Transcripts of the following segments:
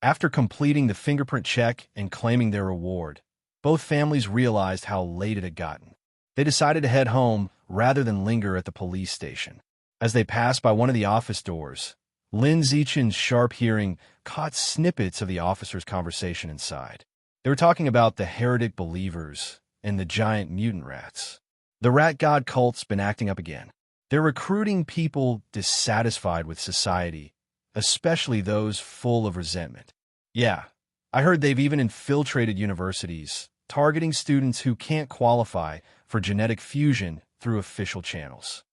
After completing the fingerprint check and claiming their reward, both families realized how late it had gotten. They decided to head home rather than linger at the police station. As they passed by one of the office doors, Lin Zichen's sharp hearing caught snippets of the officers' conversation inside. They were talking about the heretic believers and the giant mutant rats. The rat god cult's been acting up again. They're recruiting people dissatisfied with society, especially those full of resentment. Yeah, I heard they've even infiltrated universities, targeting students who can't qualify for genetic fusion through official channels.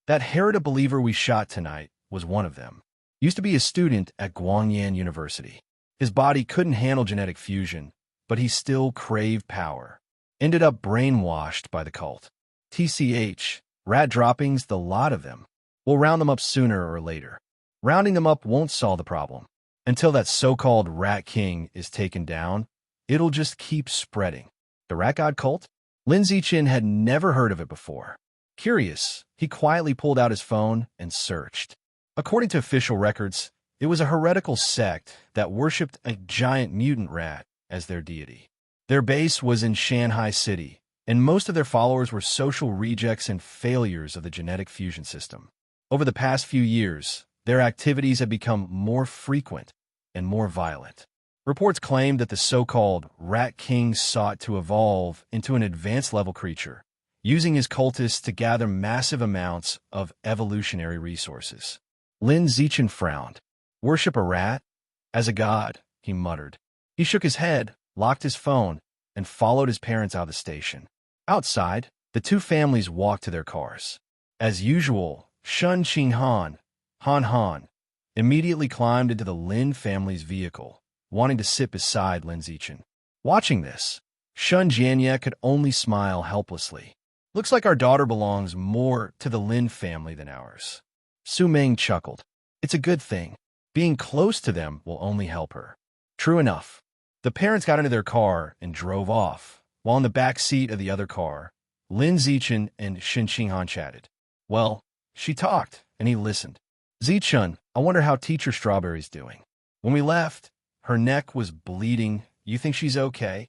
That heretic believer we shot tonight was one of them. Used to be a student at Guangyan University. His body couldn't handle genetic fusion, but he still craved power. Ended up brainwashed by the cult. TCH, rat droppings, the lot of them. We'll round them up sooner or later. Rounding them up won't solve the problem. Until that so-called Rat King is taken down, it'll just keep spreading. The Rat God cult? Lin Zichen had never heard of it before. Curious, he quietly pulled out his phone and searched. According to official records, it was a heretical sect that worshipped a giant mutant rat as their deity. Their base was in Shanghai City, and most of their followers were social rejects and failures of the genetic fusion system. Over the past few years, their activities have become more frequent and more violent. Reports claim that the so-called Rat King sought to evolve into an advanced-level creature, using his cultists to gather massive amounts of evolutionary resources. Lin Zichen frowned. Worship a rat? As a god, he muttered. He shook his head, locked his phone, and followed his parents out of the station. Outside, the two families walked to their cars. As usual, Shun Qinghan, Han Han, immediately climbed into the Lin family's vehicle, wanting to sit beside Lin Zichen. Watching this, Shun Jianye could only smile helplessly. Looks like our daughter belongs more to the Lin family than ours. Su Meng chuckled. It's a good thing. Being close to them will only help her. True enough. The parents got into their car and drove off, while in the back seat of the other car, Lin Zichen and Shin Qinghan chatted. Well, she talked, and he listened. Zichun, I wonder how Teacher Strawberry's doing. When we left, her neck was bleeding. You think she's okay?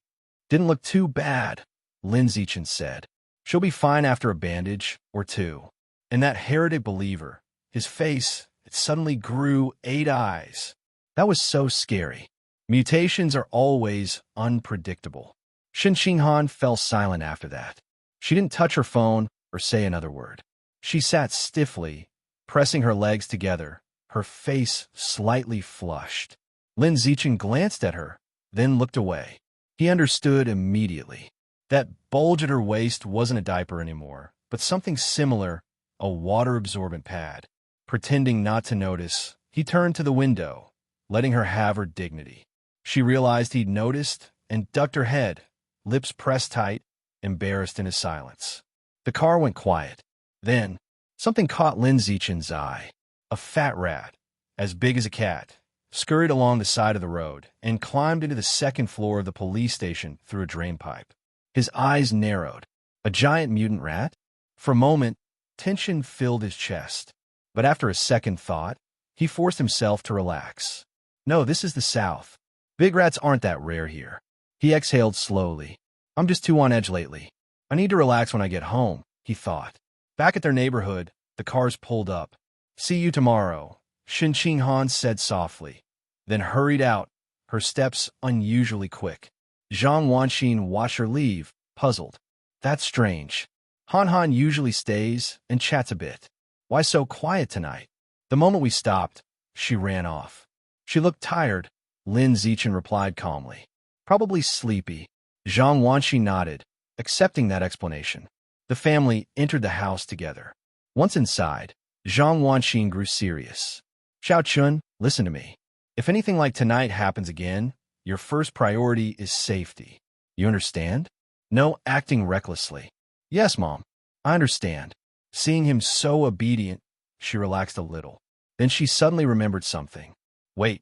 Didn't look too bad, Lin Zichen said. She'll be fine after a bandage or two. And that heretic believer, his face, it suddenly grew 8 eyes. That was so scary. Mutations are always unpredictable. Shin Qinghan fell silent after that. She didn't touch her phone or say another word. She sat stiffly, pressing her legs together, her face slightly flushed. Lin Zichen glanced at her, then looked away. He understood immediately. That bulge at her waist wasn't a diaper anymore, but something similar, a water-absorbent pad. Pretending not to notice, he turned to the window, letting her have her dignity. She realized he'd noticed and ducked her head, lips pressed tight, embarrassed in his silence. The car went quiet. Then, something caught Lin Zichen's eye. A fat rat, as big as a cat, scurried along the side of the road and climbed into the second floor of the police station through a drain pipe. His eyes narrowed. A giant mutant rat? For a moment, tension filled his chest. But after a second thought, he forced himself to relax. No, this is the South. Big rats aren't that rare here. He exhaled slowly. I'm just too on edge lately. I need to relax when I get home, he thought. Back at their neighborhood, the cars pulled up. See you tomorrow, Shin Qinghan said softly, then hurried out, her steps unusually quick. Zhang Wanxin watched her leave, puzzled. That's strange. Han Han usually stays and chats a bit. Why so quiet tonight? The moment we stopped, she ran off. She looked tired, Lin Zichen replied calmly. Probably sleepy. Zhang Wanxin nodded, accepting that explanation. The family entered the house together. Once inside, Zhang Wanxin grew serious. Xiao Chun, listen to me. If anything like tonight happens again, your first priority is safety. You understand? No acting recklessly. Yes, Mom. I understand. Seeing him so obedient, she relaxed a little. Then she suddenly remembered something. Wait,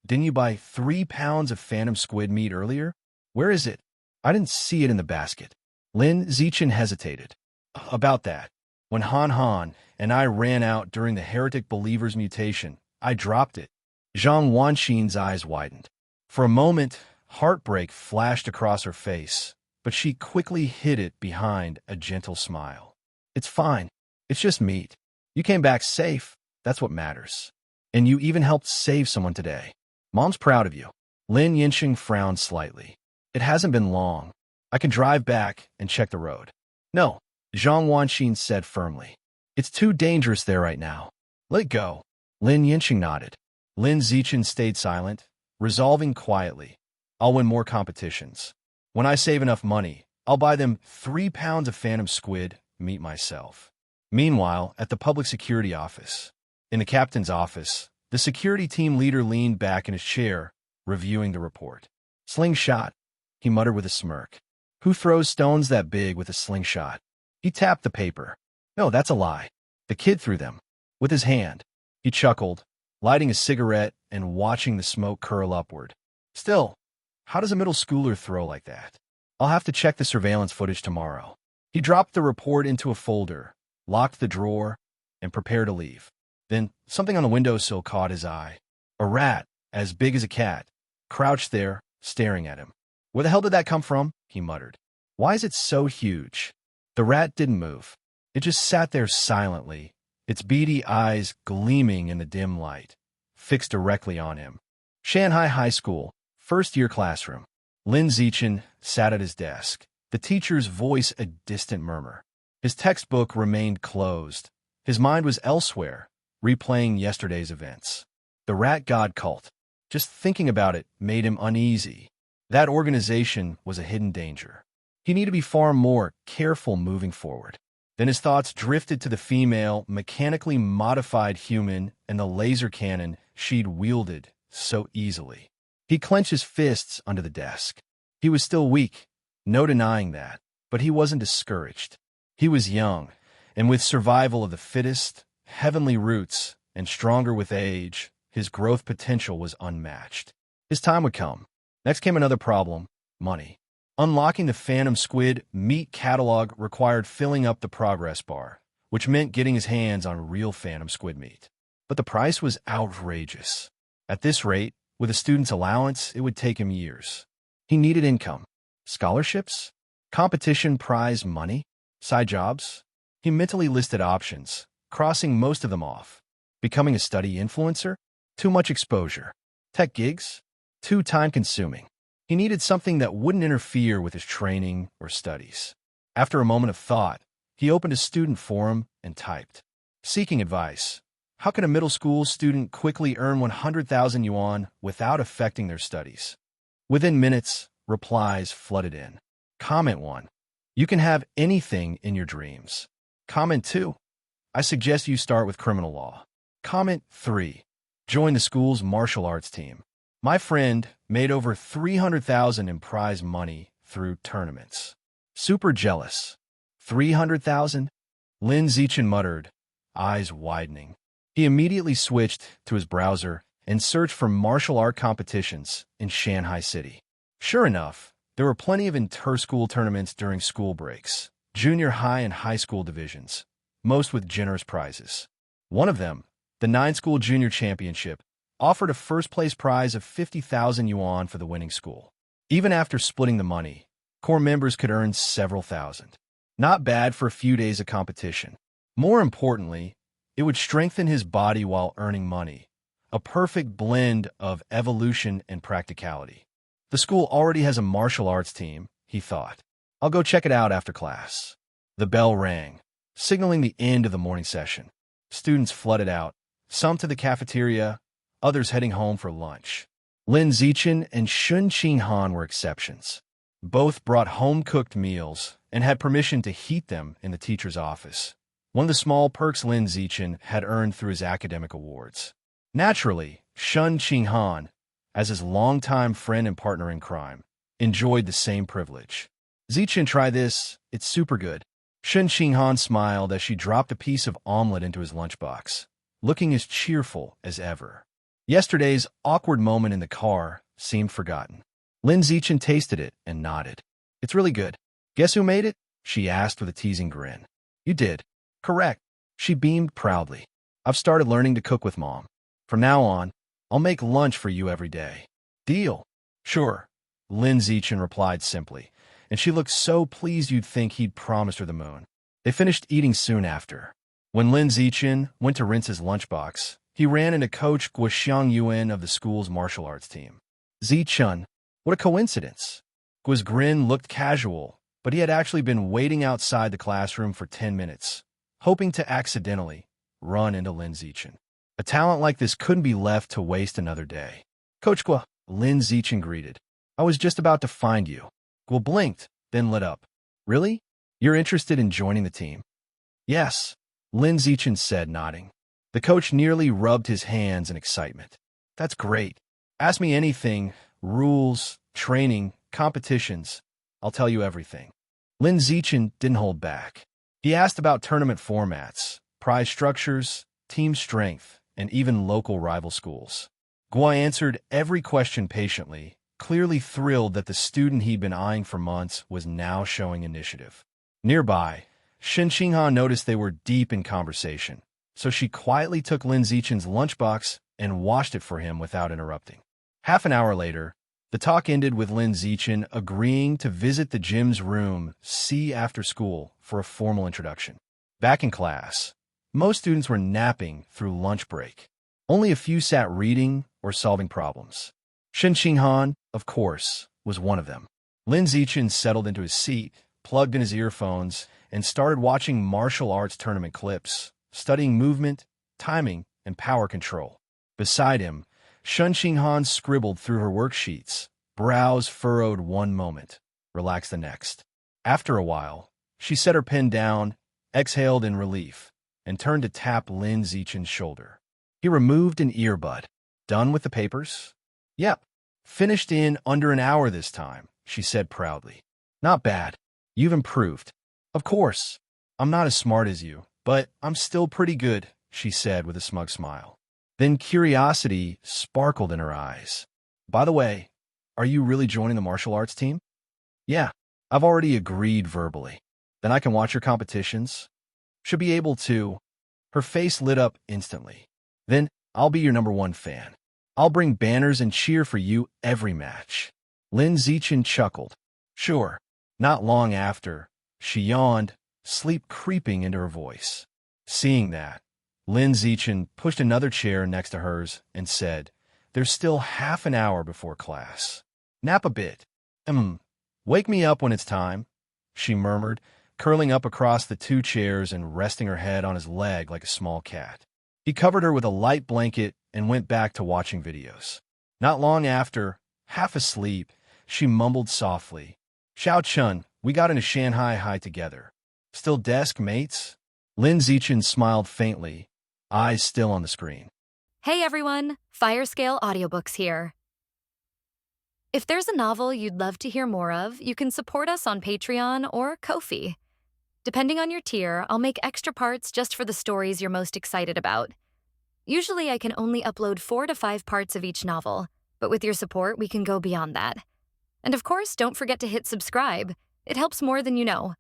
didn't you buy 3 pounds of phantom squid meat earlier? Where is it? I didn't see it in the basket. Lin Zichen hesitated. About that. When Han Han and I ran out during the heretic believer's mutation, I dropped it. Zhang Wanxin's eyes widened. For a moment, heartbreak flashed across her face, but she quickly hid it behind a gentle smile. It's fine. It's just meat. You came back safe. That's what matters. And you even helped save someone today. Mom's proud of you. Lin Yinxing frowned slightly. It hasn't been long. I can drive back and check the road. No, Zhang Wanxin said firmly. It's too dangerous there right now. Let it go. Lin Yinxing nodded. Lin Zichen stayed silent, resolving quietly. I'll win more competitions. When I save enough money, I'll buy them 3 pounds of phantom squid, meat myself. Meanwhile, at the public security office. In the captain's office, the security team leader leaned back in his chair, reviewing the report. Slingshot, he muttered with a smirk. Who throws stones that big with a slingshot? He tapped the paper. No, that's a lie. The kid threw them. With his hand. He chuckled, lighting a cigarette and watching the smoke curl upward. Still, how does a middle schooler throw like that? I'll have to check the surveillance footage tomorrow. He dropped the report into a folder, locked the drawer, and prepared to leave. Then, something on the windowsill caught his eye. A rat, as big as a cat, crouched there, staring at him. Where the hell did that come from? He muttered. Why is it so huge? The rat didn't move. It just sat there silently, its beady eyes gleaming in the dim light, fixed directly on him. Shanghai High School, first-year classroom. Lin Zichen sat at his desk, the teacher's voice a distant murmur. His textbook remained closed. His mind was elsewhere, replaying yesterday's events. The rat god cult. Just thinking about it made him uneasy. That organization was a hidden danger. He needed to be far more careful moving forward. Then his thoughts drifted to the female, mechanically modified human and the laser cannon she'd wielded so easily. He clenched his fists under the desk. He was still weak, no denying that, but he wasn't discouraged. He was young, and with survival of the fittest, heavenly roots, and stronger with age, his growth potential was unmatched. His time would come. Next came another problem, money. Unlocking the Phantom Squid meat catalog required filling up the progress bar, which meant getting his hands on real Phantom Squid meat. But the price was outrageous. At this rate, with a student's allowance, it would take him years. He needed income. Scholarships? Competition prize money? Side jobs? He mentally listed options, crossing most of them off. Becoming a study influencer? Too much exposure. Tech gigs? Too time-consuming. He needed something that wouldn't interfere with his training or studies. After a moment of thought, he opened a student forum and typed, seeking advice. How can a middle school student quickly earn 100,000 yuan without affecting their studies? Within minutes, replies flooded in. Comment 1. You can have anything in your dreams. Comment 2. I suggest you start with criminal law. Comment 3. Join the school's martial arts team. My friend made over 300,000 in prize money through tournaments. Super jealous. 300,000? Lin Zichen muttered, eyes widening. He immediately switched to his browser and searched for martial art competitions in Shanghai City. Sure enough, there were plenty of inter-school tournaments during school breaks, junior high and high school divisions, most with generous prizes. One of them, the 9-school junior championship, offered a first-place prize of 50,000 yuan for the winning school. Even after splitting the money, core members could earn several thousand. Not bad for a few days of competition. More importantly, it would strengthen his body while earning money, a perfect blend of evolution and practicality. The school already has a martial arts team, he thought. I'll go check it out after class. The bell rang, signaling the end of the morning session. Students flooded out, some to the cafeteria, others heading home for lunch. Lin Zichen and Shun Qinghan were exceptions. Both brought home-cooked meals and had permission to heat them in the teacher's office, one of the small perks Lin Zichen had earned through his academic awards. Naturally, Shun Qinghan, as his longtime friend and partner in crime, enjoyed the same privilege. Zichen, try this, it's super good. Shun Qinghan smiled as she dropped a piece of omelet into his lunchbox, looking as cheerful as ever. Yesterday's awkward moment in the car seemed forgotten. Lin Zichen tasted it and nodded. It's really good. Guess who made it? She asked with a teasing grin. You did. Correct. She beamed proudly. I've started learning to cook with Mom. From now on, I'll make lunch for you every day. Deal. Sure, Lin Zichen replied simply, and she looked so pleased you'd think he'd promised her the moon. They finished eating soon after. When Lin Zichen went to rinse his lunchbox, he ran into Coach Guo Xiangyuan of the school's martial arts team. Zichen, what a coincidence. Guo's grin looked casual, but he had actually been waiting outside the classroom for 10 minutes, hoping to accidentally run into Lin Zichen. A talent like this couldn't be left to waste another day. Coach Guo, Lin Zichen greeted. I was just about to find you. Guo blinked, then lit up. Really? You're interested in joining the team? Yes, Lin Zichen said, nodding. The coach nearly rubbed his hands in excitement. That's great. Ask me anything, rules, training, competitions. I'll tell you everything. Lin Zichen didn't hold back. He asked about tournament formats, prize structures, team strength, and even local rival schools. Guo answered every question patiently, clearly thrilled that the student he'd been eyeing for months was now showing initiative. Nearby, Shen Qinghan noticed they were deep in conversation, so she quietly took Lin Zichen's lunchbox and washed it for him without interrupting. Half an hour later, the talk ended with Lin Zichen agreeing to visit the gym's room C after school for a formal introduction. Back in class, most students were napping through lunch break. Only a few sat reading or solving problems. Shen Qinghan, of course, was one of them. Lin Zichen settled into his seat, plugged in his earphones, and started watching martial arts tournament clips, studying movement, timing, and power control. Beside him, Shen Qinghan scribbled through her worksheets, brows furrowed one moment, relaxed the next. After a while, she set her pen down, exhaled in relief, and turned to tap Lin Zichen's shoulder. He removed an earbud. Done with the papers? Yep. Finished in under an hour this time, she said proudly. Not bad. You've improved. Of course. I'm not as smart as you, but I'm still pretty good, she said with a smug smile. Then curiosity sparkled in her eyes. By the way, are you really joining the martial arts team? Yeah, I've already agreed verbally. Then I can watch your competitions? Should be able to. Her face lit up instantly. Then I'll be your #1 fan. I'll bring banners and cheer for you every match. Lin Zichen chuckled. Sure. Not long after, she yawned, sleep creeping into her voice. Seeing that, Lin Zichen pushed another chair next to hers and said, There's still half an hour before class. Nap a bit. Wake me up when it's time, she murmured, curling up across the two chairs and resting her head on his leg like a small cat. He covered her with a light blanket and went back to watching videos. Not long after, half asleep, she mumbled softly, Xiao Chun, we got into Shanghai High together. Still desk mates? Lin Zichen smiled faintly, eyes still on the screen. Hey everyone, Firescale Audiobooks here. If there's a novel you'd love to hear more of, you can support us on Patreon or Ko-fi. Depending on your tier, I'll make extra parts just for the stories you're most excited about. Usually I can only upload 4 to 5 parts of each novel, but with your support, we can go beyond that. And of course, don't forget to hit subscribe. It helps more than you know.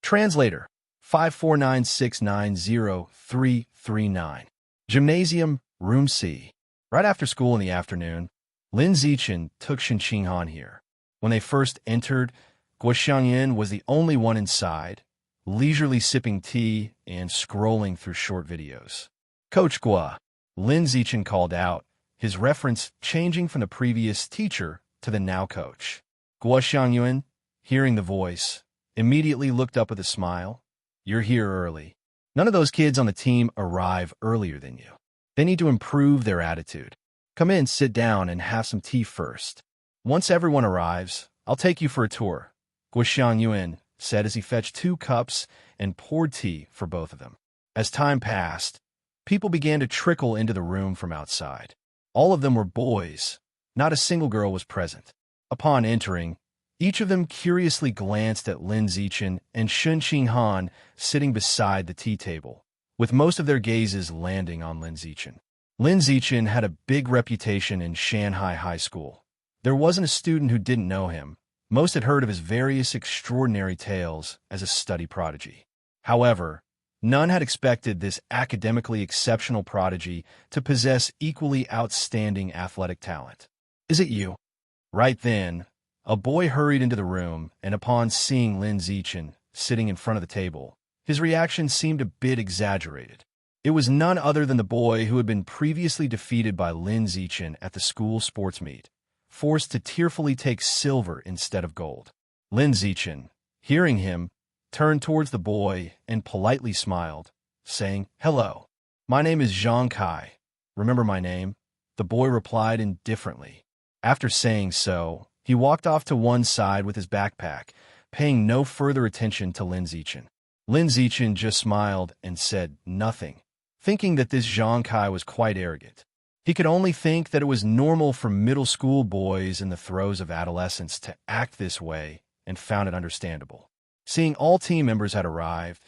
Translator 549690339. Gymnasium, Room C. Right after school in the afternoon, Lin Zichen took Shen Qinghan here. When they first entered, Guo Xiangyan was the only one inside, leisurely sipping tea and scrolling through short videos. Coach Guo, Lin Zichen called out, his reference changing from the previous teacher to the now coach. Guo Xiangyuan, hearing the voice, immediately looked up with a smile. You're here early. None of those kids on the team arrive earlier than you. They need to improve their attitude. Come in, sit down, and have some tea first. Once everyone arrives, I'll take you for a tour, Guo Xiangyuan said as he fetched 2 cups and poured tea for both of them. As time passed, people began to trickle into the room from outside. All of them were boys. Not a single girl was present. Upon entering, each of them curiously glanced at Lin Zichen and Shen Qinghan sitting beside the tea table, with most of their gazes landing on Lin Zichen. Lin Zichen had a big reputation in Shanghai High School. There wasn't a student who didn't know him. Most had heard of his various extraordinary tales as a study prodigy. However, none had expected this academically exceptional prodigy to possess equally outstanding athletic talent. Is it you? Right then, a boy hurried into the room, and upon seeing Lin Zichen sitting in front of the table, his reaction seemed a bit exaggerated. It was none other than the boy who had been previously defeated by Lin Zichen at the school sports meet, forced to tearfully take silver instead of gold. Lin Zichen, hearing him, turned towards the boy and politely smiled, saying, "Hello, my name is Zhang Kai. Remember my name?" The boy replied indifferently. After saying so, he walked off to one side with his backpack, paying no further attention to Lin Zichen. Lin Zichen just smiled and said nothing, thinking that this Zhang Kai was quite arrogant. He could only think that it was normal for middle school boys in the throes of adolescence to act this way, and found it understandable. Seeing all team members had arrived,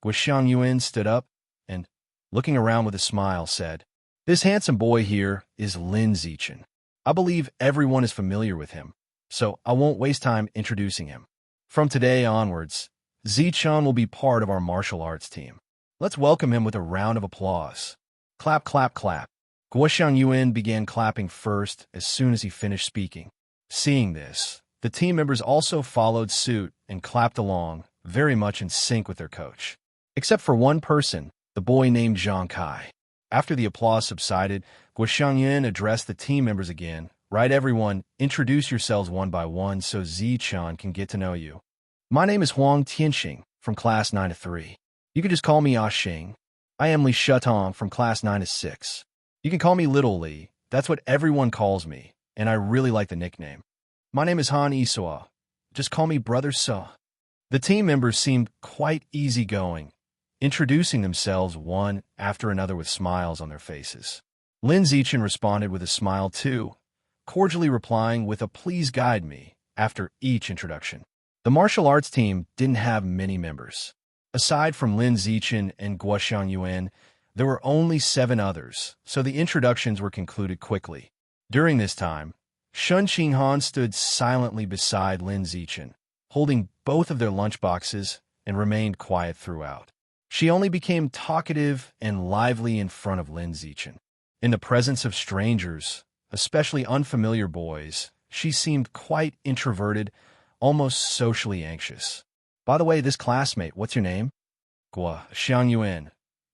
Guoxiang Yuan stood up and, looking around with a smile, said, "This handsome boy here is Lin Zichen. I believe everyone is familiar with him, so I won't waste time introducing him. From today onwards, Zichen will be part of our martial arts team. Let's welcome him with a round of applause." Clap, clap, clap. Guoxiang Yuan began clapping first as soon as he finished speaking. Seeing this, the team members also followed suit and clapped along, very much in sync with their coach. Except for one person, the boy named Zhang Kai. After the applause subsided, Guoxiang Yuan addressed the team members again. "Right, everyone, introduce yourselves one by one so Zichen can get to know you. My name is Huang Tianxing from class 9-3. You can just call me Ah Xing. I am Li Shutong from class 9-6. You can call me Little Li. That's what everyone calls me, and I really like the nickname. My name is Han Isua. Just call me Brother So." The team members seemed quite easygoing, introducing themselves one after another with smiles on their faces. Lin Zichen responded with a smile too, cordially replying with a "please guide me" after each introduction. The martial arts team didn't have many members. Aside from Lin Zichen and Guoxiang Yuan, there were only 7 others, so the introductions were concluded quickly. During this time, Shun Qinghan stood silently beside Lin Zichen, holding both of their lunchboxes, and remained quiet throughout. She only became talkative and lively in front of Lin Zichen. In the presence of strangers, especially unfamiliar boys, she seemed quite introverted, almost socially anxious. "By the way, this classmate, what's your name?" Guoxiang Yuan,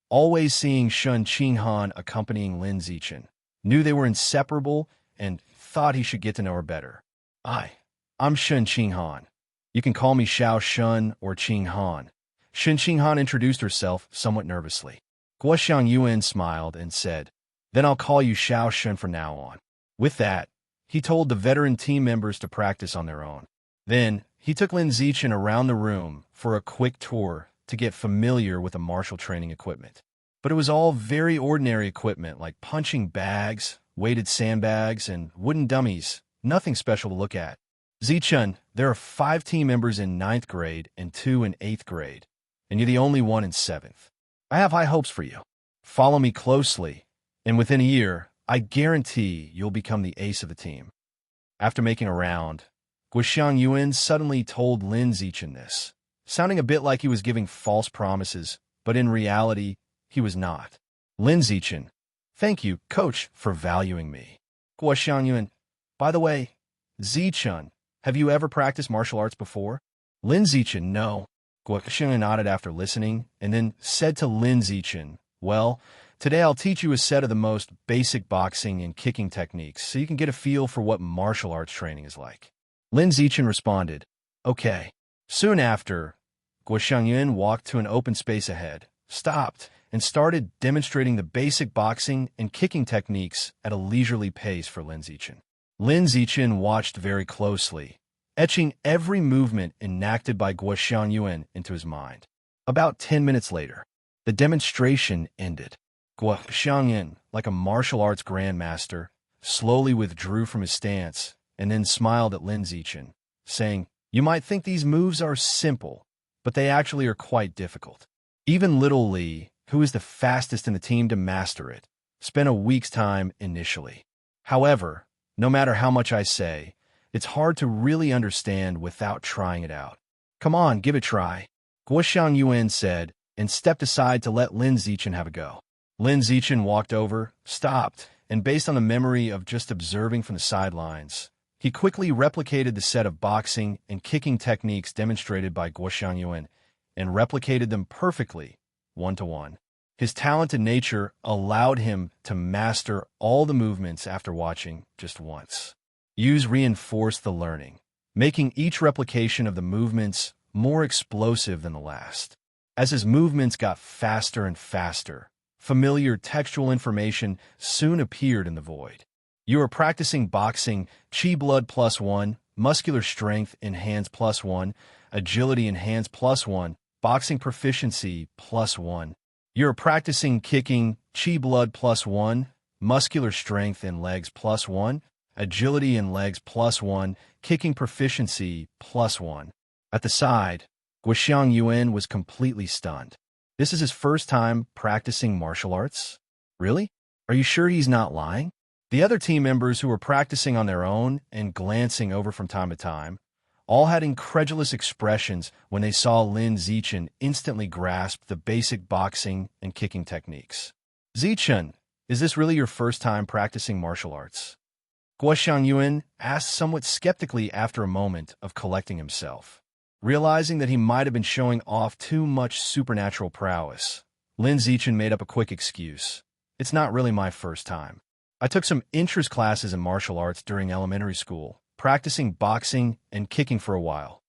always seeing Shun Qinghan accompanying Lin Zichen, knew they were inseparable and thought he should get to know her better. I'm Shun Qinghan. You can call me Xiao Shun or Qinghan." Shun Qinghan introduced herself somewhat nervously. Guoxiang Yuan smiled and said, "Then I'll call you Xiao Shun from now on." With that, he told the veteran team members to practice on their own. Then, he took Lin Zichen around the room for a quick tour to get familiar with the martial training equipment. But it was all very ordinary equipment like punching bags, weighted sandbags, and wooden dummies, nothing special to look at. "Zichen, there are 5 team members in 9th grade and 2 in 8th grade, and you're the only one in 7th. I have high hopes for you. Follow me closely, and within a year, I guarantee you'll become the ace of the team." After making a round, Guoxiang Yuan suddenly told Lin Zichen this, sounding a bit like he was giving false promises, but in reality, he was not. "Lin Zichen, thank you, coach, for valuing me." Guoxiang Yuan, "By the way, Zichen, have you ever practiced martial arts before?" Lin Zichen, "No." Guoxiang nodded after listening, and then said to Lin Zichen, "Well, today I'll teach you a set of the most basic boxing and kicking techniques so you can get a feel for what martial arts training is like." Lin Zichen responded, "Okay." Soon after, Guoxiang Yuan walked to an open space ahead, stopped, and started demonstrating the basic boxing and kicking techniques at a leisurely pace for Lin Zichen. Lin Zichen watched very closely, etching every movement enacted by Guoxiang Yuan into his mind. About 10 minutes later, the demonstration ended. Guoxiang Yuan, like a martial arts grandmaster, slowly withdrew from his stance and then smiled at Lin Zichen, saying, "You might think these moves are simple, but they actually are quite difficult. Even Little Li, who is the fastest in the team to master it, spent a week's time initially. However, no matter how much I say, it's hard to really understand without trying it out. Come on, give it a try," Guoxiang Yuan said, and stepped aside to let Lin Zichen have a go. Lin Zichen walked over, stopped, and based on the memory of just observing from the sidelines, He quickly replicated the set of boxing and kicking techniques demonstrated by Guo Xiangyuan and replicated them perfectly, one-to-one. His talented nature allowed him to master all the movements after watching just once. Yu's reinforced the learning, making each replication of the movements more explosive than the last. As his movements got faster and faster, familiar textual information soon appeared in the void. You are practicing boxing, Qi blood +1, muscular strength in hands +1, agility in hands +1, boxing proficiency +1. You are practicing kicking, Qi blood +1, muscular strength in legs +1, agility in legs +1, kicking proficiency +1. At the side, Guo Xiangyuan was completely stunned. This is his first time practicing martial arts? Really? Are you sure he's not lying? The other team members who were practicing on their own and glancing over from time to time all had incredulous expressions when they saw Lin Zichen instantly grasp the basic boxing and kicking techniques. Zichen, is this really your first time practicing martial arts? Guo Xiangyuan asked somewhat skeptically after a moment of collecting himself. Realizing that he might have been showing off too much supernatural prowess, Lin Zichen made up a quick excuse. It's not really my first time. I took some interest classes in martial arts during elementary school, practicing boxing and kicking for a while.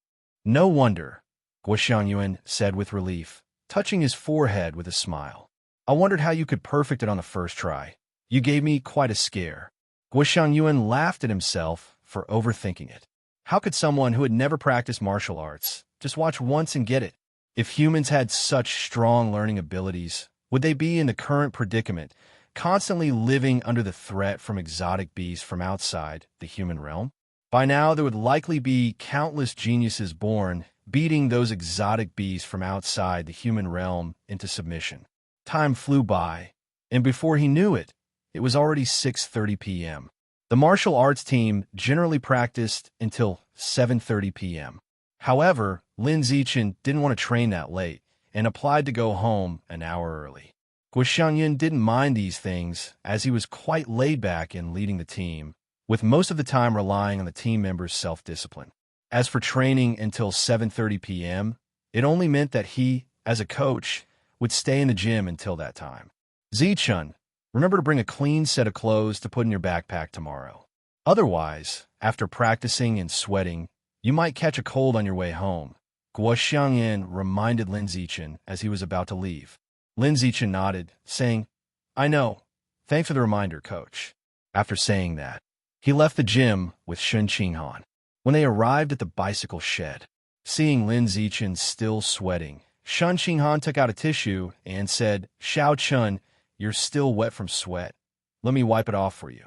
No wonder, Guo Xiangyuan said with relief, touching his forehead with a smile. I wondered how you could perfect it on the first try. You gave me quite a scare. Guo Xiangyuan laughed at himself for overthinking it. How could someone who had never practiced martial arts just watch once and get it? If humans had such strong learning abilities, would they be in the current predicament, constantly living under the threat from exotic beasts from outside the human realm? By now, there would likely be countless geniuses born, beating those exotic beasts from outside the human realm into submission. Time flew by, and before he knew it, it was already 6:30 p.m. The martial arts team generally practiced until 7:30 p.m. However, Lin Zichen didn't want to train that late and applied to go home an hour early. Guo Xiangyuan didn't mind these things as he was quite laid back in leading the team, with most of the time relying on the team members' self-discipline. As for training until 7:30 p.m., it only meant that he, as a coach, would stay in the gym until that time. Zichen, remember to bring a clean set of clothes to put in your backpack tomorrow. Otherwise, after practicing and sweating, you might catch a cold on your way home, Guo Xiangyuan reminded Lin Zichen as he was about to leave. Lin Zichen nodded, saying, I know. Thanks for the reminder, coach. After saying that, he left the gym with Shen Qinghan. When they arrived at the bicycle shed, seeing Lin Zichen still sweating, Shen Qinghan took out a tissue and said, Xiao Chun, you're still wet from sweat. Let me wipe it off for you.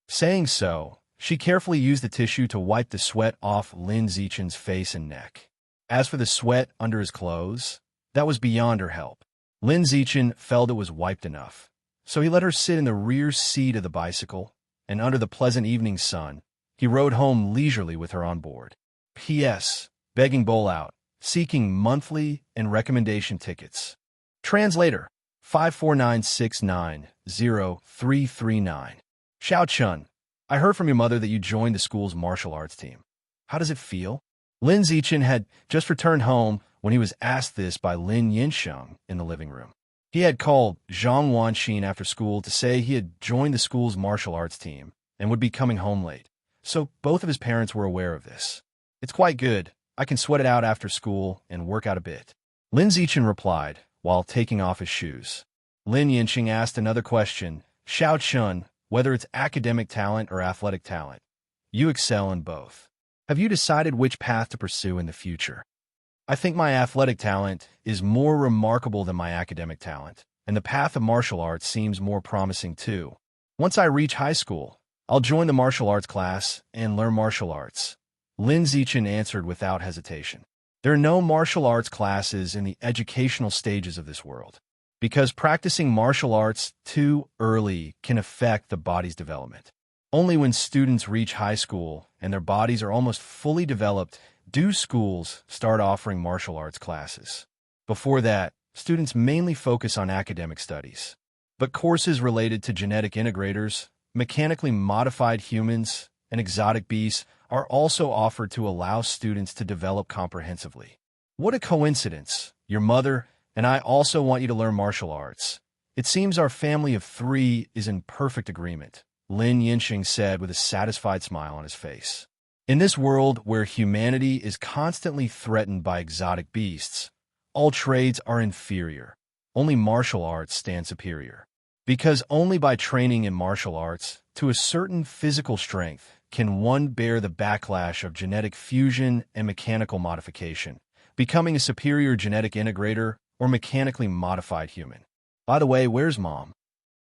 Saying so, she carefully used the tissue to wipe the sweat off Lin Zichen's face and neck. As for the sweat under his clothes, that was beyond her help. Lin Zichen felt it was wiped enough, so he let her sit in the rear seat of the bicycle, and under the pleasant evening sun, he rode home leisurely with her on board. P.S. Begging bowl out, seeking monthly and recommendation tickets. Translator 549690339. Xiao Chun, I heard from your mother that you joined the school's martial arts team. How does it feel? Lin Zichen had just returned home when he was asked this by Lin Yinsheng in the living room. He had called Zhang Wanxin after school to say he had joined the school's martial arts team and would be coming home late, so both of his parents were aware of this. It's quite good. I can sweat it out after school and work out a bit. Lin Zichen replied while taking off his shoes. Lin Yinsheng asked another question, Xiao Chun, whether it's academic talent or athletic talent. You excel in both. Have you decided which path to pursue in the future? I think my athletic talent is more remarkable than my academic talent, and the path of martial arts seems more promising too. Once I reach high school, I'll join the martial arts class and learn martial arts. Lin Zichen answered without hesitation. There are no martial arts classes in the educational stages of this world, because practicing martial arts too early can affect the body's development. Only when students reach high school and their bodies are almost fully developed do schools start offering martial arts classes. Before that, students mainly focus on academic studies. But courses related to genetic integrators, mechanically modified humans, and exotic beasts are also offered to allow students to develop comprehensively. What a coincidence! Your mother and I also want you to learn martial arts. It seems our family of three is in perfect agreement, Lin Yinxing said with a satisfied smile on his face. In this world where humanity is constantly threatened by exotic beasts, all trades are inferior. Only martial arts stand superior. Because only by training in martial arts to a certain physical strength can one bear the backlash of genetic fusion and mechanical modification, becoming a superior genetic integrator or mechanically modified human. By the way, where's Mom?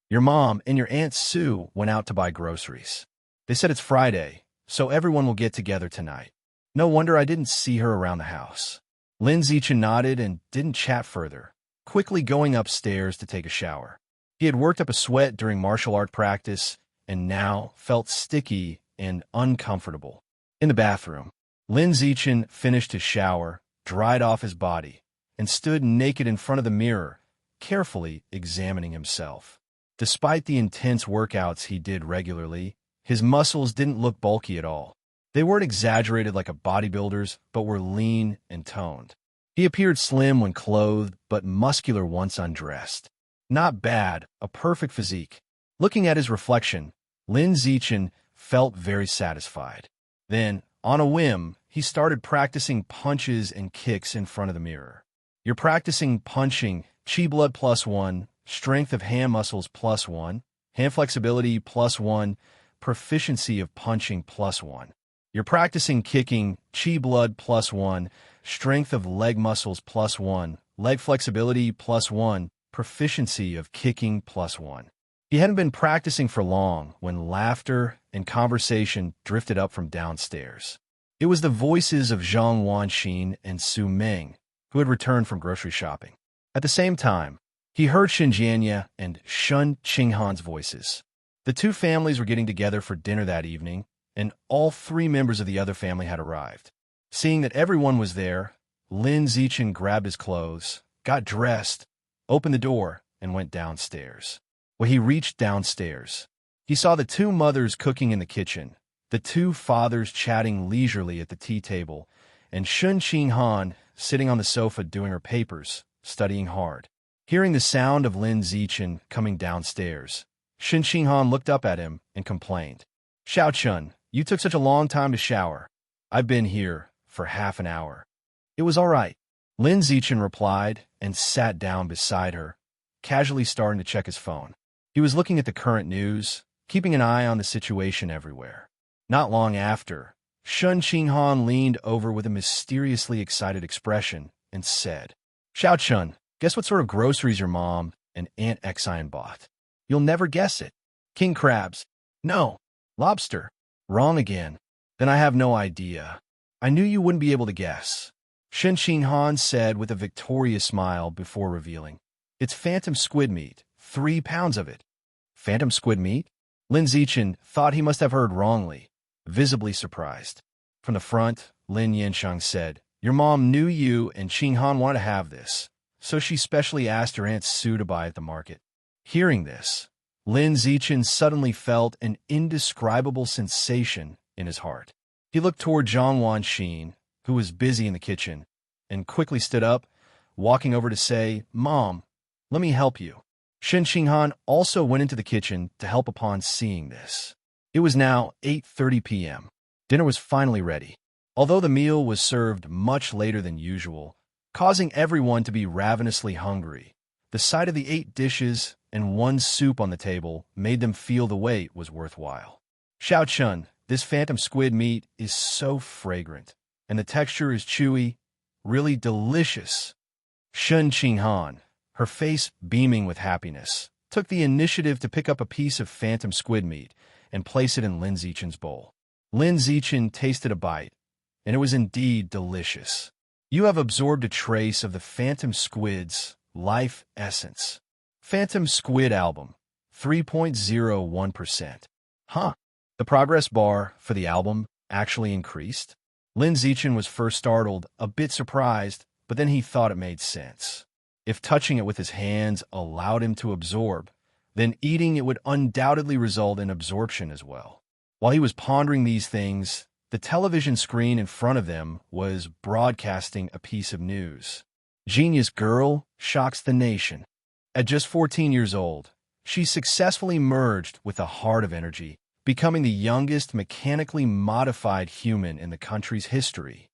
Your mom and your Aunt Sue went out to buy groceries. They said it's Friday, so everyone will get together tonight. No wonder I didn't see her around the house. Lin Zichen nodded and didn't chat further, quickly going upstairs to take a shower. He had worked up a sweat during martial art practice and now felt sticky and uncomfortable. In the bathroom, Lin Zichen finished his shower, dried off his body, and stood naked in front of the mirror, carefully examining himself. Despite the intense workouts he did regularly, his muscles didn't look bulky at all. They weren't exaggerated like a bodybuilder's, but were lean and toned. He appeared slim when clothed, but muscular once undressed. Not bad, a perfect physique. Looking at his reflection, Lin Zichen felt very satisfied. Then, on a whim, he started practicing punches and kicks in front of the mirror. You're practicing punching, chi blood +1, strength of hand muscles +1, hand flexibility +1, proficiency of punching +1. You're practicing kicking, chi blood +1, strength of leg muscles +1, leg flexibility +1, proficiency of kicking +1. He hadn't been practicing for long when laughter and conversation drifted up from downstairs. It was the voices of Zhang Wanxin and Su Meng, who had returned from grocery shopping. At the same time, he heard Xin Jianye and Shun Qinghan's voices. The two families were getting together for dinner that evening, and all three members of the other family had arrived. Seeing that everyone was there, Lin Zichen grabbed his clothes, got dressed, opened the door, and went downstairs. When he reached downstairs, he saw the two mothers cooking in the kitchen, the two fathers chatting leisurely at the tea table, and Shun Qinghan sitting on the sofa doing her papers, studying hard. Hearing the sound of Lin Zichen coming downstairs, Shun Qinghan looked up at him and complained. Xiao Chun, you took such a long time to shower. I've been here for half an hour. It was all right, Lin Zichen replied and sat down beside her, casually starting to check his phone. He was looking at the current news, keeping an eye on the situation everywhere. Not long after, Shun Qinghan leaned over with a mysteriously excited expression and said, Xiao Chun, guess what sort of groceries your mom and Aunt Exine bought? You'll never guess it. King crabs. No. Lobster. Wrong again. Then I have no idea. I knew you wouldn't be able to guess. Shun Qinghan said with a victorious smile before revealing. It's phantom squid meat, 3 pounds of it. Phantom squid meat? Lin Zichen thought he must have heard wrongly, visibly surprised. From the front, Lin Yinsheng said, Your mom knew you and Qinghan wanted to have this, so she specially asked her Aunt Sue to buy at the market. Hearing this, Lin Zichen suddenly felt an indescribable sensation in his heart. He looked toward Zhang Wanxin, who was busy in the kitchen, and quickly stood up, walking over to say, Mom, let me help you. Shun Qinghan also went into the kitchen to help upon seeing this. It was now 8:30 p.m. Dinner was finally ready. Although the meal was served much later than usual, causing everyone to be ravenously hungry, the sight of the 8 dishes and 1 soup on the table made them feel the wait was worthwhile. Xiao Chun, this phantom squid meat is so fragrant, and the texture is chewy, really delicious. Shun Qinghan, her face beaming with happiness, took the initiative to pick up a piece of phantom squid meat and place it in Lin Zichen's bowl. Lin Zichen tasted a bite, and it was indeed delicious. You have absorbed a trace of the phantom squid's life essence. Phantom Squid Album, 3.01%. Huh. The progress bar for the album actually increased. Lin Zichen was first startled, a bit surprised, but then he thought it made sense. If touching it with his hands allowed him to absorb, then eating it would undoubtedly result in absorption as well. While he was pondering these things, the television screen in front of them was broadcasting a piece of news. Genius girl shocks the nation. At just 14 years old, she successfully merged with a heart of energy, becoming the youngest mechanically modified human in the country's history.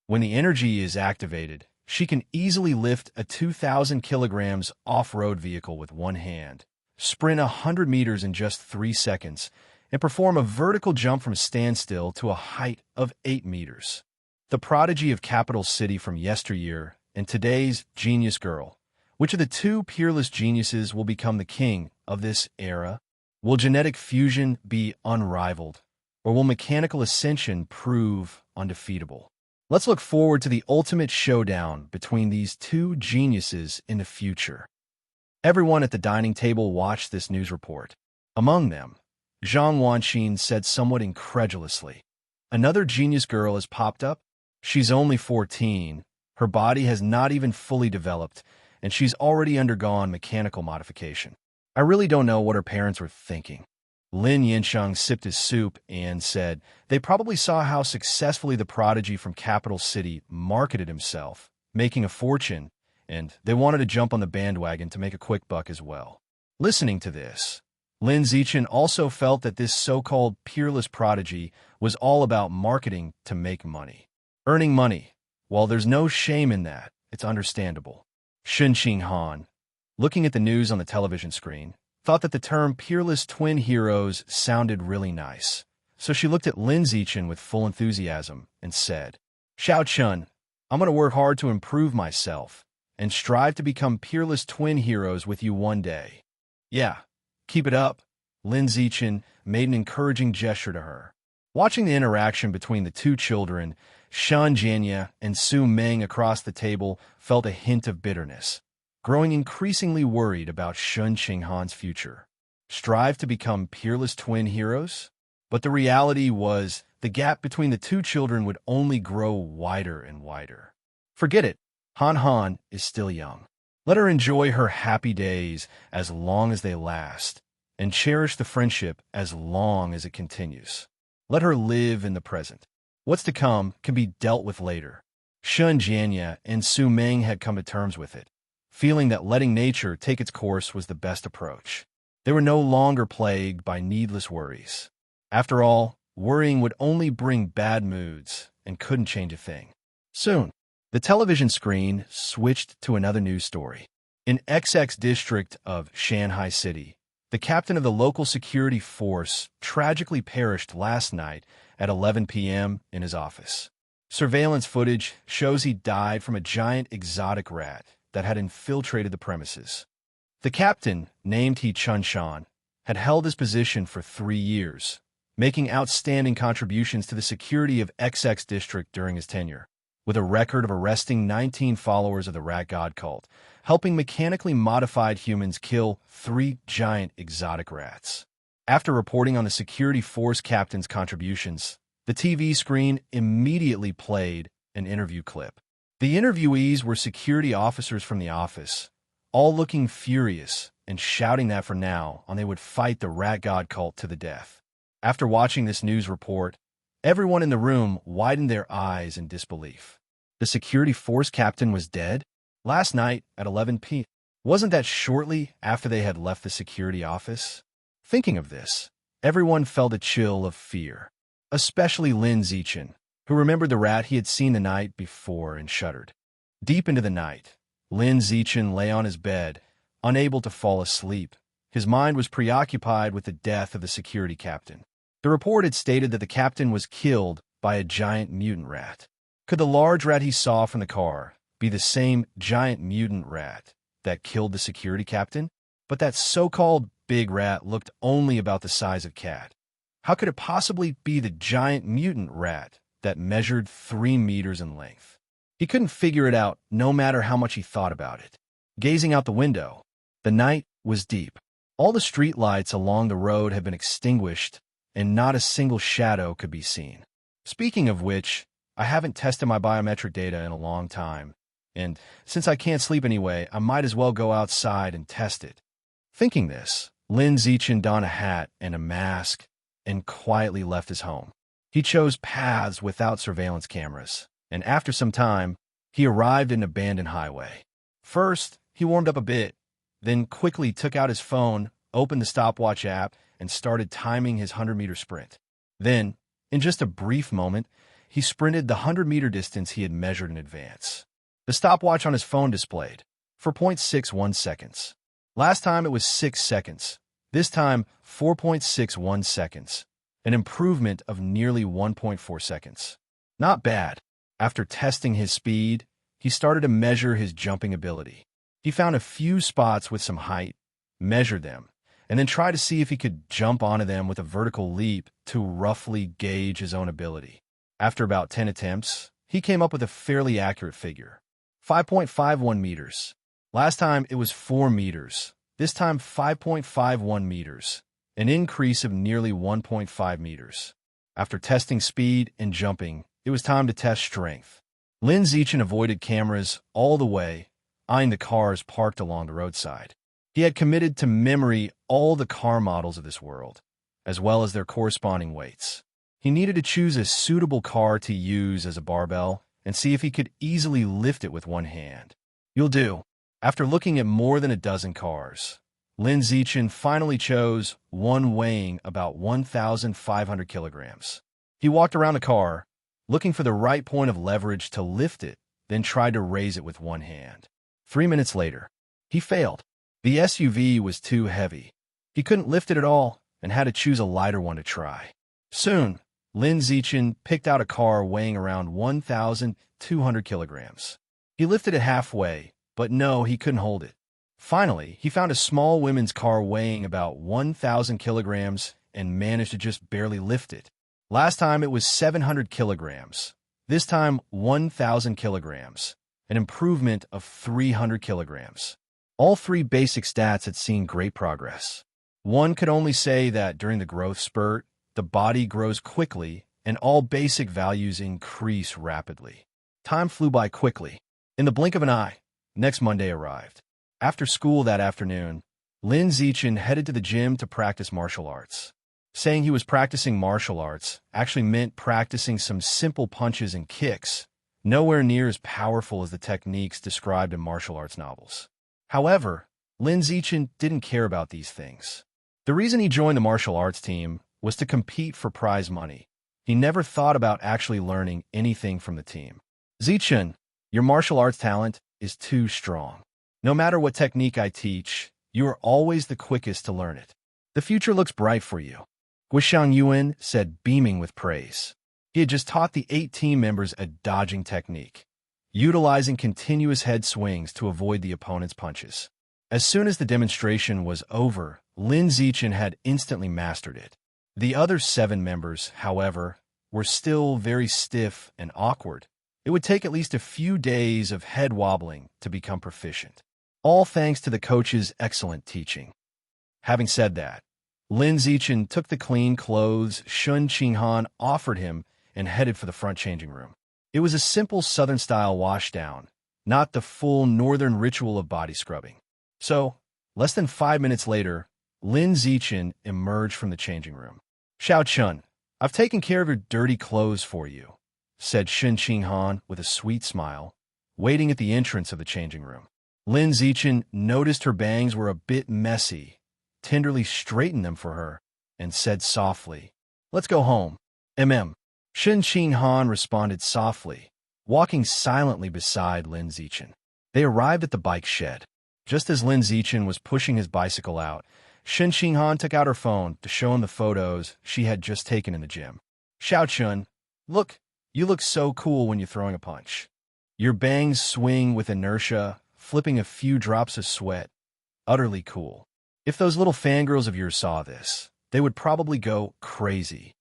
When the energy is activated, she can easily lift a 2,000 kilograms off-road vehicle with one hand, sprint 100 meters in just 3 seconds, and perform a vertical jump from standstill to a height of 8 meters. The prodigy of Capital City from yesteryear and today's genius girl. Which of the two peerless geniuses will become the king of this era? Will genetic fusion be unrivaled, or will mechanical ascension prove undefeatable? Let's look forward to the ultimate showdown between these two geniuses in the future. Everyone at the dining table watched this news report. Among them, Zhang Wanxin said somewhat incredulously, "Another genius girl has popped up? She's only 14, her body has not even fully developed, and she's already undergone mechanical modification. I really don't know what her parents were thinking." Lin Yinsheng sipped his soup and said they probably saw how successfully the prodigy from Capital City marketed himself, making a fortune, and they wanted to jump on the bandwagon to make a quick buck as well. Listening to this, Lin Zichen also felt that this so-called peerless prodigy was all about marketing to make money. Earning money. While there's no shame in that, it's understandable. Shen Qinghan, looking at the news on the television screen, thought that the term peerless twin heroes sounded really nice. So she looked at Lin Zichen with full enthusiasm and said, "Xiao Chun, I'm going to work hard to improve myself and strive to become peerless twin heroes with you one day." "Yeah, keep it up." Lin Zichen made an encouraging gesture to her. Watching the interaction between the two children, Shan Jianya and Su Meng across the table felt a hint of bitterness, growing increasingly worried about Shen Qinghan's future. Strive to become peerless twin heroes? But the reality was the gap between the two children would only grow wider and wider. Forget it. Han Han is still young. Let her enjoy her happy days as long as they last, and cherish the friendship as long as it continues. Let her live in the present. What's to come can be dealt with later. Shen Jianya and Su Meng had come to terms with it, feeling that letting nature take its course was the best approach. They were no longer plagued by needless worries. After all, worrying would only bring bad moods and couldn't change a thing. Soon, the television screen switched to another news story. In XX district of Shanghai City, the captain of the local security force tragically perished last night at 11 p.m. in his office. Surveillance footage shows he died from a giant exotic rat that had infiltrated the premises. The captain, named He Chun Shan, had held his position for 3 years, making outstanding contributions to the security of XX district during his tenure, with a record of arresting 19 followers of the rat god cult, helping mechanically modified humans kill 3 giant exotic rats. After reporting on the security force captain's contributions, the TV screen immediately played an interview clip. The interviewees were security officers from the office, all looking furious and shouting that from now on they would fight the rat god cult to the death. After watching this news report, everyone in the room widened their eyes in disbelief. The security force captain was dead? Last night at 11 p.m. Wasn't that shortly after they had left the security office? Thinking of this, everyone felt a chill of fear, especially Lin Zichen, who remembered the rat he had seen the night before and shuddered. Deep into the night, Lin Zichen lay on his bed, unable to fall asleep. His mind was preoccupied with the death of the security captain. The report had stated that the captain was killed by a giant mutant rat. Could the large rat he saw from the car be the same giant mutant rat that killed the security captain? But that so-called big rat looked only about the size of cat. How could it possibly be the giant mutant rat that measured 3 meters in length? He couldn't figure it out no matter how much he thought about it. Gazing out the window, the night was deep. All the street lights along the road had been extinguished, and not a single shadow could be seen. Speaking of which, I haven't tested my biometric data in a long time, and since I can't sleep anyway, I might as well go outside and test it. Thinking this, Lin Zichen donned a hat and a mask and quietly left his home. He chose paths without surveillance cameras, and after some time, he arrived at an abandoned highway. First, he warmed up a bit, then quickly took out his phone, opened the stopwatch app, and started timing his 100-meter sprint. Then, in just a brief moment, he sprinted the 100-meter distance he had measured in advance. The stopwatch on his phone displayed 4.61 seconds. Last time it was 6 seconds. This time, 4.61 seconds. An improvement of nearly 1.4 seconds. Not bad. After testing his speed, he started to measure his jumping ability. He found a few spots with some height, measured them, and then tried to see if he could jump onto them with a vertical leap to roughly gauge his own ability. After about 10 attempts, he came up with a fairly accurate figure. 5.51 meters. Last time it was 4 meters. This time 5.51 meters. An increase of nearly 1.5 meters. After testing speed and jumping, it was time to test strength. Lin Zichen avoided cameras all the way, eyeing the cars parked along the roadside. He had committed to memory all the car models of this world, as well as their corresponding weights. He needed to choose a suitable car to use as a barbell and see if he could easily lift it with one hand. You'll do. After looking at more than a dozen cars, Lin Zichen finally chose one weighing about 1,500 kilograms. He walked around the car, looking for the right point of leverage to lift it, then tried to raise it with one hand. 3 minutes later, he failed. The SUV was too heavy. He couldn't lift it at all and had to choose a lighter one to try. Soon, Lin Zichen picked out a car weighing around 1,200 kilograms. He lifted it halfway, but no, he couldn't hold it. Finally, he found a small women's car weighing about 1,000 kilograms and managed to just barely lift it. Last time it was 700 kilograms. This time, 1,000 kilograms, an improvement of 300 kilograms. All three basic stats had seen great progress. One could only say that during the growth spurt, the body grows quickly and all basic values increase rapidly. Time flew by quickly. In the blink of an eye, next Monday arrived. After school that afternoon, Lin Zichen headed to the gym to practice martial arts. Saying he was practicing martial arts actually meant practicing some simple punches and kicks, nowhere near as powerful as the techniques described in martial arts novels. However, Lin Zichen didn't care about these things. The reason he joined the martial arts team was to compete for prize money. He never thought about actually learning anything from the team. Zichen, your martial arts talent is too strong. No matter what technique I teach, you are always the quickest to learn it. The future looks bright for you. Guishang Yuan said, beaming with praise. He had just taught the 8 team members a dodging technique, utilizing continuous head swings to avoid the opponent's punches. As soon as the demonstration was over, Lin Zichen had instantly mastered it. The other 7 members, however, were still very stiff and awkward. It would take at least a few days of head wobbling to become proficient, all thanks to the coach's excellent teaching. Having said that, Lin Zichen took the clean clothes Shun Qinghan offered him and headed for the front changing room. It was a simple Southern-style washdown, not the full Northern ritual of body scrubbing. So, less than 5 minutes later, Lin Zichen emerged from the changing room. Xiao Chun, I've taken care of your dirty clothes for you, said Shun Qinghan with a sweet smile, waiting at the entrance of the changing room. Lin Zichen noticed her bangs were a bit messy, tenderly straightened them for her, and said softly, Let's go home. Shun Qinghan responded softly, walking silently beside Lin Zichen. They arrived at the bike shed. Just as Lin Zichen was pushing his bicycle out, Shun Qinghan took out her phone to show him the photos she had just taken in the gym. Xiao Chun, look, you look so cool when you're throwing a punch. Your bangs swing with inertia, flipping a few drops of sweat. Utterly cool. If those little fangirls of yours saw this, they would probably go crazy.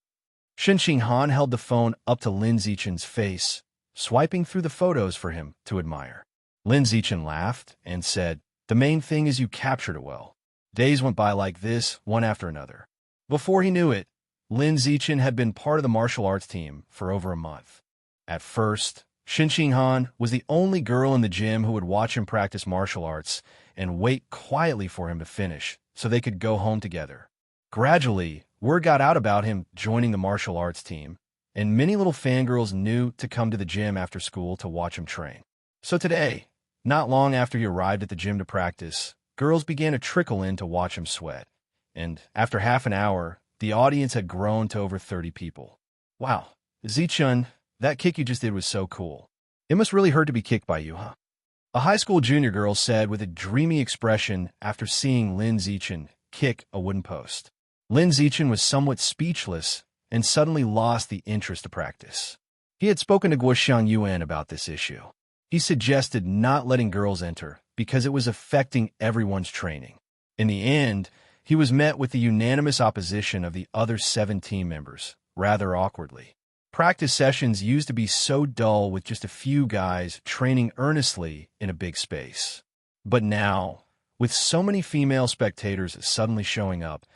Shun Qinghan held the phone up to Lin Zichen's face, swiping through the photos for him to admire. Lin Zichen laughed and said, The main thing is you captured it well. Days went by like this, one after another. Before he knew it, Lin Zichen had been part of the martial arts team for over a month. At first, Shun Qinghan was the only girl in the gym who would watch him practice martial arts and wait quietly for him to finish so they could go home together. Gradually, word got out about him joining the martial arts team, and many little fangirls knew to come to the gym after school to watch him train. So today, not long after he arrived at the gym to practice, girls began to trickle in to watch him sweat. And after half an hour, the audience had grown to over 30 people. Wow, Zichun, that kick you just did was so cool. It must really hurt to be kicked by you, huh? A high school junior girl said with a dreamy expression after seeing Lin Zichun kick a wooden post. Lin Zichun was somewhat speechless and suddenly lost the interest to practice. He had spoken to Guoxiang Yuan about this issue. He suggested not letting girls enter because it was affecting everyone's training. In the end, he was met with the unanimous opposition of the other 7 team members, rather awkwardly. Practice sessions used to be so dull with just a few guys training earnestly in a big space. But now, with so many female spectators suddenly showing up,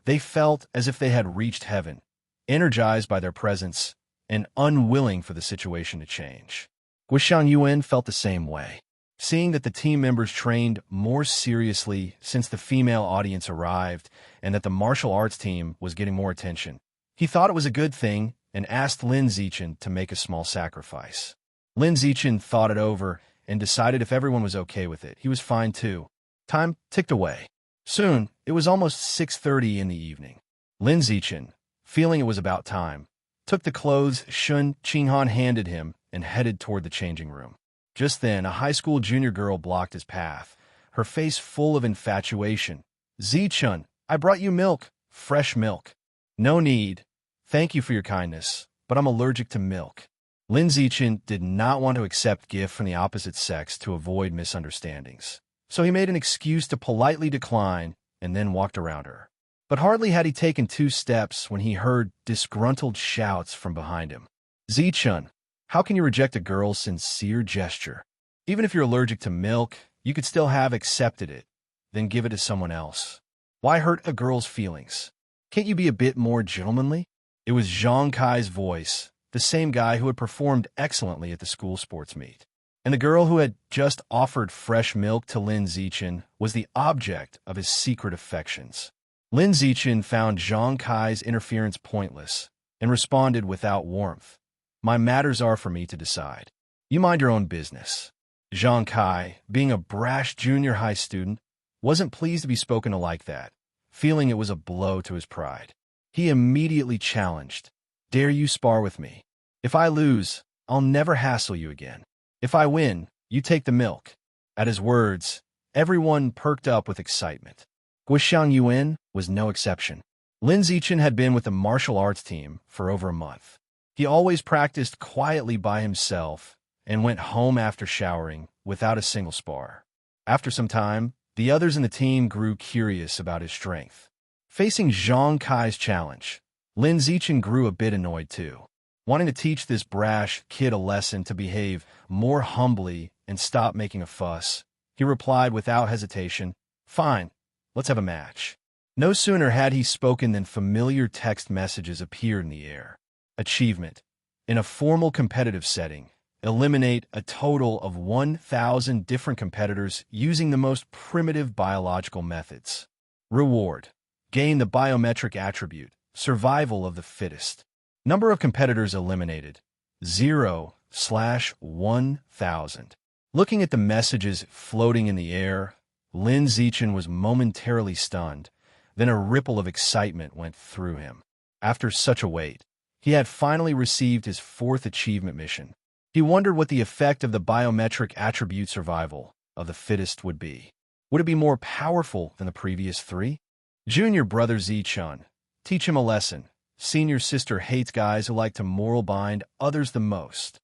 they felt as if they had reached heaven, energized by their presence and unwilling for the situation to change. Guoxiang Yuan felt the same way. Seeing that the team members trained more seriously since the female audience arrived and that the martial arts team was getting more attention, he thought it was a good thing and asked Lin Zichun to make a small sacrifice. Lin Zichun thought it over and decided if everyone was okay with it, he was fine too. Time ticked away. Soon, it was almost 6:30 in the evening. Lin Zichun, feeling it was about time, took the clothes Shun Qinghan handed him and headed toward the changing room. Just then, a high school junior girl blocked his path, her face full of infatuation. Zichun, I brought you milk, fresh milk. No need. Thank you for your kindness, but I'm allergic to milk. Lin Zichun did not want to accept gift from the opposite sex to avoid misunderstandings, so he made an excuse to politely decline and then walked around her. But hardly had he taken 2 steps when he heard disgruntled shouts from behind him. Zichun, how can you reject a girl's sincere gesture? Even if you're allergic to milk, you could still have accepted it, then give it to someone else. Why hurt a girl's feelings? Can't you be a bit more gentlemanly? It was Zhang Kai's voice, the same guy who had performed excellently at the school sports meet. And the girl who had just offered fresh milk to Lin Zichun was the object of his secret affections. Lin Zichun found Zhang Kai's interference pointless and responded without warmth. My matters are for me to decide. You mind your own business. Zhang Kai, being a brash junior high student, wasn't pleased to be spoken to like that, feeling it was a blow to his pride. He immediately challenged, Dare you spar with me? If I lose, I'll never hassle you again. If I win, you take the milk. At his words, everyone perked up with excitement. Guoxiang Yuan was no exception. Lin Zichun had been with the martial arts team for over a month. He always practiced quietly by himself and went home after showering without a single spar. After some time, the others in the team grew curious about his strength. Facing Zhang Kai's challenge, Lin Zichun grew a bit annoyed too. Wanting to teach this brash kid a lesson to behave more humbly and stop making a fuss, he replied without hesitation, Fine, let's have a match. No sooner had he spoken than familiar text messages appeared in the air. Achievement. In a formal competitive setting, eliminate a total of 1,000 different competitors using the most primitive biological methods. Reward. Gain the biometric attribute, survival of the fittest. Number of competitors eliminated, 0/1000. Looking at the messages floating in the air, Lin Zichun was momentarily stunned. Then a ripple of excitement went through him. After such a wait, he had finally received his 4th achievement mission. He wondered what the effect of the biometric attribute survival of the fittest would be. Would it be more powerful than the previous 3? Junior brother Zichun, teach him a lesson. Senior sister hates guys who like to moral bind others the most.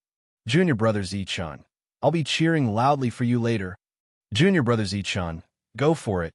Junior brother Zichun, I'll be cheering loudly for you later. Junior brother Zichun, go for it.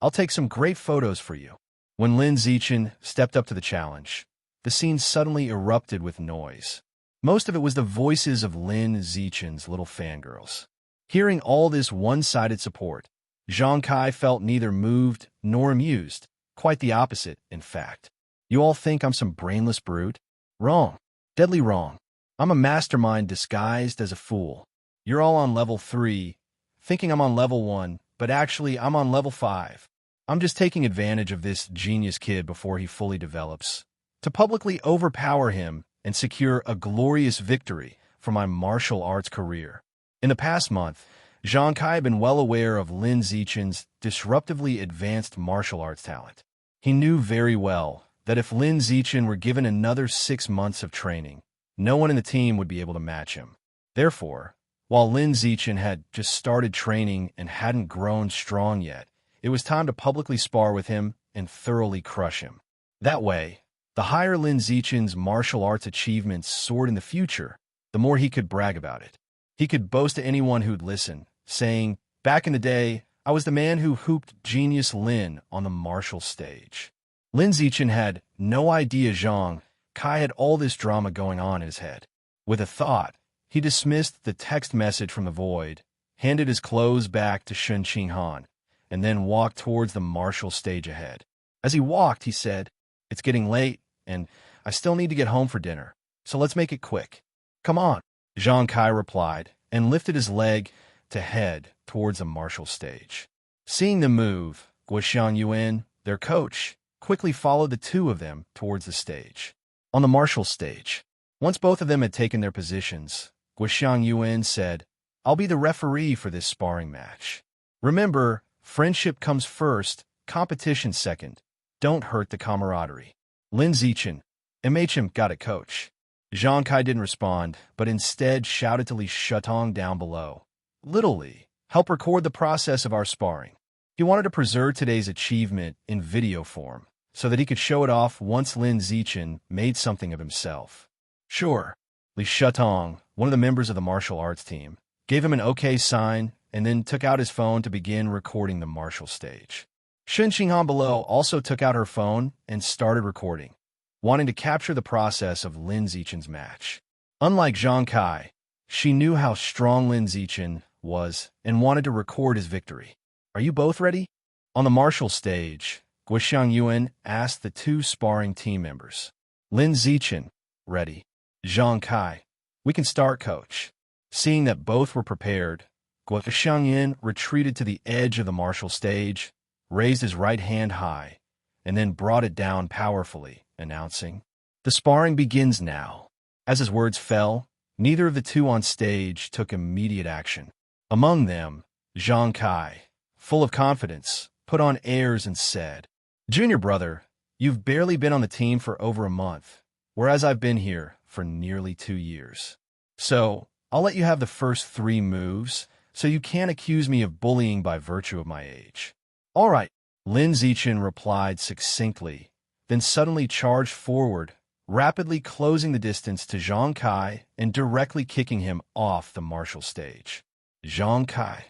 I'll take some great photos for you. When Lin Zichun stepped up to the challenge, the scene suddenly erupted with noise. Most of it was the voices of Lin Zichun's little fangirls. Hearing all this one-sided support, Zhang Kai felt neither moved nor amused. Quite the opposite, in fact. You all think I'm some brainless brute? Wrong. Deadly wrong. I'm a mastermind disguised as a fool. You're all on level 3, thinking I'm on level 1, but actually I'm on level 5. I'm just taking advantage of this genius kid before he fully develops, to publicly overpower him and secure a glorious victory for my martial arts career. In the past month, Zhang Kai had been well aware of Lin Zichen's disruptively advanced martial arts talent. He knew very well that if Lin Zichen were given another 6 months of training, no one in the team would be able to match him. Therefore, while Lin Zichen had just started training and hadn't grown strong yet, it was time to publicly spar with him and thoroughly crush him. That way, the higher Lin Zichen's martial arts achievements soared in the future, the more he could brag about it. He could boast to anyone who'd listen, saying, "Back in the day, I was the man who hooped Genius Lin on the martial stage." Lin Zichen had no idea Zhang Kai had all this drama going on in his head. With a thought, he dismissed the text message from the void, handed his clothes back to Shun Qinghan, and then walked towards the martial stage ahead. As he walked, he said, "It's getting late, and I still need to get home for dinner, so let's make it quick." "Come on," Zhang Kai replied, and lifted his leg to head towards the martial stage. Seeing them move, Guoxiang Yuan, their coach, quickly followed the two of them towards the stage. On the martial stage, once both of them had taken their positions, Guoxiang Yuan said, "I'll be the referee for this sparring match. Remember, friendship comes first, competition second. Don't hurt the camaraderie." Lin Zichen, MHM, got it, coach. Zhang Kai didn't respond, but instead shouted to Li Shutong down below. "Little Li, help record the process of our sparring." He wanted to preserve today's achievement in video form, so that he could show it off once Lin Zichen made something of himself. "Sure." Li Shutong, one of the members of the martial arts team, gave him an okay sign and then took out his phone to begin recording the martial stage. Shun Qinghan below also took out her phone and started recording, wanting to capture the process of Lin Zichen's match. Unlike Zhang Kai, she knew how strong Lin Zichen was and wanted to record his victory. "Are you both ready?" On the martial stage, Guoxiang Yuan asked the two sparring team members. Lin Zichen, "Ready." Zhang Kai, "We can start, coach." Seeing that both were prepared, Guoxiang Yuan retreated to the edge of the martial stage, raised his right hand high, and then brought it down powerfully, announcing, "The sparring begins now." As his words fell, neither of the two on stage took immediate action. Among them, Zhang Kai, full of confidence, put on airs and said, "Junior brother, you've barely been on the team for over a month, whereas I've been here for nearly 2 years. So, I'll let you have the first 3 moves, so you can't accuse me of bullying by virtue of my age." "All right," Lin Zichen replied succinctly, then suddenly charged forward, rapidly closing the distance to Zhang Kai and directly kicking him off the martial stage. Zhang Kai.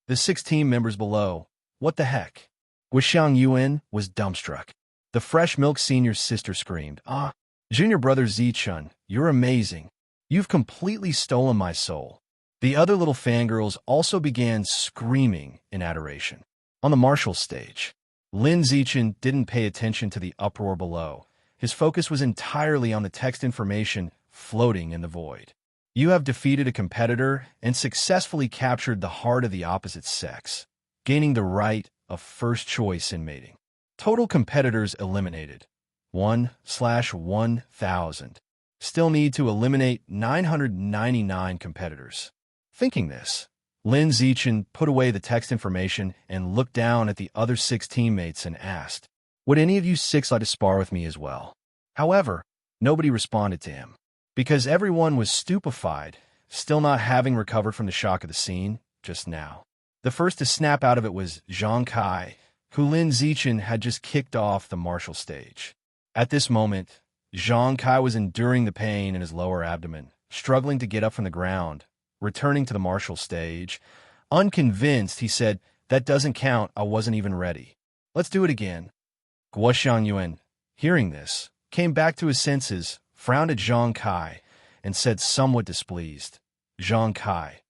The 6 team members below, "What the heck?" Guoxiang Yuan was dumbstruck. The Fresh Milk Senior's sister screamed, "Ah, junior brother Zichun, you're amazing. You've completely stolen my soul." The other little fangirls also began screaming in adoration. On the martial stage, Lin Zichen didn't pay attention to the uproar below. His focus was entirely on the text information floating in the void. "You have defeated a competitor and successfully captured the heart of the opposite sex, gaining the right of first choice in mating. Total competitors eliminated, 1/1000. Still need to eliminate 999 competitors." Thinking this, Lin Zichen put away the text information and looked down at the other 6 teammates and asked, "Would any of you 6 like to spar with me as well?" However, nobody responded to him, because everyone was stupefied, still not having recovered from the shock of the scene just now. The first to snap out of it was Zhang Kai, who Lin Zichen had just kicked off the martial stage. At this moment, Zhang Kai was enduring the pain in his lower abdomen, struggling to get up from the ground. Returning to the martial stage, unconvinced, he said, "That doesn't count, I wasn't even ready. Let's do it again." Guoxiang Yuan, hearing this, came back to his senses, frowned at Zhang Kai, and said somewhat displeased, "Zhang Kai,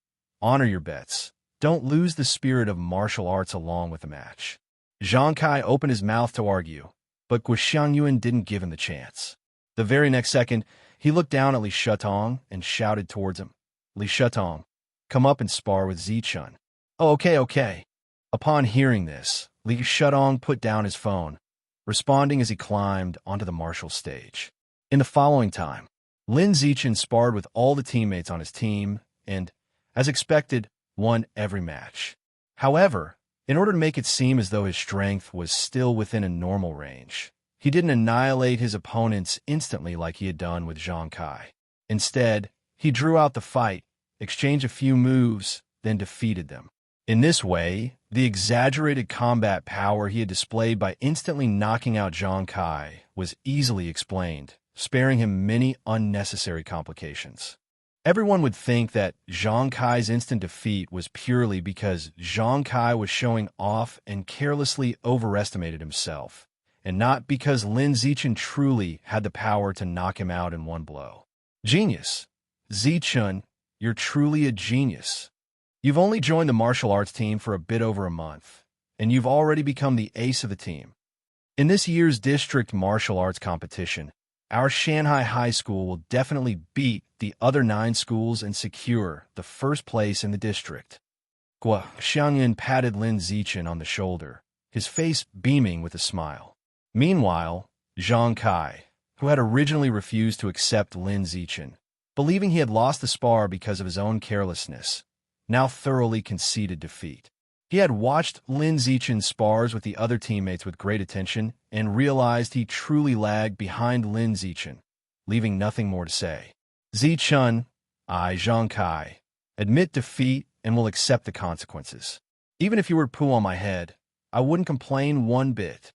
honor your bets. Don't lose the spirit of martial arts along with the match." Zhang Kai opened his mouth to argue, but Guoxiang Yuan didn't give him the chance. The very next second, he looked down at Li Shutong and shouted towards him, "Li Shutong, come up and spar with Zichun." "Oh, okay." Upon hearing this, Li Shudong put down his phone, responding as he climbed onto the martial stage. In the following time, Lin Zichen sparred with all the teammates on his team and, as expected, won every match. However, in order to make it seem as though his strength was still within a normal range, he didn't annihilate his opponents instantly like he had done with Zhang Kai. Instead, he drew out the fight, exchanged a few moves, then defeated them. In this way, the exaggerated combat power he had displayed by instantly knocking out Zhang Kai was easily explained, sparing him many unnecessary complications. Everyone would think that Zhang Kai's instant defeat was purely because Zhang Kai was showing off and carelessly overestimated himself, and not because Lin Zichen truly had the power to knock him out in one blow. Genius. Zichen, you're truly a genius. You've only joined the martial arts team for a bit over a month, and you've already become the ace of the team. In this year's district martial arts competition, our Shanghai High School will definitely beat the other 9 schools and secure the first place in the district. Guo Xiangyan patted Lin Zichen on the shoulder, his face beaming with a smile. Meanwhile, Zhang Kai, who had originally refused to accept Lin Zichen, believing he had lost the spar because of his own carelessness, now thoroughly conceded defeat. He had watched Lin Zichen's spars with the other teammates with great attention and realized he truly lagged behind Lin Zichen, leaving nothing more to say. Zichen, I, Zhang Kai, admit defeat and will accept the consequences. Even if you were to poo on my head, I wouldn't complain one bit.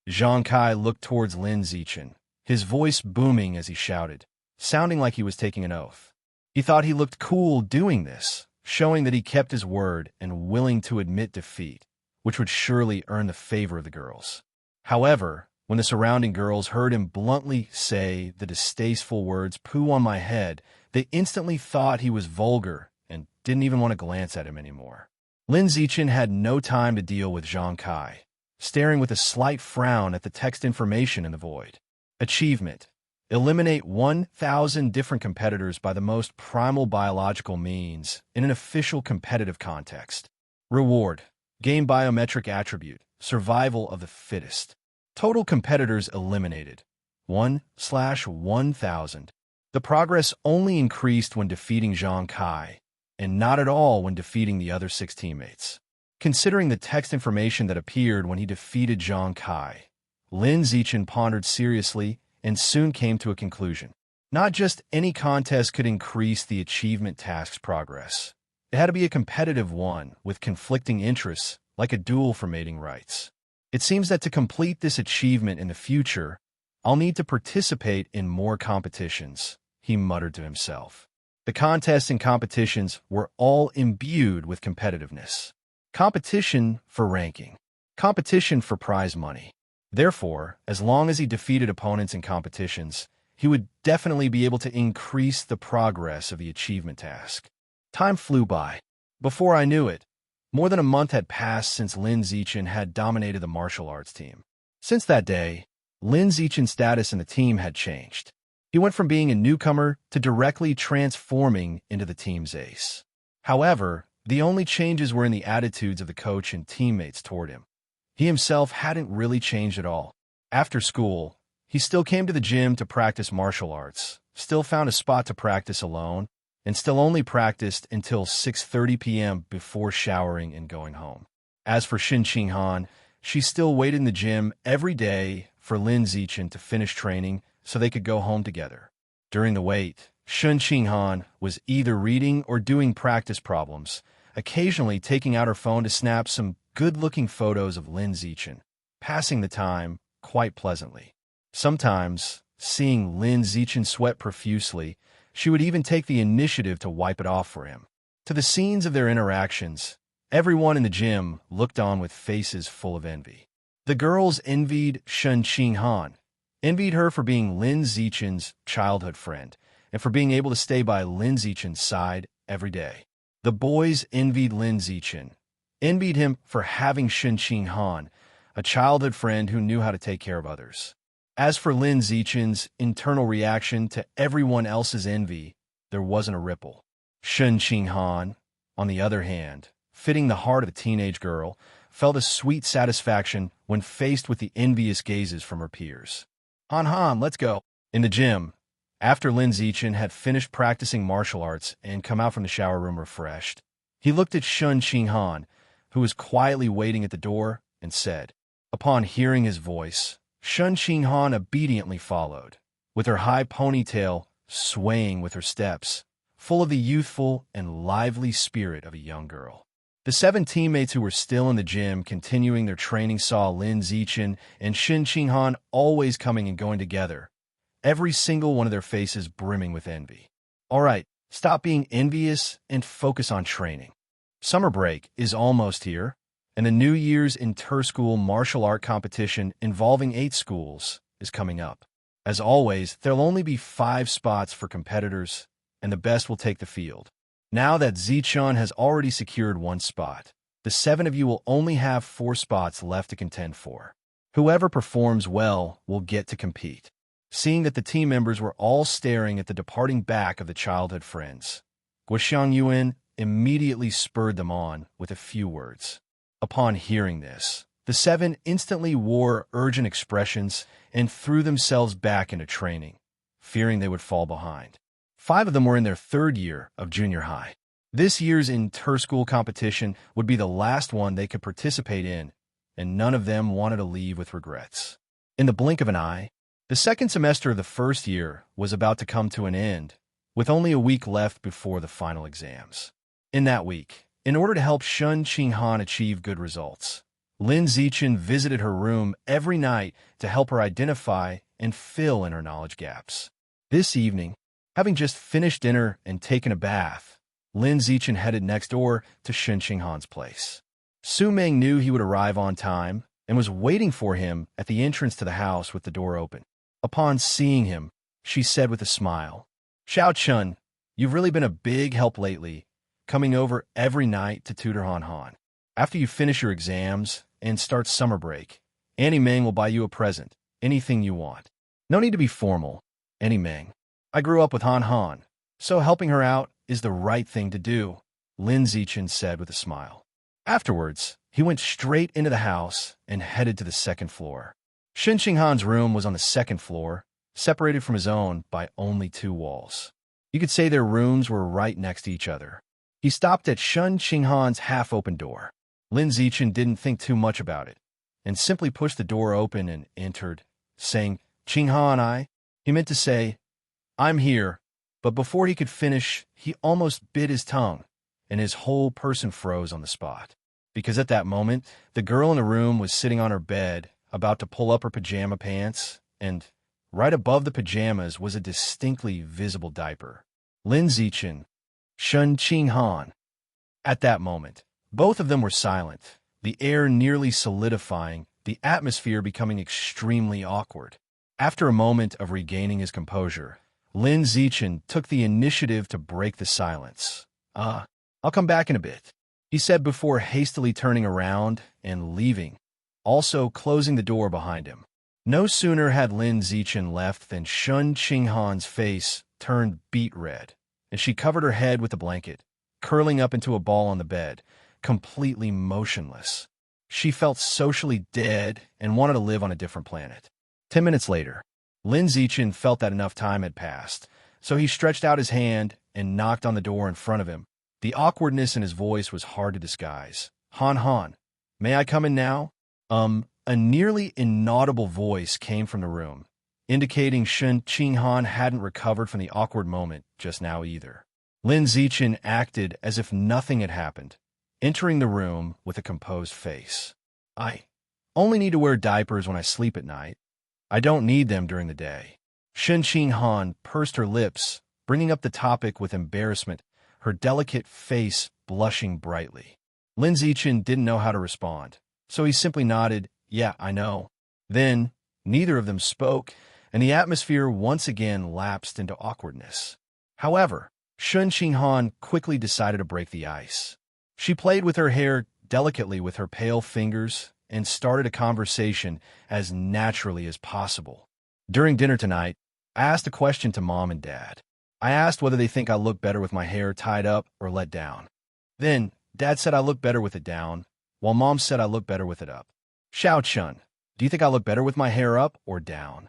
Zhang Kai looked towards Lin Zichen, his voice booming as he shouted, sounding like he was taking an oath. He thought he looked cool doing this, showing that he kept his word and willing to admit defeat, which would surely earn the favor of the girls. However, when the surrounding girls heard him bluntly say the distasteful words "poo on my head," they instantly thought he was vulgar and didn't even want to glance at him anymore. Lin Zichen had no time to deal with Zhang Kai, staring with a slight frown at the text information in the void. Achievement: eliminate 1,000 different competitors by the most primal biological means in an official competitive context. Reward: gain biometric attribute, survival of the fittest. Total competitors eliminated: 1/1000. The progress only increased when defeating Zhang Kai, and not at all when defeating the other 6 teammates. Considering the text information that appeared when he defeated Zhang Kai, Lin Zichen pondered seriously and soon came to a conclusion. Not just any contest could increase the achievement task's progress. It had to be a competitive one with conflicting interests, like a duel for mating rights. It seems that to complete this achievement in the future, I'll need to participate in more competitions, he muttered to himself. The contests and competitions were all imbued with competitiveness. Competition for ranking. Competition for prize money. Therefore, as long as he defeated opponents in competitions, he would definitely be able to increase the progress of the achievement task. Time flew by. Before I knew it, more than a month had passed since Lin Zichen had dominated the martial arts team. Since that day, Lin Zichen's status in the team had changed. He went from being a newcomer to directly transforming into the team's ace. However, the only changes were in the attitudes of the coach and teammates toward him. He himself hadn't really changed at all. After school, he still came to the gym to practice martial arts, still found a spot to practice alone, and still only practiced until 6:30 p.m. before showering and going home. As for Shin Qinghan, she still waited in the gym every day for Lin Zichen to finish training so they could go home together. During the wait, Shin Qinghan was either reading or doing practice problems, occasionally taking out her phone to snap some good-looking photos of Lin Zichen, passing the time quite pleasantly. Sometimes, seeing Lin Zichen sweat profusely, she would even take the initiative to wipe it off for him. To the scenes of their interactions, everyone in the gym looked on with faces full of envy. The girls envied Shin Qinghan, envied her for being Lin Zichen's childhood friend, and for being able to stay by Lin Zichen's side every day. The boys envied Lin Zichen, envied him for having Shin Qinghan, a childhood friend who knew how to take care of others. As for Lin Zichen's internal reaction to everyone else's envy, there wasn't a ripple. Shin Qinghan, on the other hand, fitting the heart of a teenage girl, felt a sweet satisfaction when faced with the envious gazes from her peers. Han Han, let's go. In the gym, after Lin Zichen had finished practicing martial arts and come out from the shower room refreshed, he looked at Shun Qinghan, who was quietly waiting at the door, and said. Upon hearing his voice, Shun Qinghan obediently followed, with her high ponytail swaying with her steps, full of the youthful and lively spirit of a young girl. The 7 teammates who were still in the gym continuing their training saw Lin Zichen and Shun Qinghan always coming and going together, every single one of their faces brimming with envy. All right, stop being envious and focus on training. Summer break is almost here, and the New Year's inter-school martial art competition involving 8 schools is coming up. As always, there'll only be 5 spots for competitors, and the best will take the field. Now that Zichun has already secured 1 spot, the 7 of you will only have 4 spots left to contend for. Whoever performs well will get to compete. Seeing that the team members were all staring at the departing back of the childhood friends, Guoxiang Yuan immediately spurred them on with a few words. Upon hearing this, the 7 instantly wore urgent expressions and threw themselves back into training, fearing they would fall behind. 5 of them were in their 3rd year of junior high. This year's inter-school competition would be the last one they could participate in, and none of them wanted to leave with regrets. In the blink of an eye, the 2nd semester of the 1st year was about to come to an end, with only a week left before the final exams. In that week, in order to help Shun Qinghan achieve good results, Lin Zichen visited her room every night to help her identify and fill in her knowledge gaps. This evening, having just finished dinner and taken a bath, Lin Zichen headed next door to Shun Qinghan's place. Su Meng knew he would arrive on time and was waiting for him at the entrance to the house with the door open. Upon seeing him, she said with a smile, Xiao Chun, you've really been a big help lately, coming over every night to tutor Han Han. After you finish your exams and start summer break, Annie Meng will buy you a present, anything you want. No need to be formal, Annie Meng. I grew up with Han Han, so helping her out is the right thing to do, Lin Zichen said with a smile. Afterwards, he went straight into the house and headed to the 2nd floor. Shun Qinghan's room was on the 2nd floor, separated from his own by only 2 walls. You could say their rooms were right next to each other. He stopped at Shun Qinghan's half-open door. Lin Zichen didn't think too much about it, and simply pushed the door open and entered, saying, Qinghan, he meant to say, I'm here, but before he could finish, he almost bit his tongue, and his whole person froze on the spot. Because at that moment, the girl in the room was sitting on her bed, about to pull up her pajama pants, and right above the pajamas was a distinctly visible diaper. Lin Zichen, Shun Qinghan. At that moment, both of them were silent, the air nearly solidifying, the atmosphere becoming extremely awkward. After a moment of regaining his composure, Lin Zichen took the initiative to break the silence. I'll come back in a bit, he said before hastily turning around and leaving, also closing the door behind him. No sooner had Lin Zichen left than Shun Qinghan's face turned beet red, and she covered her head with a blanket, curling up into a ball on the bed, completely motionless. She felt socially dead and wanted to live on a different planet. 10 minutes later, Lin Zichen felt that enough time had passed, so he stretched out his hand and knocked on the door in front of him. The awkwardness in his voice was hard to disguise. Han Han, may I come in now? A nearly inaudible voice came from the room, indicating Shun Qinghan hadn't recovered from the awkward moment just now either. Lin Zichen acted as if nothing had happened, entering the room with a composed face. I only need to wear diapers when I sleep at night. I don't need them during the day. Shun Qinghan pursed her lips, bringing up the topic with embarrassment, her delicate face blushing brightly. Lin Zichen didn't know how to respond, so he simply nodded, yeah, I know. Then, neither of them spoke, and the atmosphere once again lapsed into awkwardness. However, Shun Qinghan quickly decided to break the ice. She played with her hair delicately with her pale fingers and started a conversation as naturally as possible. During dinner tonight, I asked a question to Mom and Dad. I asked whether they think I look better with my hair tied up or let down. Then, Dad said I look better with it down, while Mom said I look better with it up. Xiao Chun, do you think I look better with my hair up or down?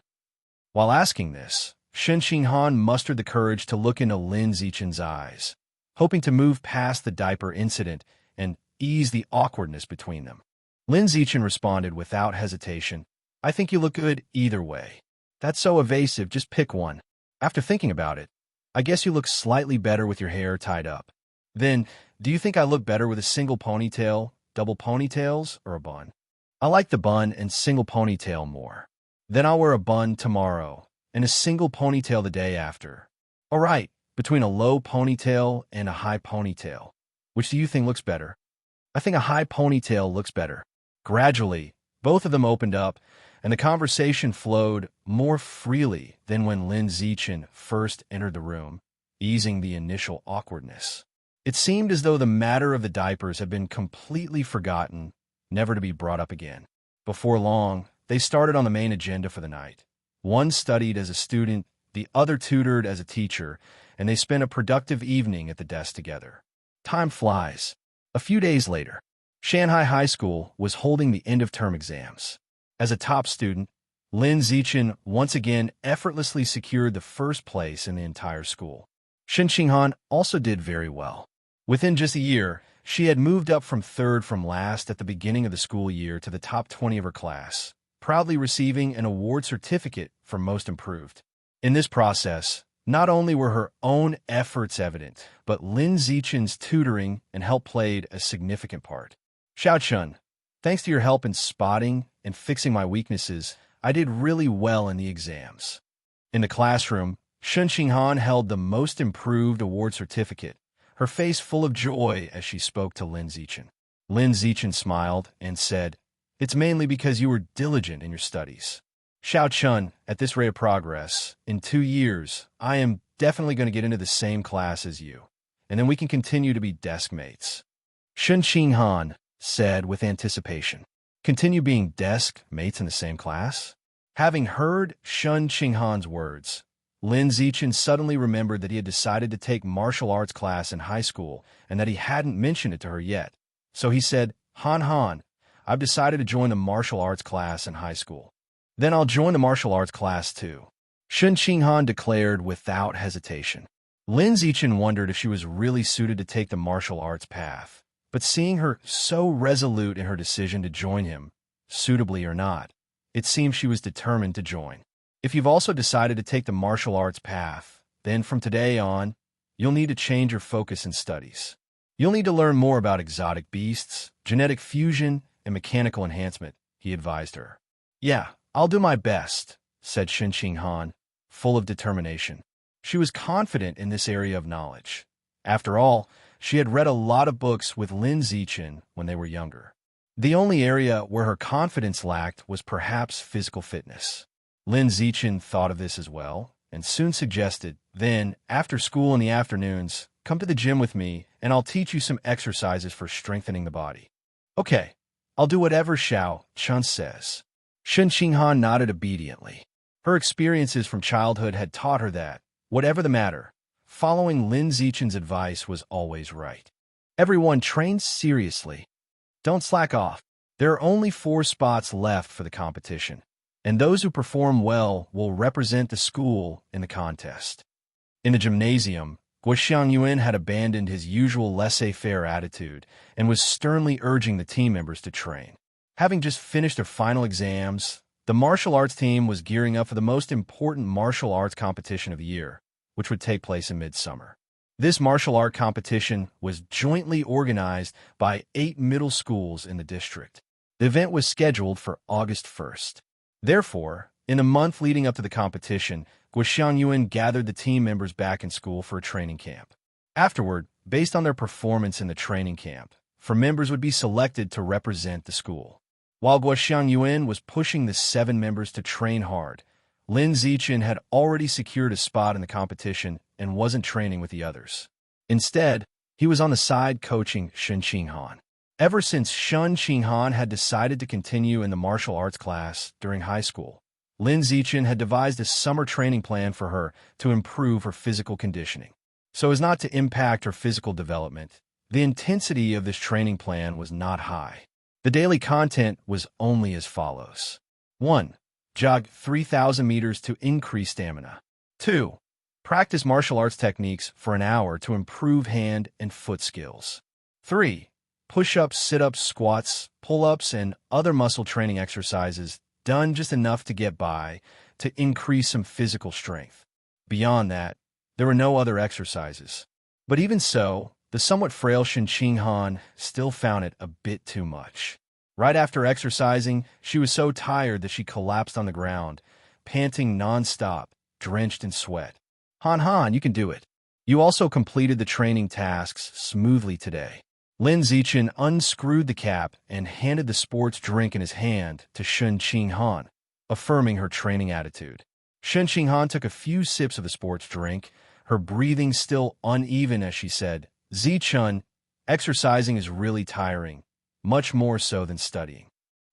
While asking this, Shen Xinghan mustered the courage to look into Lin Zichen's eyes, hoping to move past the diaper incident and ease the awkwardness between them. Lin Zichen responded without hesitation, I think you look good either way. That's so evasive, just pick one. After thinking about it, I guess you look slightly better with your hair tied up. Then, do you think I look better with a single ponytail, double ponytails, or a bun? I like the bun and single ponytail more. Then I'll wear a bun tomorrow and a single ponytail the day after. All right, between a low ponytail and a high ponytail, which do you think looks better? I think a high ponytail looks better. Gradually, both of them opened up, and the conversation flowed more freely than when Lin Zichen first entered the room, easing the initial awkwardness. It seemed as though the matter of the diapers had been completely forgotten, never to be brought up again. Before long, they started on the main agenda for the night. One studied as a student, the other tutored as a teacher, and they spent a productive evening at the desk together. Time flies. A few days later, Shanghai High School was holding the end-of-term exams. As a top student, Lin Zichen once again effortlessly secured the first place in the entire school. Shen Xinghan also did very well. Within just a year, she had moved up from third from last at the beginning of the school year to the top 20 of her class, proudly receiving an award certificate for Most Improved. In this process, not only were her own efforts evident, but Lin Zichen's tutoring and help played a significant part. Xiao Chun, thanks to your help in spotting and fixing my weaknesses, I did really well in the exams. In the classroom, Shen Xinghan held the Most Improved award certificate, her face full of joy as she spoke to Lin Zichen. Lin Zichen smiled and said, It's mainly because you were diligent in your studies. Xiao Chun, at this rate of progress, in 2 years, I am definitely going to get into the same class as you, and then we can continue to be desk mates. Shen Xinghan said with anticipation, Continue being desk mates in the same class? Having heard Shen Xinghan's words, Lin Zichen suddenly remembered that he had decided to take martial arts class in high school and that he hadn't mentioned it to her yet. So he said, Han, I've decided to join the martial arts class in high school. Then I'll join the martial arts class too, Shen Xinghan declared without hesitation. Lin Zichen wondered if she was really suited to take the martial arts path, but seeing her so resolute in her decision to join him, suitably or not, it seemed she was determined to join. If you've also decided to take the martial arts path, then from today on, you'll need to change your focus in studies. You'll need to learn more about exotic beasts, genetic fusion, and mechanical enhancement, he advised her. Yeah, I'll do my best, said Shen Xinghan, full of determination. She was confident in this area of knowledge. After all, she had read a lot of books with Lin Zichen when they were younger. The only area where her confidence lacked was perhaps physical fitness. Lin Zichen thought of this as well, and soon suggested, then, after school in the afternoons, come to the gym with me, and I'll teach you some exercises for strengthening the body. Okay, I'll do whatever Xiao Chun says. Shen Xinghan nodded obediently. Her experiences from childhood had taught her that, whatever the matter, following Lin Zichen's advice was always right. Everyone trains seriously. Don't slack off. There are only 4 spots left for the competition, and those who perform well will represent the school in the contest. In the gymnasium, Guo Xiangyuan had abandoned his usual laissez-faire attitude and was sternly urging the team members to train. Having just finished their final exams, the martial arts team was gearing up for the most important martial arts competition of the year, which would take place in midsummer. This martial art competition was jointly organized by 8 middle schools in the district. The event was scheduled for August 1st. Therefore, in the month leading up to the competition, Guo Xiangyuan gathered the team members back in school for a training camp. Afterward, based on their performance in the training camp, 4 members would be selected to represent the school. While Guo Xiangyuan was pushing the 7 members to train hard, Lin Zichen had already secured a spot in the competition and wasn't training with the others. Instead, he was on the side coaching Shen Xinghan. Ever since Shen Xinghan had decided to continue in the martial arts class during high school, Lin Zichen had devised a summer training plan for her to improve her physical conditioning. So as not to impact her physical development, the intensity of this training plan was not high. The daily content was only as follows. 1. Jog 3,000 meters to increase stamina. 2. Practice martial arts techniques for an hour to improve hand and foot skills. 3. Push-ups, sit-ups, squats, pull-ups, and other muscle training exercises done just enough to get by to increase some physical strength. Beyond that, there were no other exercises. But even so, the somewhat frail Shen Qinghan still found it a bit too much. Right after exercising, she was so tired that she collapsed on the ground, panting non-stop, drenched in sweat. Han, you can do it. You also completed the training tasks smoothly today. Lin Zichen unscrewed the cap and handed the sports drink in his hand to Shen Qinghan, affirming her training attitude. Shen Qinghan took a few sips of the sports drink, her breathing still uneven as she said, "Zichun, exercising is really tiring, much more so than studying."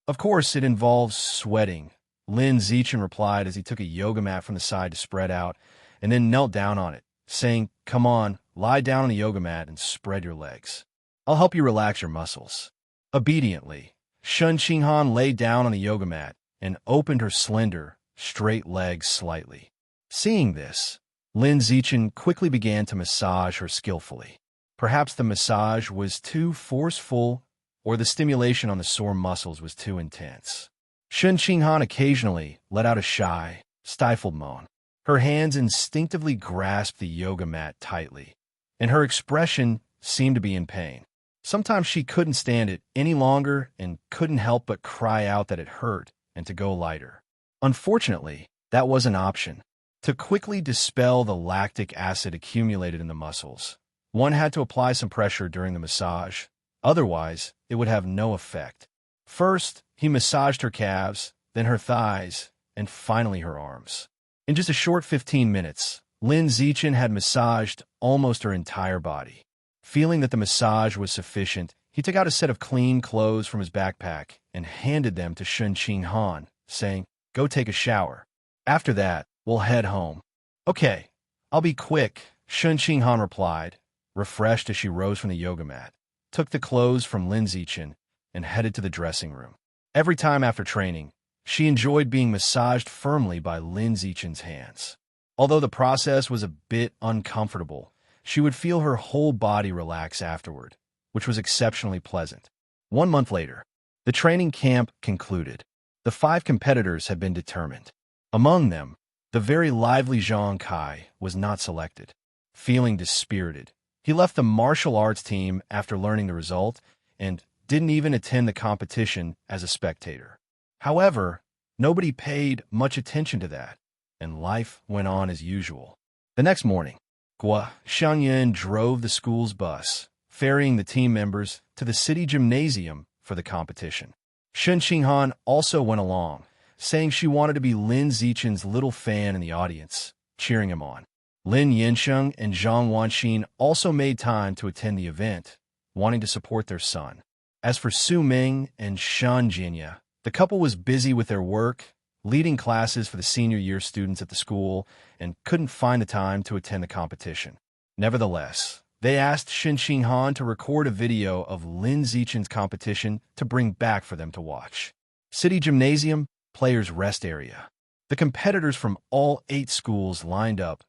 "Of course, it involves sweating," Lin Zichen replied as he took a yoga mat from the side to spread out, and then knelt down on it, saying, "Come on, lie down on the yoga mat and spread your legs. I'll help you relax your muscles." Obediently, Shen Qinghan lay down on the yoga mat and opened her slender, straight legs slightly. Seeing this, Lin Zichen quickly began to massage her skillfully. Perhaps the massage was too forceful or the stimulation on the sore muscles was too intense. Shen Qinghan occasionally let out a shy, stifled moan. Her hands instinctively grasped the yoga mat tightly, and her expression seemed to be in pain. Sometimes she couldn't stand it any longer and couldn't help but cry out that it hurt and to go lighter. Unfortunately, that was an option. To quickly dispel the lactic acid accumulated in the muscles, one had to apply some pressure during the massage. Otherwise, it would have no effect. First, he massaged her calves, then her thighs, and finally her arms. In just a short 15 minutes, Lin Zichen had massaged almost her entire body. Feeling that the massage was sufficient, he took out a set of clean clothes from his backpack and handed them to Shen Qinghan, saying, "Go take a shower. After that, we'll head home." "Okay, I'll be quick," Shen Qinghan replied, refreshed as she rose from the yoga mat, took the clothes from Lin Zichen, and headed to the dressing room. Every time after training, she enjoyed being massaged firmly by Lin Zichen's hands. Although the process was a bit uncomfortable, she would feel her whole body relax afterward, which was exceptionally pleasant. 1 month later, the training camp concluded. The 5 competitors had been determined. Among them, the very lively Zhang Kai was not selected. Feeling dispirited, he left the martial arts team after learning the result and didn't even attend the competition as a spectator. However, nobody paid much attention to that, and life went on as usual. The next morning, Gua Xiangyan drove the school's bus, ferrying the team members to the city gymnasium for the competition. Shen Qinghan also went along, saying she wanted to be Lin Zichen's little fan in the audience, cheering him on. Lin Yansheng and Zhang Wanxin also made time to attend the event, wanting to support their son. As for Su Ming and Shan Jinya, the couple was busy with their work, leading classes for the senior year students at the school, and couldn't find the time to attend the competition. Nevertheless, they asked Shen Qinghan to record a video of Lin Zichen's competition to bring back for them to watch. City Gymnasium, Players' Rest Area. The competitors from all 8 schools lined up,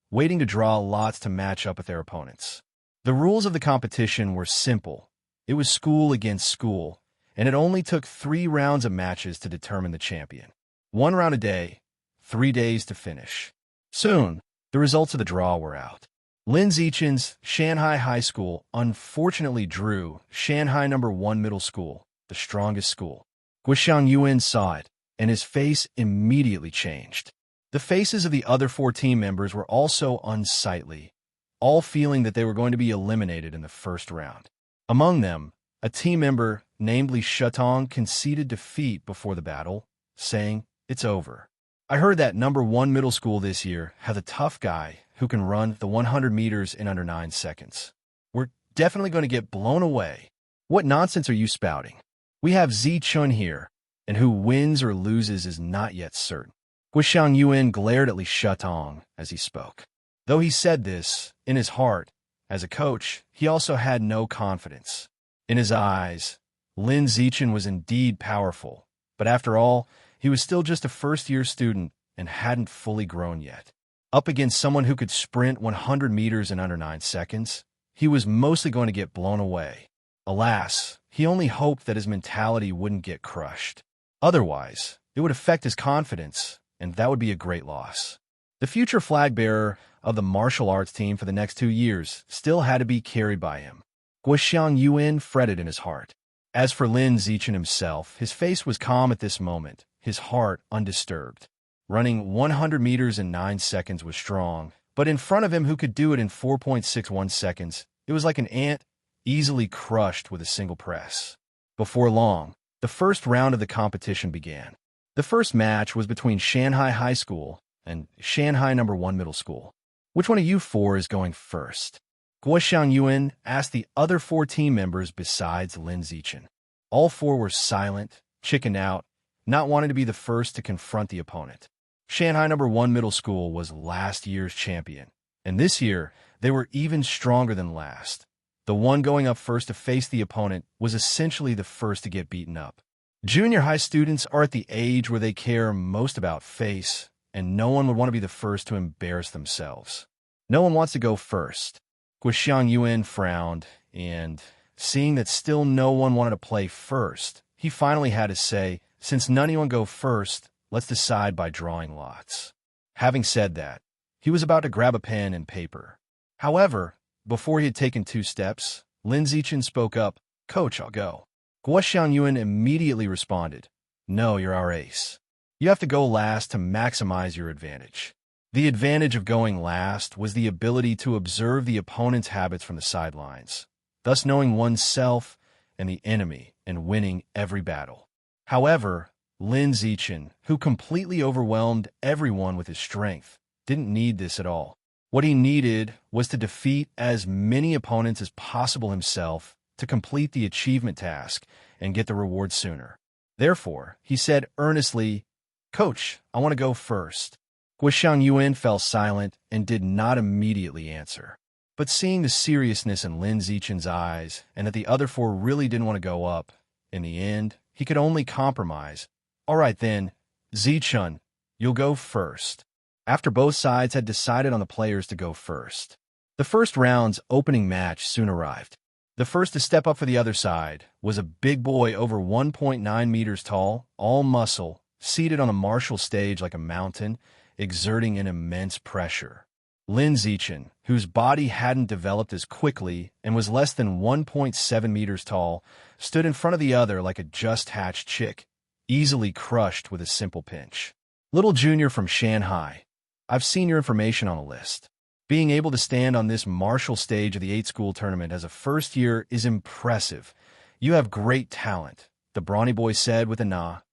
waiting to draw lots to match up with their opponents. The rules of the competition were simple. It was school against school, and it only took 3 rounds of matches to determine the champion. 1 round a day, 3 days to finish. Soon, the results of the draw were out. Lin Zichen's Shanghai High School unfortunately drew Shanghai No. 1 Middle School, the strongest school. Guishang Yuan saw it, and his face immediately changed. The faces of the other 4 team members were also unsightly, all feeling that they were going to be eliminated in the first round. Among them, a team member named Li Shutong conceded defeat before the battle, saying, "It's over. I heard that No. 1 Middle School this year has a tough guy who can run the 100 meters in under 9 seconds. We're definitely going to get blown away. What nonsense are you spouting? We have Zichun here, and who wins or loses is not yet certain." Guishang Yuan glared at Li Shutong as he spoke. Though he said this, in his heart, as a coach, he also had no confidence. In his eyes, Lin Zichen was indeed powerful, but after all, he was still just a first-year student and hadn't fully grown yet. Up against someone who could sprint 100 meters in under 9 seconds, he was mostly going to get blown away. Alas, he only hoped that his mentality wouldn't get crushed. Otherwise, it would affect his confidence, and that would be a great loss. The future flag bearer of the martial arts team for the next 2 years still had to be carried by him. Guoxiang Yuan fretted in his heart. As for Lin Zichen himself, his face was calm at this moment, his heart undisturbed. Running 100 meters in 9 seconds was strong, but in front of him who could do it in 4.61 seconds, it was like an ant easily crushed with a single press. Before long, the first round of the competition began. The first match was between Shanghai High School and Shanghai No. 1 Middle School. Which one of you four is going first? Guoxiang Yuan asked the other 4 team members besides Lin Zichen. All 4 were silent, chickened out, not wanting to be the first to confront the opponent. Shanghai No. 1 Middle School was last year's champion, and this year they were even stronger than last. The one going up first to face the opponent was essentially the first to get beaten up. Junior high students are at the age where they care most about face, and no one would want to be the first to embarrass themselves. No one wants to go first. Guoxiang Yuan frowned, and, seeing that still no one wanted to play first, he finally had to say, since none of you go first, let's decide by drawing lots. Having said that, he was about to grab a pen and paper. However, before he had taken 2 steps, Lin Zichen spoke up, "Coach, I'll go." Guoxiang Yuan immediately responded, "No, you're our ace. You have to go last to maximize your advantage." The advantage of going last was the ability to observe the opponent's habits from the sidelines, thus knowing oneself and the enemy and winning every battle. However, Lin Zichen, who completely overwhelmed everyone with his strength, didn't need this at all. What he needed was to defeat as many opponents as possible himself to complete the achievement task and get the reward sooner. Therefore, he said earnestly, "Coach, I want to go first." Guoxiang Yuan fell silent and did not immediately answer. But seeing the seriousness in Lin Zichen's eyes and that the other 4 really didn't want to go up, in the end, he could only compromise. "All right then, Zichen, you'll go first." After both sides had decided on the players to go first, the first round's opening match soon arrived. The first to step up for the other side was a big boy over 1.9 meters tall, all muscle, seated on the martial stage like a mountain, exerting an immense pressure. Lin Zichen, whose body hadn't developed as quickly and was less than 1.7 meters tall, stood in front of the other like a just-hatched chick, easily crushed with a simple pinch. "Little junior from Shanghai, I've seen your information on the list. Being able to stand on this martial stage of the 8-school tournament as a first year is impressive. You have great talent," the brawny boy said with a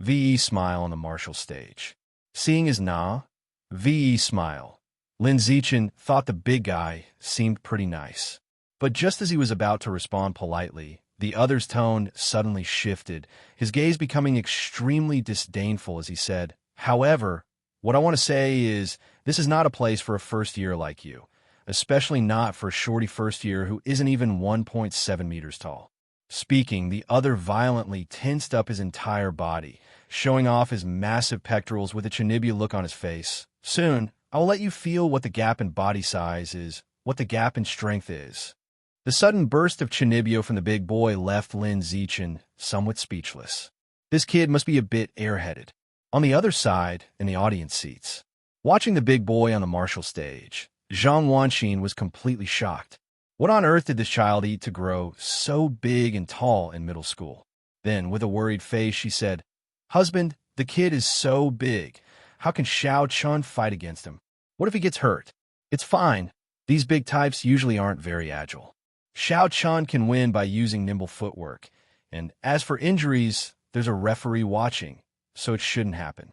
VE smile on the martial stage. Seeing his VE smile, Lin Zichen thought the big guy seemed pretty nice. But just as he was about to respond politely, the other's tone suddenly shifted, his gaze becoming extremely disdainful as he said, "However, what I want to say is, this is not a place for a first year like you, especially not for a shorty first year who isn't even 1.7 meters tall." Speaking, the other violently tensed up his entire body, showing off his massive pectorals with a Chinibyo look on his face. "Soon, I will let you feel what the gap in body size is, what the gap in strength is." The sudden burst of Chinibyo from the big boy left Lin Zichen somewhat speechless. This kid must be a bit airheaded. On the other side, in the audience seats, watching the big boy on the martial stage, Zhang Wanxin was completely shocked. What on earth did this child eat to grow so big and tall in middle school? Then, with a worried face, she said, "Husband, the kid is so big. How can Xiao Chun fight against him? What if he gets hurt?" "It's fine. These big types usually aren't very agile. Xiao Chun can win by using nimble footwork. And as for injuries, there's a referee watching, so it shouldn't happen,"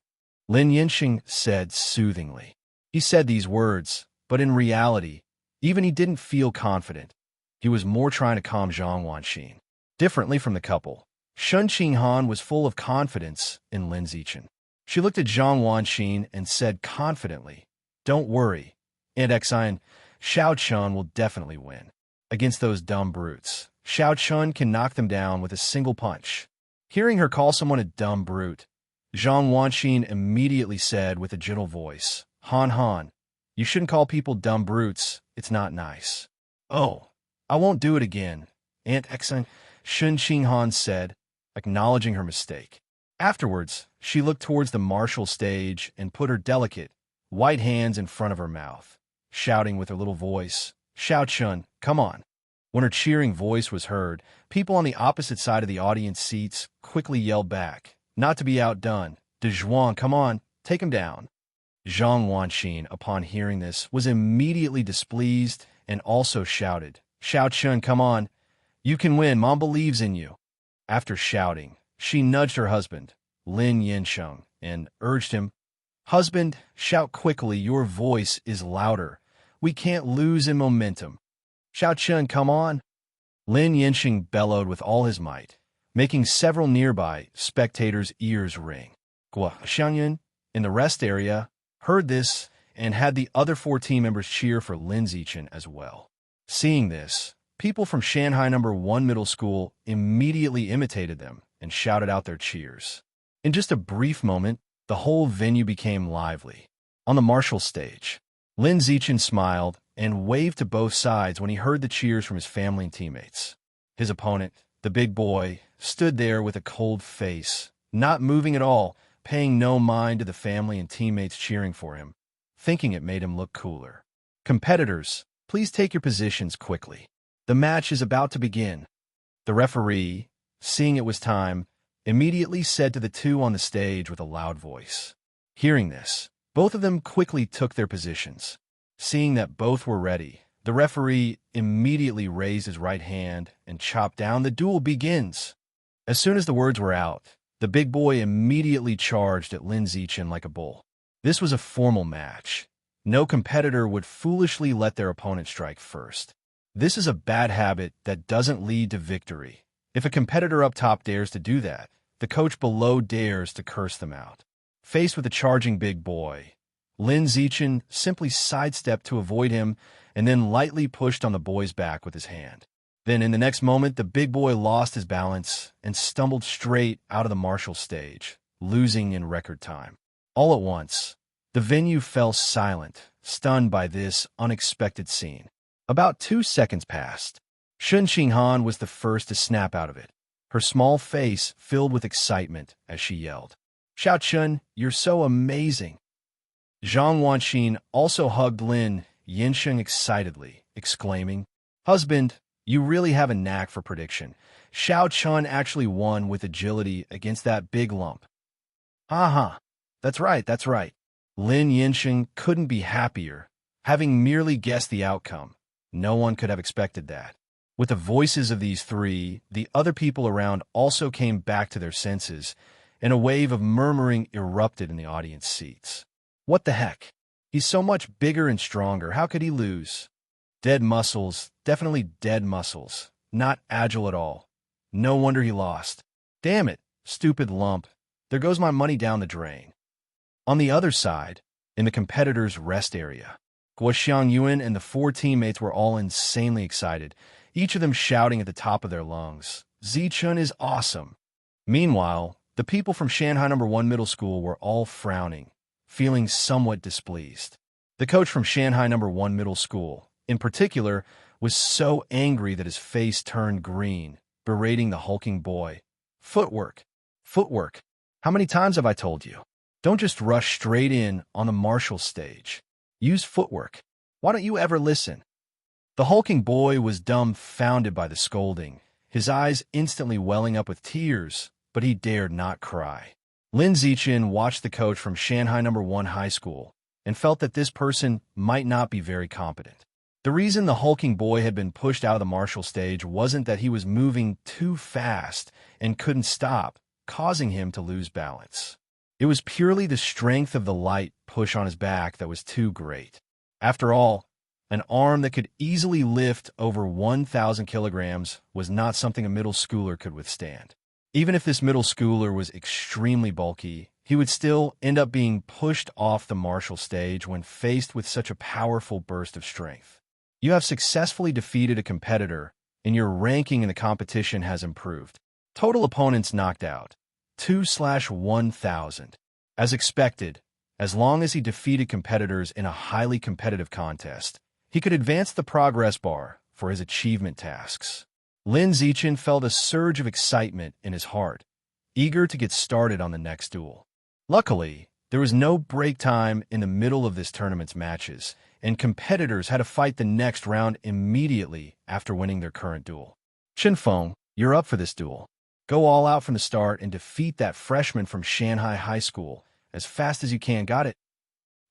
Lin Yinxing said soothingly. He said these words, but in reality, even he didn't feel confident. He was more trying to calm Zhang Wanxin. Differently from the couple, Shun Qinghan was full of confidence in Lin Zichen. She looked at Zhang Wanxin and said confidently, "Don't worry, Aunt Xine, Xiao Chun will definitely win. Against those dumb brutes, Xiao Chun can knock them down with a single punch. Hearing her call someone a dumb brute, Zhang Wanxin immediately said with a gentle voice, Han Han, you shouldn't call people dumb brutes. It's not nice. Oh, I won't do it again, Aunt Exan, Shun Xinghan said, acknowledging her mistake. Afterwards, she looked towards the martial stage and put her delicate, white hands in front of her mouth, shouting with her little voice, Xiao Chun, come on. When her cheering voice was heard, people on the opposite side of the audience seats quickly yelled back, not to be outdone, De Zhuang, come on, take him down. Zhang Wanxin, upon hearing this, was immediately displeased and also shouted, Xiao Chun, come on, you can win, Mom believes in you. After shouting, she nudged her husband, Lin Yinsheng, and urged him, Husband, shout quickly, your voice is louder. We can't lose in momentum. Xiao Chun, come on. Lin Yinsheng bellowed with all his might, making several nearby spectators' ears ring. Guo Xiangyun, in the rest area, heard this and had the other 4 team members cheer for Lin Zichen as well. Seeing this, people from Shanghai No. 1 Middle School immediately imitated them and shouted out their cheers. In just a brief moment, the whole venue became lively. On the martial stage, Lin Zichen smiled and waved to both sides when he heard the cheers from his family and teammates. His opponent, the big boy, stood there with a cold face, not moving at all, paying no mind to the family and teammates cheering for him, thinking it made him look cooler. Competitors, please take your positions quickly. The match is about to begin. The referee, seeing it was time, immediately said to the 2 on the stage with a loud voice. Hearing this, both of them quickly took their positions. Seeing that both were ready, the referee immediately raised his right hand and chopped down. The duel begins. As soon as the words were out, the big boy immediately charged at Lin Zichen like a bull. This was a formal match. No competitor would foolishly let their opponent strike first. This is a bad habit that doesn't lead to victory. If a competitor up top dares to do that, the coach below dares to curse them out. Faced with a charging big boy, Lin Zichen simply sidestepped to avoid him and then lightly pushed on the boy's back with his hand. Then in the next moment, the big boy lost his balance and stumbled straight out of the martial stage, losing in record time. All at once, the venue fell silent, stunned by this unexpected scene. About 2 seconds passed. Shun Xinghan was the first to snap out of it, her small face filled with excitement as she yelled, Xiao Chun, you're so amazing. Zhang Wanxin also hugged Lin Yinsheng excitedly, exclaiming, Husband, you really have a knack for prediction. Xiao Chun actually won with agility against that big lump. Ha. That's right. Lin Yinsheng couldn't be happier, having merely guessed the outcome. No one could have expected that. With the voices of these 3, the other people around also came back to their senses, and a wave of murmuring erupted in the audience seats. What the heck? He's so much bigger and stronger. How could he lose? Dead muscles, definitely dead muscles. Not agile at all. No wonder he lost. Damn it, stupid lump. There goes my money down the drain. On the other side, in the competitors' rest area, Guo Xiangyun and the 4 teammates were all insanely excited, each of them shouting at the top of their lungs, Zichun is awesome. Meanwhile, the people from Shanghai No. 1 Middle School were all frowning, feeling somewhat displeased. The coach from Shanghai No. 1 Middle School, in particular, was so angry that his face turned green, berating the hulking boy. Footwork. How many times have I told you? Don't just rush straight in on the martial stage. Use footwork. Why don't you ever listen? The hulking boy was dumbfounded by the scolding, his eyes instantly welling up with tears, but he dared not cry. Lin Zichen watched the coach from Shanghai No. 1 High School and felt that this person might not be very competent. The reason the hulking boy had been pushed out of the martial stage wasn't that he was moving too fast and couldn't stop, causing him to lose balance. It was purely the strength of the light push on his back that was too great. After all, an arm that could easily lift over 1,000 kilograms was not something a middle schooler could withstand. Even if this middle schooler was extremely bulky, he would still end up being pushed off the martial stage when faced with such a powerful burst of strength. You have successfully defeated a competitor and your ranking in the competition has improved. Total opponents knocked out 2/1000. As expected, as long as he defeated competitors in a highly competitive contest, he could advance the progress bar for his achievement tasks. Lin Zichen felt a surge of excitement in his heart, eager to get started on the next duel. Luckily, there was no break time in the middle of this tournament's matches, and competitors had to fight the next round immediately after winning their current duel. Shenfeng, you're up for this duel. Go all out from the start and defeat that freshman from Shanghai High School as fast as you can. Got it?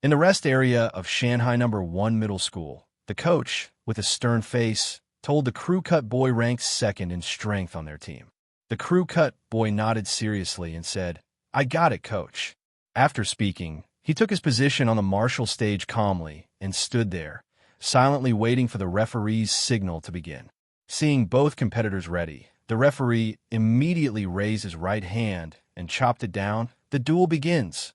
In the rest area of Shanghai No. 1 Middle School, the coach, with a stern face, told the crew cut boy ranked second in strength on their team. The crew cut boy nodded seriously and said, "I got it, coach." After speaking, he took his position on the martial stage calmly and stood there, silently waiting for the referee's signal to begin. Seeing both competitors ready, the referee immediately raised his right hand and chopped it down. The duel begins.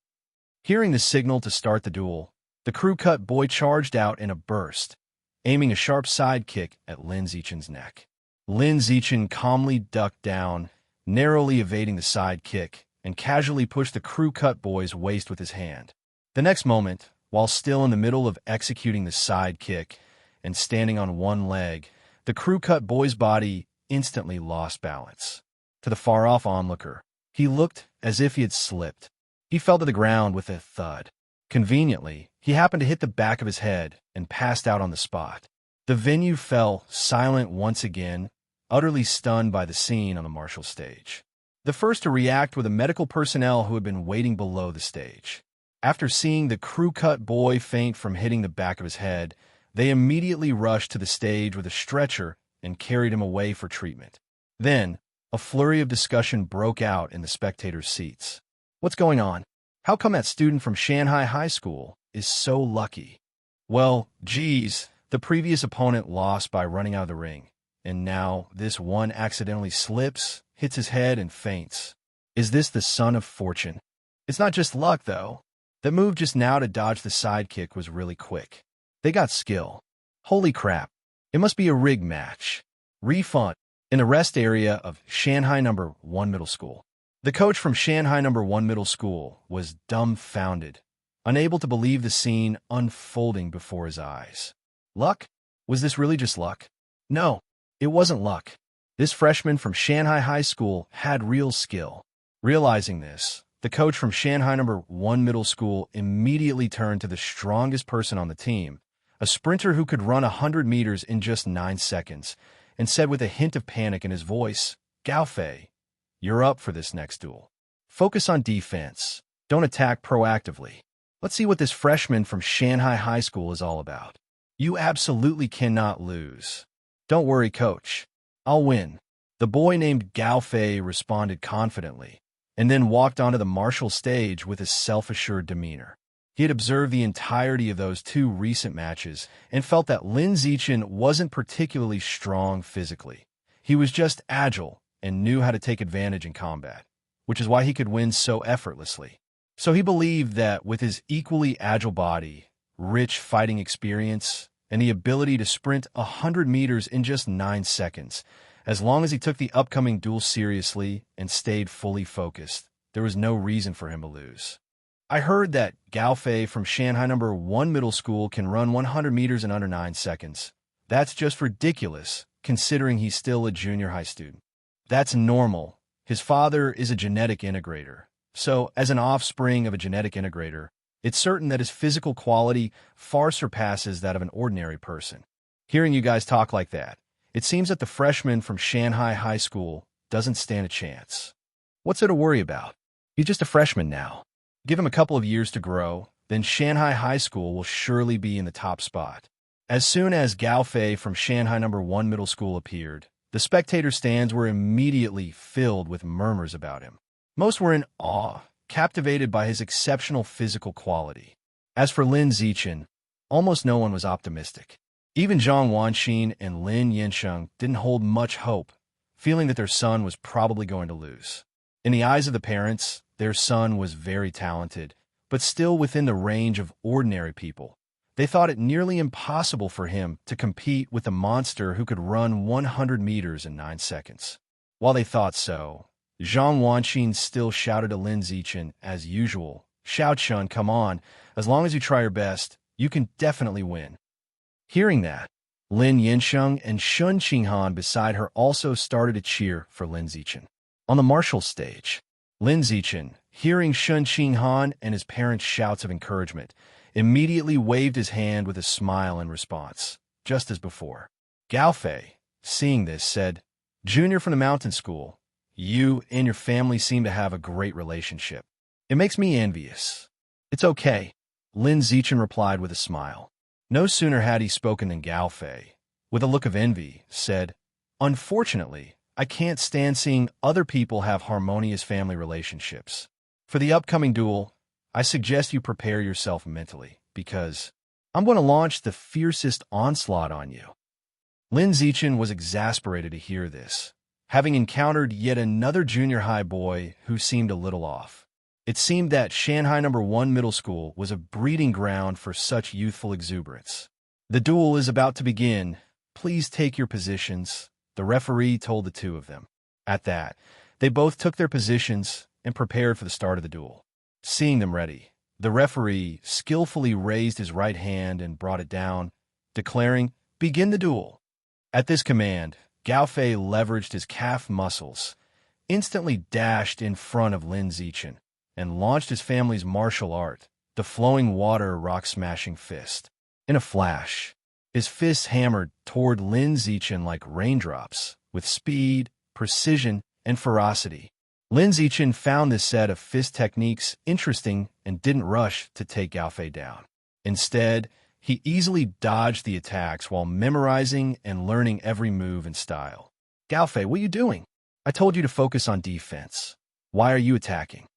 Hearing the signal to start the duel, the crew cut boy charged out in a burst, aiming a sharp side kick at Lin Zichen's neck. Lin Zichen calmly ducked down, narrowly evading the side kick, and casually pushed the crew cut boy's waist with his hand. The next moment, while still in the middle of executing the side kick and standing on one leg, the crew cut boy's body instantly lost balance. To the far-off onlooker, he looked as if he had slipped. He fell to the ground with a thud. Conveniently, he happened to hit the back of his head and passed out on the spot. The venue fell silent once again, utterly stunned by the scene on the martial stage. The first to react were the medical personnel who had been waiting below the stage. After seeing the crew cut boy faint from hitting the back of his head, they immediately rushed to the stage with a stretcher and carried him away for treatment. Then, a flurry of discussion broke out in the spectators' seats. What's going on? How come that student from Shanghai High School is so lucky? Well, geez, the previous opponent lost by running out of the ring, and now this one accidentally slips, hits his head, and faints. Is this the son of fortune? It's not just luck, though. The move just now to dodge the side kick was really quick. They got skill. Holy crap. It must be a rigged match. Refund. In the rest area of Shanghai No. 1 Middle School, the coach from Shanghai No. 1 Middle School was dumbfounded, unable to believe the scene unfolding before his eyes. Luck? Was this really just luck? No, it wasn't luck. This freshman from Shanghai High School had real skill. Realizing this, the coach from Shanghai No. 1 Middle School immediately turned to the strongest person on the team, a sprinter who could run 100 meters in just 9 seconds, and said with a hint of panic in his voice, "Gao Fei, you're up for this next duel. Focus on defense. Don't attack proactively. Let's see what this freshman from Shanghai High School is all about. You absolutely cannot lose. Don't worry, coach. I'll win." The boy named Gao Fei responded confidently, and then walked onto the martial stage with a self-assured demeanor. He had observed the entirety of those 2 recent matches and felt that Lin Zichen wasn't particularly strong physically. He was just agile and knew how to take advantage in combat, which is why he could win so effortlessly. So he believed that with his equally agile body, rich fighting experience, and the ability to sprint 100 meters in just 9 seconds, as long as he took the upcoming duel seriously and stayed fully focused, there was no reason for him to lose. I heard that Gao Fei from Shanghai No. 1 Middle School can run 100 meters in under 9 seconds. That's just ridiculous, considering he's still a junior high student. That's normal. His father is a genetic integrator. So, as an offspring of a genetic integrator, it's certain that his physical quality far surpasses that of an ordinary person. Hearing you guys talk like that, it seems that the freshman from Shanghai High School doesn't stand a chance. What's there to worry about? He's just a freshman now. Give him a couple of years to grow, then Shanghai High School will surely be in the top spot. As soon as Gao Fei from Shanghai No. 1 Middle School appeared, the spectator stands were immediately filled with murmurs about him. Most were in awe, captivated by his exceptional physical quality. As for Lin Zichen, almost no one was optimistic. Even Zhang Wanxin and Lin Yansheng didn't hold much hope, feeling that their son was probably going to lose. In the eyes of the parents, their son was very talented, but still within the range of ordinary people, They thought it nearly impossible for him to compete with the monster who could run 100 meters in 9 seconds. While they thought so, Zhang Wanqin still shouted to Lin Zichen as usual, "Xiao Chun, come on, as long as you try your best, you can definitely win." Hearing that, Lin Yinsheng and Shun Qinghan beside her also started to cheer for Lin Zichen. On the martial stage, Lin Zichen, hearing Shun Qinghan and his parents' shouts of encouragement, immediately waved his hand with a smile in response, just as before. Gao Fei, seeing this, said, "Junior from the mountain school, you and your family seem to have a great relationship. It makes me envious." "It's okay," Lin Zichen replied with a smile. No sooner had he spoken than Gao Fei, with a look of envy, said, "Unfortunately, I can't stand seeing other people have harmonious family relationships. For the upcoming duel, I suggest you prepare yourself mentally, because I'm going to launch the fiercest onslaught on you." Lin Zichen was exasperated to hear this, having encountered yet another junior high boy who seemed a little off. It seemed that Shanghai No. 1 Middle School was a breeding ground for such youthful exuberance. "The duel is about to begin. Please take your positions," the referee told the two of them. At that, they both took their positions and prepared for the start of the duel. Seeing them ready, the referee skillfully raised his right hand and brought it down, declaring, "Begin the duel." At this command, Gao Fei leveraged his calf muscles, instantly dashed in front of Lin Zichen, and launched his family's martial art, the flowing water rock-smashing fist. In a flash, his fists hammered toward Lin Zichen like raindrops, with speed, precision, and ferocity. Lin Zichen found this set of fist techniques interesting and didn't rush to take Gao Fei down. Instead, he easily dodged the attacks while memorizing and learning every move and style. "Gao Fei, what are you doing? I told you to focus on defense. Why are you attacking?"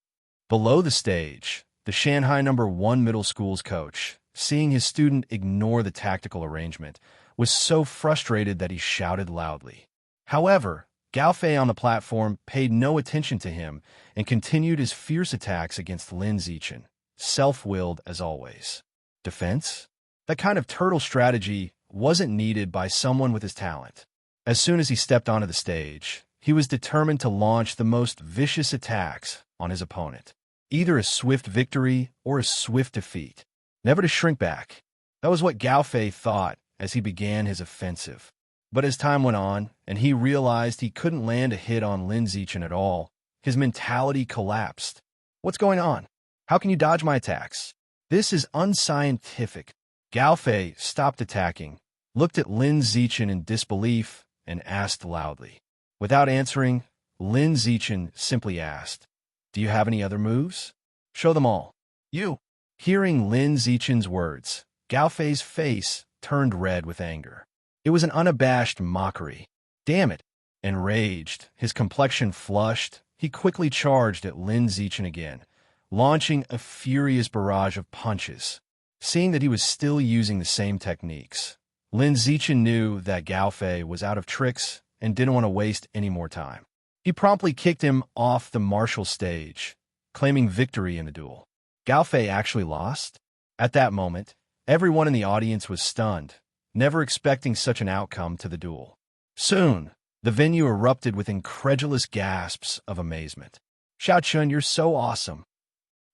Below the stage, the Shanghai No. 1 Middle School's coach, seeing his student ignore the tactical arrangement, was so frustrated that he shouted loudly. However, Gao Fei on the platform paid no attention to him and continued his fierce attacks against Lin Zichen, self-willed as always. Defense? That kind of turtle strategy wasn't needed by someone with his talent. As soon as he stepped onto the stage, he was determined to launch the most vicious attacks on his opponent. Either a swift victory or a swift defeat. Never to shrink back. That was what Gao Fei thought as he began his offensive. But as time went on, and he realized he couldn't land a hit on Lin Zichen at all, his mentality collapsed. "What's going on? How can you dodge my attacks? This is unscientific." Gao Fei stopped attacking, looked at Lin Zichen in disbelief, and asked loudly. Without answering, Lin Zichen simply asked, "Do you have any other moves? Show them all." "You." Hearing Lin Zichen's words, Gao Fei's face turned red with anger. It was an unabashed mockery. "Damn it!" Enraged, his complexion flushed, he quickly charged at Lin Zichen again, launching a furious barrage of punches. Seeing that he was still using the same techniques, Lin Zichen knew that Gao Fei was out of tricks and didn't want to waste any more time. He promptly kicked him off the martial stage, claiming victory in the duel. Gao Fei actually lost? At that moment, everyone in the audience was stunned, never expecting such an outcome to the duel. Soon, the venue erupted with incredulous gasps of amazement. "Xiao Chun, you're so awesome.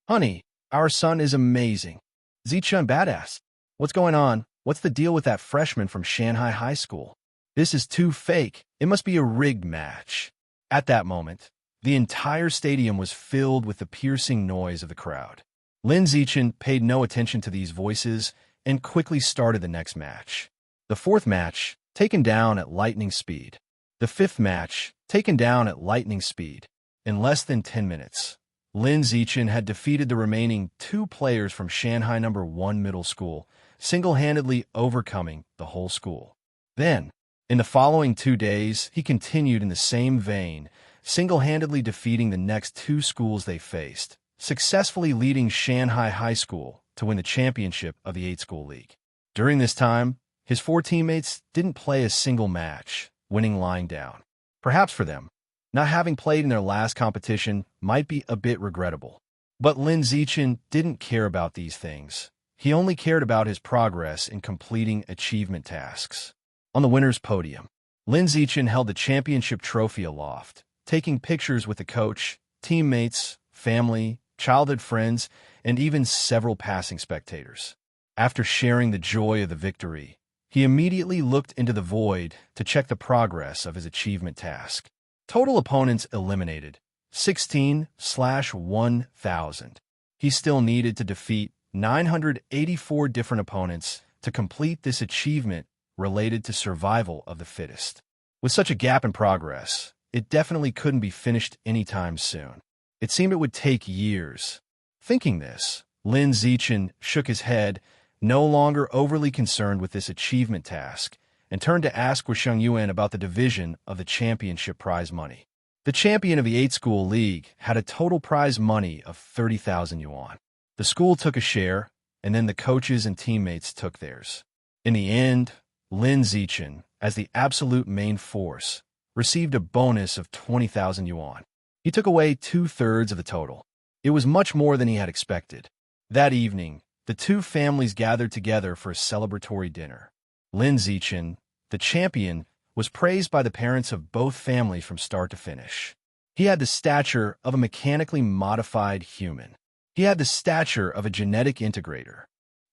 Honey, our son is amazing. Zichun badass. What's going on? What's the deal with that freshman from Shanghai High School? This is too fake. It must be a rigged match." At that moment, the entire stadium was filled with the piercing noise of the crowd. Lin Zichen paid no attention to these voices and quickly started the next match. The fourth match, taken down at lightning speed. The fifth match, taken down at lightning speed. In less than 10 minutes, Lin Zichen had defeated the remaining 2 players from Shanghai No. 1 Middle School, single-handedly overcoming the whole school. Then, in the following 2 days, he continued in the same vein, single-handedly defeating the next 2 schools they faced, successfully leading Shanghai High School to win the championship of the 8-school league. During this time, his 4 teammates didn't play a single match, winning lying down. Perhaps for them, not having played in their last competition might be a bit regrettable. But Lin Zichen didn't care about these things. He only cared about his progress in completing achievement tasks. On the winner's podium, Lin Zichen held the championship trophy aloft, taking pictures with the coach, teammates, family, childhood friends, and even several passing spectators. After sharing the joy of the victory, he immediately looked into the void to check the progress of his achievement task. Total opponents eliminated, 16/1000. He still needed to defeat 984 different opponents to complete this achievement related to survival of the fittest. With such a gap in progress, it definitely couldn't be finished anytime soon. It seemed it would take years. Thinking this, Lin Zichen shook his head, no longer overly concerned with this achievement task, and turned to ask Guisheng Yuan about the division of the championship prize money. The champion of the 8-school league had a total prize money of 30,000 yuan. The school took a share, and then the coaches and teammates took theirs. In the end, Lin Zichen, as the absolute main force, received a bonus of 20,000 yuan. He took away 2/3 of the total. It was much more than he had expected. That evening, the two families gathered together for a celebratory dinner. Lin Zichen, the champion, was praised by the parents of both families from start to finish. He had the stature of a mechanically modified human. He had the stature of a genetic integrator.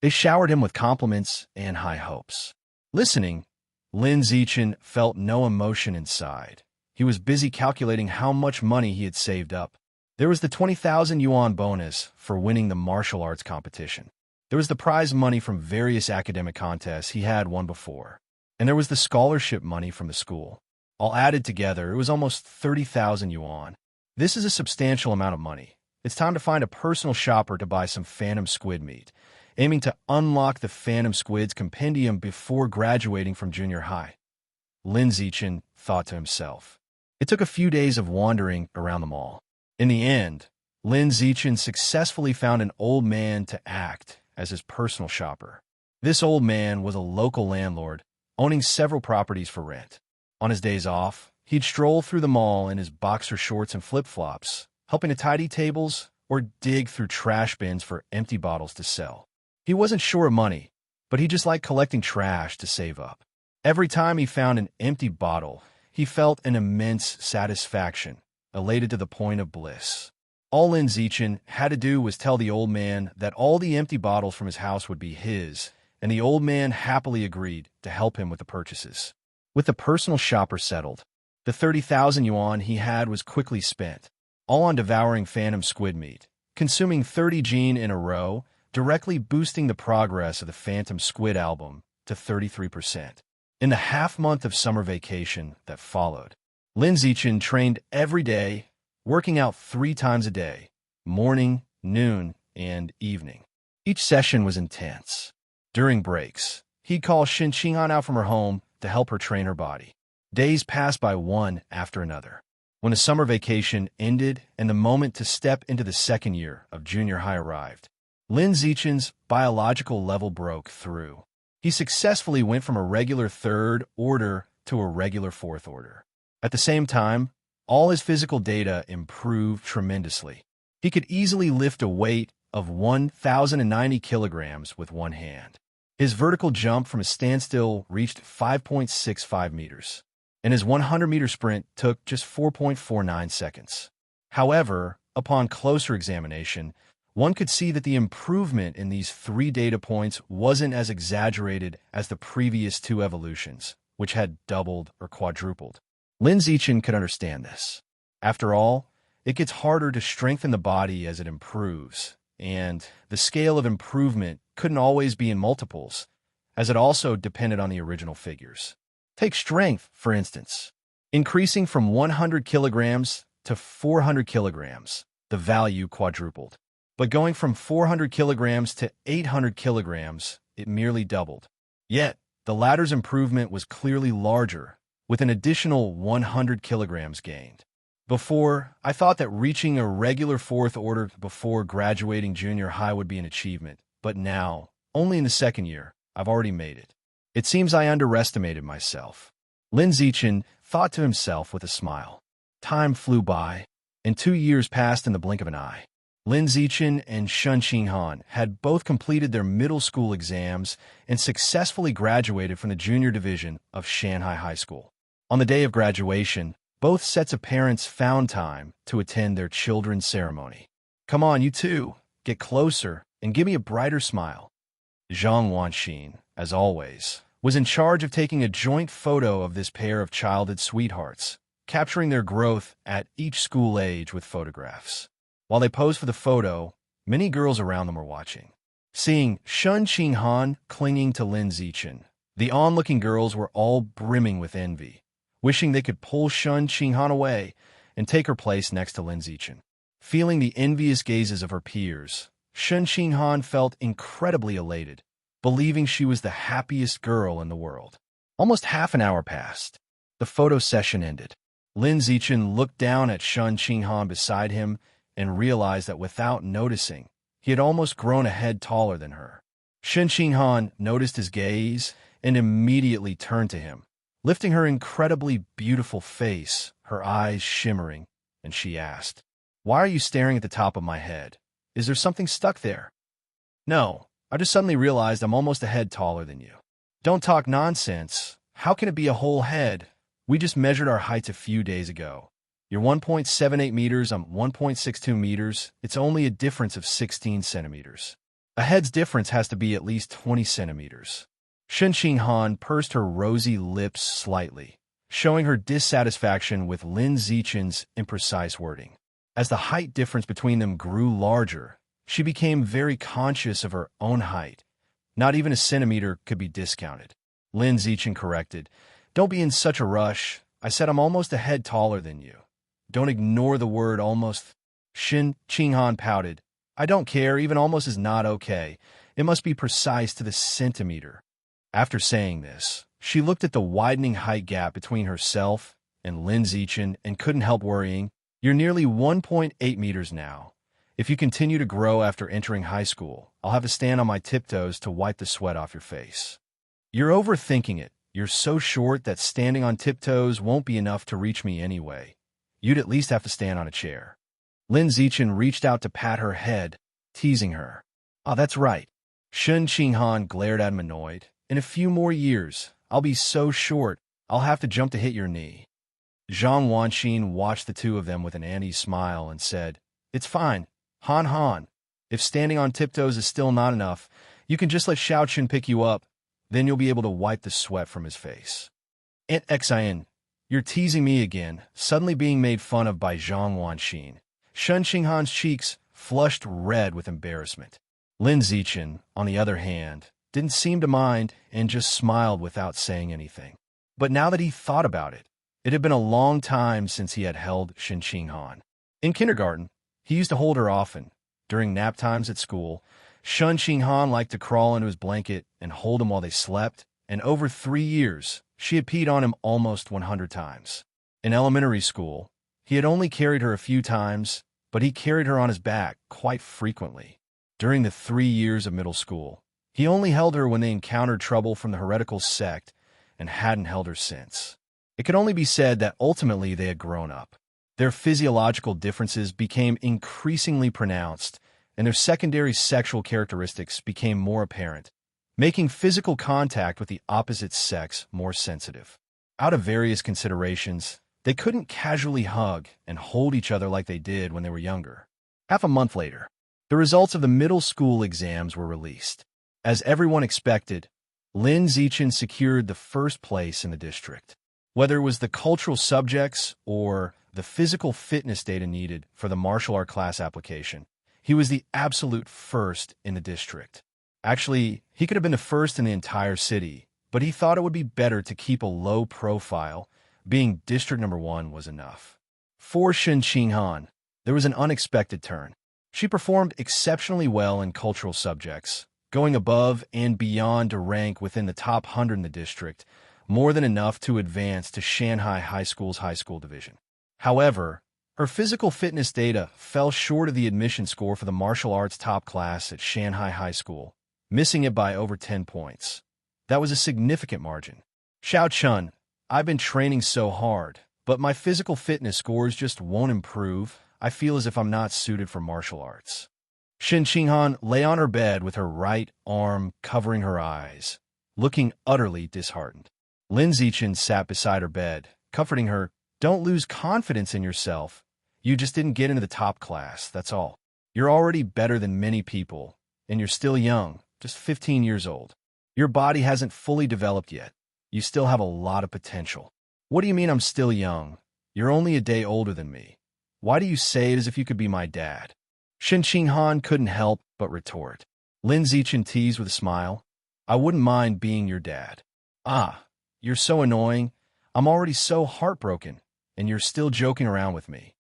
They showered him with compliments and high hopes. Listening, Lin Zichen felt no emotion inside. He was busy calculating how much money he had saved up. There was the 20,000 yuan bonus for winning the martial arts competition. There was the prize money from various academic contests he had won before. And there was the scholarship money from the school. All added together, it was almost 30,000 yuan. This is a substantial amount of money. It's time to find a personal shopper to buy some phantom squid meat, aiming to unlock the phantom squid's compendium before graduating from junior high. Lin Zichen thought to himself. It took a few days of wandering around the mall. In the end, Lin Zichen successfully found an old man to act as his personal shopper. This old man was a local landlord, owning several properties for rent. On his days off, he'd stroll through the mall in his boxer shorts and flip-flops, helping to tidy tables or dig through trash bins for empty bottles to sell. He wasn't sure of money, but he just liked collecting trash to save up. Every time he found an empty bottle, he felt an immense satisfaction, elated to the point of bliss. All Lin Zichen had to do was tell the old man that all the empty bottles from his house would be his, and the old man happily agreed to help him with the purchases. With the personal shopper settled, the 30,000 yuan he had was quickly spent, all on devouring phantom squid meat, consuming 30 jin in a row, directly boosting the progress of the Phantom Squid album to 33%. In the half-month of summer vacation that followed, Lin Zichen trained every day, working out 3 times a day, morning, noon, and evening. Each session was intense. During breaks, he'd call Xin Qinghan out from her home to help her train her body. Days passed by one after another. When the summer vacation ended and the moment to step into the second year of junior high arrived, Lin Zichen's biological level broke through. He successfully went from a regular 3rd order to a regular 4th order. At the same time, all his physical data improved tremendously. He could easily lift a weight of 1,090 kilograms with one hand. His vertical jump from a standstill reached 5.65 meters, and his 100-meter sprint took just 4.49 seconds. However, upon closer examination, one could see that the improvement in these 3 data points wasn't as exaggerated as the previous 2 evolutions, which had doubled or quadrupled. Lin Zichen could understand this. After all, it gets harder to strengthen the body as it improves, and the scale of improvement couldn't always be in multiples, as it also depended on the original figures. Take strength, for instance. Increasing from 100 kilograms to 400 kilograms, the value quadrupled. But going from 400 kilograms to 800 kilograms, it merely doubled. Yet, the latter's improvement was clearly larger, with an additional 100 kilograms gained. Before, I thought that reaching a regular 4th order before graduating junior high would be an achievement, but now, only in the 2nd year, I've already made it. It seems I underestimated myself. Lin Zichen thought to himself with a smile. Time flew by, and 2 years passed in the blink of an eye. Lin Zichen and Shun Qinghan had both completed their middle school exams and successfully graduated from the junior division of Shanghai High School. On the day of graduation, both sets of parents found time to attend their children's ceremony. "Come on, you two, get closer and give me a brighter smile." Zhang Wanxin, as always, was in charge of taking a joint photo of this pair of childhood sweethearts, capturing their growth at each school age with photographs. While they posed for the photo, many girls around them were watching. Seeing Shun Qinghan clinging to Lin Zichen, the onlooking girls were all brimming with envy, wishing they could pull Shun Qinghan away and take her place next to Lin Zichen. Feeling the envious gazes of her peers, Shun Qinghan felt incredibly elated, believing she was the happiest girl in the world. Almost half an hour passed. The photo session ended. Lin Zichen looked down at Shun Qinghan beside him and realized that without noticing, he had almost grown a head taller than her. Shun Qinghan noticed his gaze and immediately turned to him, lifting her incredibly beautiful face, her eyes shimmering, and she asked, "Why are you staring at the top of my head? Is there something stuck there?" "No, I just suddenly realized I'm almost a head taller than you." "Don't talk nonsense. How can it be a whole head? We just measured our heights a few days ago. You're 1.78 meters, I'm 1.62 meters. It's only a difference of 16 centimeters. A head's difference has to be at least 20 centimeters. Shun Qinghan pursed her rosy lips slightly, showing her dissatisfaction with Lin Zichen's imprecise wording. As the height difference between them grew larger, she became very conscious of her own height. Not even a centimeter could be discounted. Lin Zichen corrected, "Don't be in such a rush. I said I'm almost a head taller than you. Don't ignore the word almost." Shun Qinghan pouted, "I don't care, even almost is not okay. It must be precise to the centimeter." After saying this, she looked at the widening height gap between herself and Lin Zichen and couldn't help worrying. "You're nearly 1.8 meters now. If you continue to grow after entering high school, I'll have to stand on my tiptoes to wipe the sweat off your face." "You're overthinking it. You're so short that standing on tiptoes won't be enough to reach me anyway. You'd at least have to stand on a chair." Lin Zichen reached out to pat her head, teasing her. "Oh, that's right." Shun Qinghan glared at him annoyed. "In a few more years, I'll be so short, I'll have to jump to hit your knee." Zhang Wanxin watched the two of them with an uneasy smile and said, "It's fine, Han Han. If standing on tiptoes is still not enough, you can just let Xiaochun pick you up. Then you'll be able to wipe the sweat from his face." "Aunt Xin, you're teasing me again," suddenly being made fun of by Zhang Wanxin. Shun Qinghan's cheeks flushed red with embarrassment. Lin Zichen, on the other hand, didn't seem to mind and just smiled without saying anything. But now that he thought about it, it had been a long time since he had held Shun Qinghan. In kindergarten, he used to hold her often. During nap times at school, Shun Qinghan liked to crawl into his blanket and hold him while they slept, and over 3 years, she had peed on him almost 100 times. In elementary school, he had only carried her a few times, but he carried her on his back quite frequently. During the 3 years of middle school, he only held her when they encountered trouble from the heretical sect and hadn't held her since. It could only be said that ultimately they had grown up. Their physiological differences became increasingly pronounced, and their secondary sexual characteristics became more apparent, making physical contact with the opposite sex more sensitive. Out of various considerations, they couldn't casually hug and hold each other like they did when they were younger. Half a month later, the results of the middle school exams were released. As everyone expected, Lin Zichen secured the first place in the district. Whether it was the cultural subjects or the physical fitness data needed for the martial art class application, he was the absolute first in the district. Actually, he could have been the first in the entire city, but he thought it would be better to keep a low profile. Being district number 1 was enough. For Shun Qinghan, there was an unexpected turn. She performed exceptionally well in cultural subjects, going above and beyond to rank within the top 100 in the district, more than enough to advance to Shanghai High School's high school division. However, her physical fitness data fell short of the admission score for the martial arts top class at Shanghai High School, missing it by over 10 points. That was a significant margin. "Xiaochun, I've been training so hard, but my physical fitness scores just won't improve. I feel as if I'm not suited for martial arts. Shen Qinghan lay on her bed with her right arm covering her eyes, looking utterly disheartened. Lin Zichen sat beside her bed, comforting her. Don't lose confidence in yourself. You just didn't get into the top class, that's all. You're already better than many people, and you're still young, just 15 years old. Your body hasn't fully developed yet. You still have a lot of potential. What do you mean I'm still young? You're only a day older than me. Why do you say it as if you could be my dad? Shen Qinghan couldn't help but retort. Lin Zichen teased with a smile. I wouldn't mind being your dad. Ah, you're so annoying. I'm already so heartbroken, and you're still joking around with me.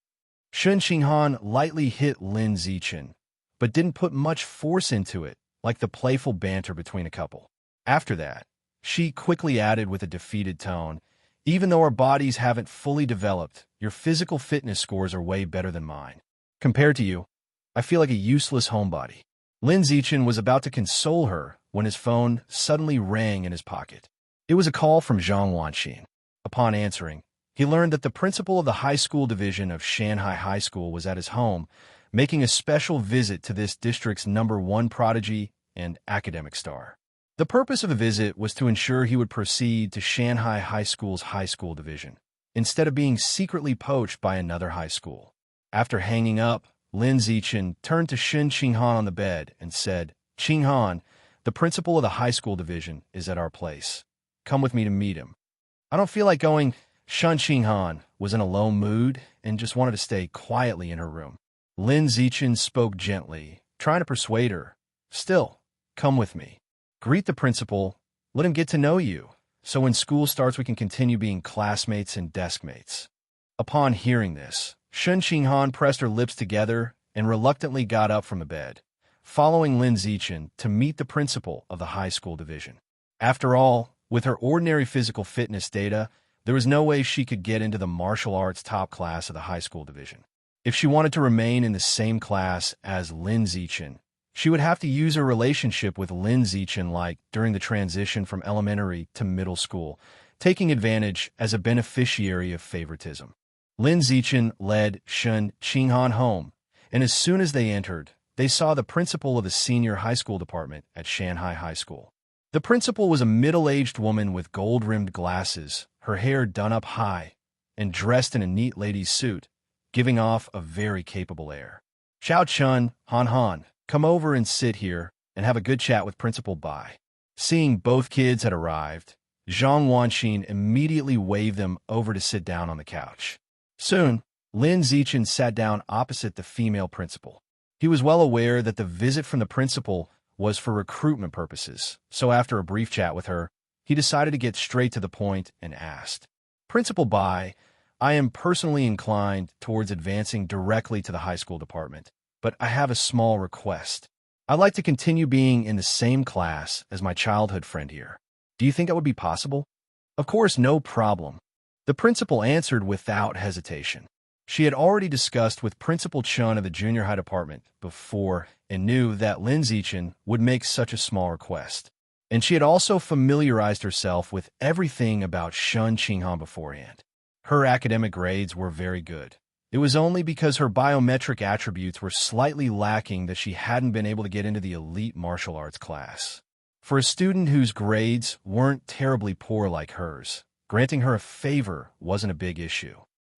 Shen Qinghan lightly hit Lin Zichen, but didn't put much force into it, like the playful banter between a couple. After that, she quickly added with a defeated tone, even though our bodies haven't fully developed, your physical fitness scores are way better than mine. Compared to you, I feel like a useless homebody. Lin Zichen was about to console her when his phone suddenly rang in his pocket. It was a call from Zhang Wanxin. Upon answering, he learned that the principal of the high school division of Shanghai High School was at his home, making a special visit to this district's #1 prodigy and academic star. The purpose of the visit was to ensure he would proceed to Shanghai High School's high school division, instead of being secretly poached by another high school. After hanging up, Lin Zichen turned to Shen Qinghan on the bed and said, Qinghan, the principal of the high school division is at our place. Come with me to meet him. I don't feel like going. Shen Qinghan was in a low mood and just wanted to stay quietly in her room. Lin Zichen spoke gently, trying to persuade her. Still, come with me. Greet the principal, let him get to know you, so when school starts we can continue being classmates and deskmates. Upon hearing this, Shen Qinghan pressed her lips together and reluctantly got up from the bed, following Lin Zichen to meet the principal of the high school division. After all, with her ordinary physical fitness data, there was no way she could get into the martial arts top class of the high school division. If she wanted to remain in the same class as Lin Zichen, she would have to use her relationship with Lin Zichen like during the transition from elementary to middle school, taking advantage as a beneficiary of favoritism. Lin Zichen led Shen Qinghan home, and as soon as they entered, they saw the principal of the senior high school department at Shanghai High School. The principal was a middle-aged woman with gold-rimmed glasses, her hair done up high, and dressed in a neat lady's suit, giving off a very capable air. Xiao Chun, Han Han, come over and sit here and have a good chat with Principal Bai. Seeing both kids had arrived, Zhang Wanxin immediately waved them over to sit down on the couch. Soon, Lin Zichen sat down opposite the female principal. He was well aware that the visit from the principal was for recruitment purposes, so after a brief chat with her, he decided to get straight to the point and asked, Principal Bai, I am personally inclined towards advancing directly to the high school department, but I have a small request. I'd like to continue being in the same class as my childhood friend here. Do you think that would be possible? Of course, no problem. The principal answered without hesitation. She had already discussed with Principal Chun of the junior high department before and knew that Lin Zichen would make such a small request. And she had also familiarized herself with everything about Shen Qinghan beforehand. Her academic grades were very good. It was only because her biometric attributes were slightly lacking that she hadn't been able to get into the elite martial arts class. For a student whose grades weren't terribly poor like hers, granting her a favor wasn't a big issue.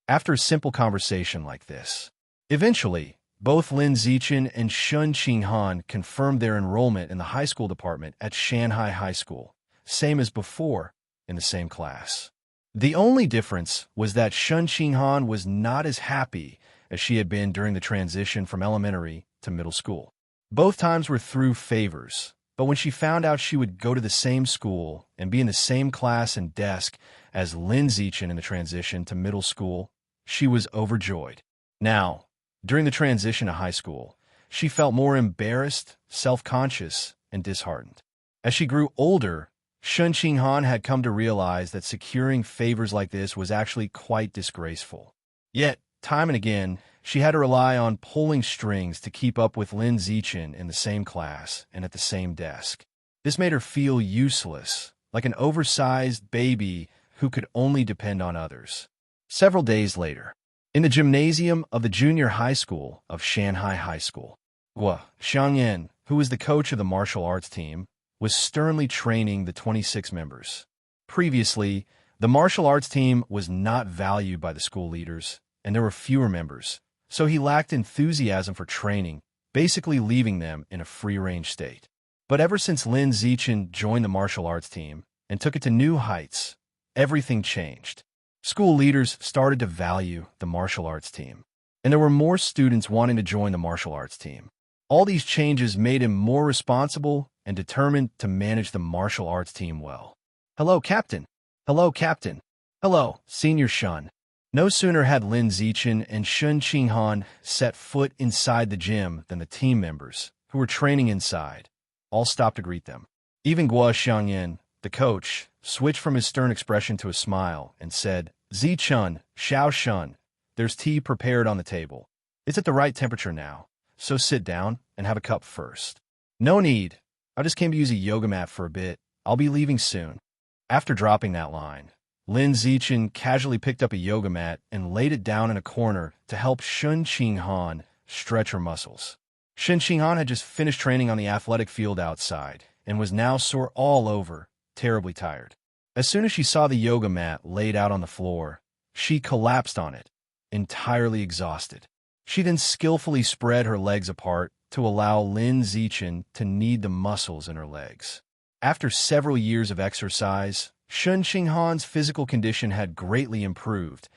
After a simple conversation like this, eventually, both Lin Zichen and Shen Qinghan confirmed their enrollment in the high school department at Shanghai High School, same as before, in the same class. The only difference was that Shen Qinghan was not as happy as she had been during the transition from elementary to middle school. Both times were through favors, but when she found out she would go to the same school and be in the same class and desk as Lin Zichen in the transition to middle school, she was overjoyed. Now, during the transition to high school, she felt more embarrassed, self-conscious, and disheartened. As she grew older, Shen Qinghan had come to realize that securing favors like this was actually quite disgraceful. Yet, time and again, she had to rely on pulling strings to keep up with Lin Zichen in the same class and at the same desk. This made her feel useless, like an oversized baby who could only depend on others. Several days later, In the gymnasium of the junior high school of Shanghai High School, Guo Xiangyan, who was the coach of the martial arts team, was sternly training the 26 members. Previously, the martial arts team was not valued by the school leaders, and there were fewer members, so he lacked enthusiasm for training, basically leaving them in a free-range state. But ever since Lin Zichen joined the martial arts team and took it to new heights, everything changed. School leaders started to value the martial arts team, and there were more students wanting to join the martial arts team. All these changes made him more responsible and determined to manage the martial arts team well. "Hello, Captain. Hello, Captain. Hello, Senior Shun." No sooner had Lin Zichen and Shun Qinghan set foot inside the gym than the team members, who were training inside, all stopped to greet them. Even Guo Xiangyan, the coach, switched from his stern expression to a smile and said, "Zichun, Xiao Shun, there's tea prepared on the table. It's at the right temperature now, so sit down and have a cup first." "No need. I just came to use a yoga mat for a bit. I'll be leaving soon." After dropping that line, Lin Zichen casually picked up a yoga mat and laid it down in a corner to help Shun Qinghan stretch her muscles. Shun Qinghan had just finished training on the athletic field outside and was now sore all over, terribly tired. As soon as she saw the yoga mat laid out on the floor, she collapsed on it, entirely exhausted. She then skillfully spread her legs apart to allow Lin Zichen to knead the muscles in her legs. After several years of exercise, Shun Qinghan's physical condition had greatly improved,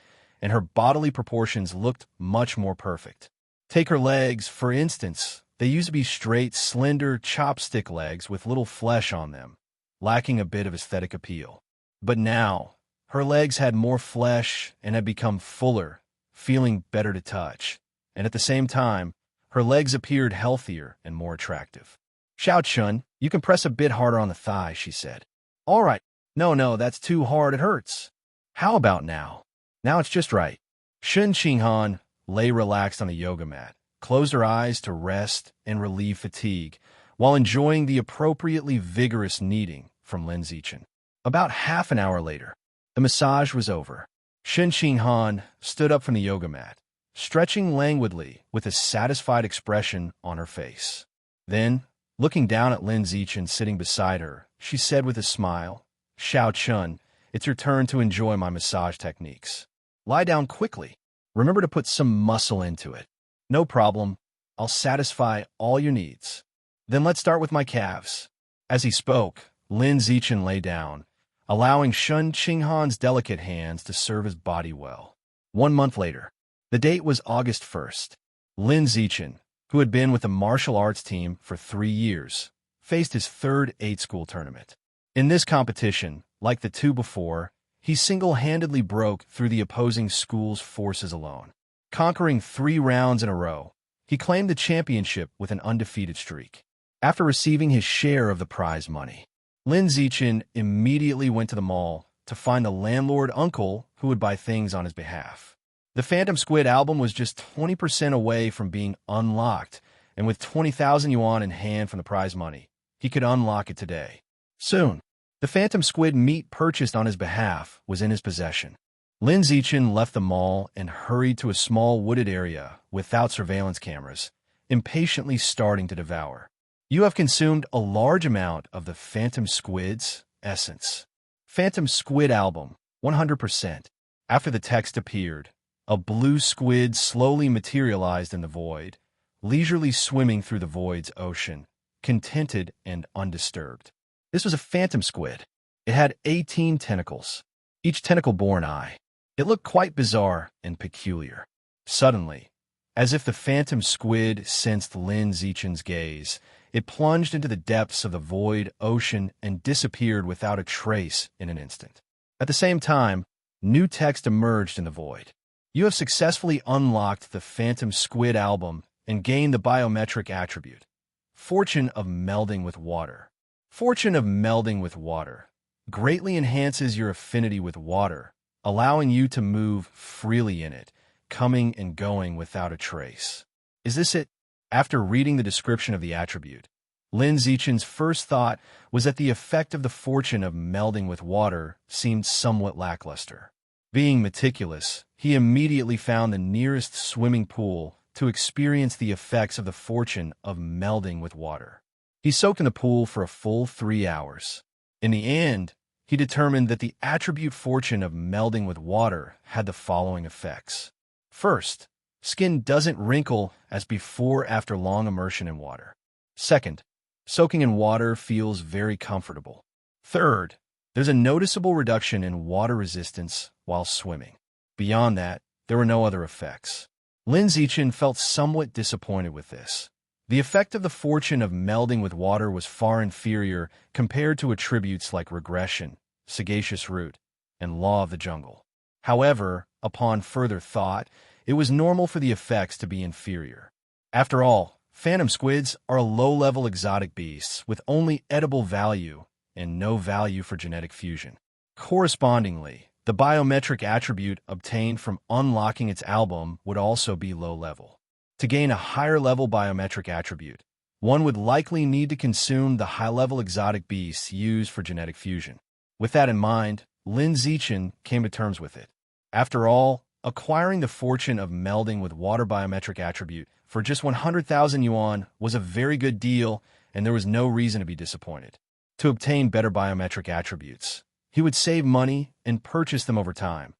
and her bodily proportions looked much more perfect. Take her legs, for instance. They used to be straight, slender, chopstick legs with little flesh on them, lacking a bit of aesthetic appeal. But now, her legs had more flesh and had become fuller, feeling better to touch. And at the same time, her legs appeared healthier and more attractive. "Xiao Chun, you can press a bit harder on the thigh," she said. "All right. No, that's too hard, it hurts." "How about now?" "Now it's just right." Shun Qinghan lay relaxed on a yoga mat, closed her eyes to rest and relieve fatigue, while enjoying the appropriately vigorous kneading from Lin Zichen. About half an hour later, the massage was over. Shun Qinghan stood up from the yoga mat, stretching languidly with a satisfied expression on her face. Then, looking down at Lin Zichen sitting beside her, she said with a smile, "Xiao Chun, it's your turn to enjoy my massage techniques. Lie down quickly. Remember to put some muscle into it." "No problem. I'll satisfy all your needs." "Then let's start with my calves." As he spoke, Lin Zichen lay down, allowing Shun Qinghan's delicate hands to serve his body well. 1 month later, the date was August 1st. Lin Zichen, who had been with the martial arts team for 3 years, faced his third 8-school tournament. In this competition, like the two before, he single-handedly broke through the opposing school's forces alone. Conquering 3 rounds in a row, he claimed the championship with an undefeated streak. After receiving his share of the prize money, Lin Zichen immediately went to the mall to find the landlord uncle who would buy things on his behalf. The Phantom Squid album was just 20% away from being unlocked, and with 20,000 yuan in hand from the prize money, he could unlock it today. Soon, the Phantom Squid meat purchased on his behalf was in his possession. Lin Zichen left the mall and hurried to a small wooded area without surveillance cameras, impatiently starting to devour. "You have consumed a large amount of the Phantom Squid's essence." Phantom Squid album, 100%. After the text appeared, a blue squid slowly materialized in the void, leisurely swimming through the void's ocean, contented and undisturbed. This was a phantom squid. It had 18 tentacles. Each tentacle bore an eye. It looked quite bizarre and peculiar. Suddenly, as if the phantom squid sensed Lin Zichen's gaze, it plunged into the depths of the void ocean and disappeared without a trace in an instant. At the same time, new text emerged in the void. "You have successfully unlocked the Phantom Squid album and gained the biometric attribute, Fortune of Melding with Water. Fortune of Melding with Water greatly enhances your affinity with water, allowing you to move freely in it, coming and going without a trace." Is this it? After reading the description of the attribute, Lin Zichen's first thought was that the effect of the fortune of melding with water seemed somewhat lackluster. Being meticulous, he he immediately found the nearest swimming pool to experience the effects of the fortune of melding with water. He soaked in the pool for a full 3 hours. In the end, he determined that the attribute fortune of melding with water had the following effects. First, skin doesn't wrinkle as before after long immersion in water. Second, soaking in water feels very comfortable. Third, there's a noticeable reduction in water resistance while swimming. Beyond that, there were no other effects. Lin Zichen felt somewhat disappointed with this. The effect of the fortune of melding with water was far inferior compared to attributes like regression, sagacious root, and law of the jungle. However, upon further thought, it was normal for the effects to be inferior. After all, phantom squids are low-level exotic beasts with only edible value and no value for genetic fusion. Correspondingly, the biometric attribute obtained from unlocking its album would also be low-level. To gain a higher-level biometric attribute, one would likely need to consume the high-level exotic beasts used for genetic fusion. With that in mind, Lin Zichen came to terms with it. After all, acquiring the fortune of melding with water biometric attribute for just 100,000 yuan was a very good deal, and there was no reason to be disappointed. To obtain better biometric attributes, he would save money and purchase them over time.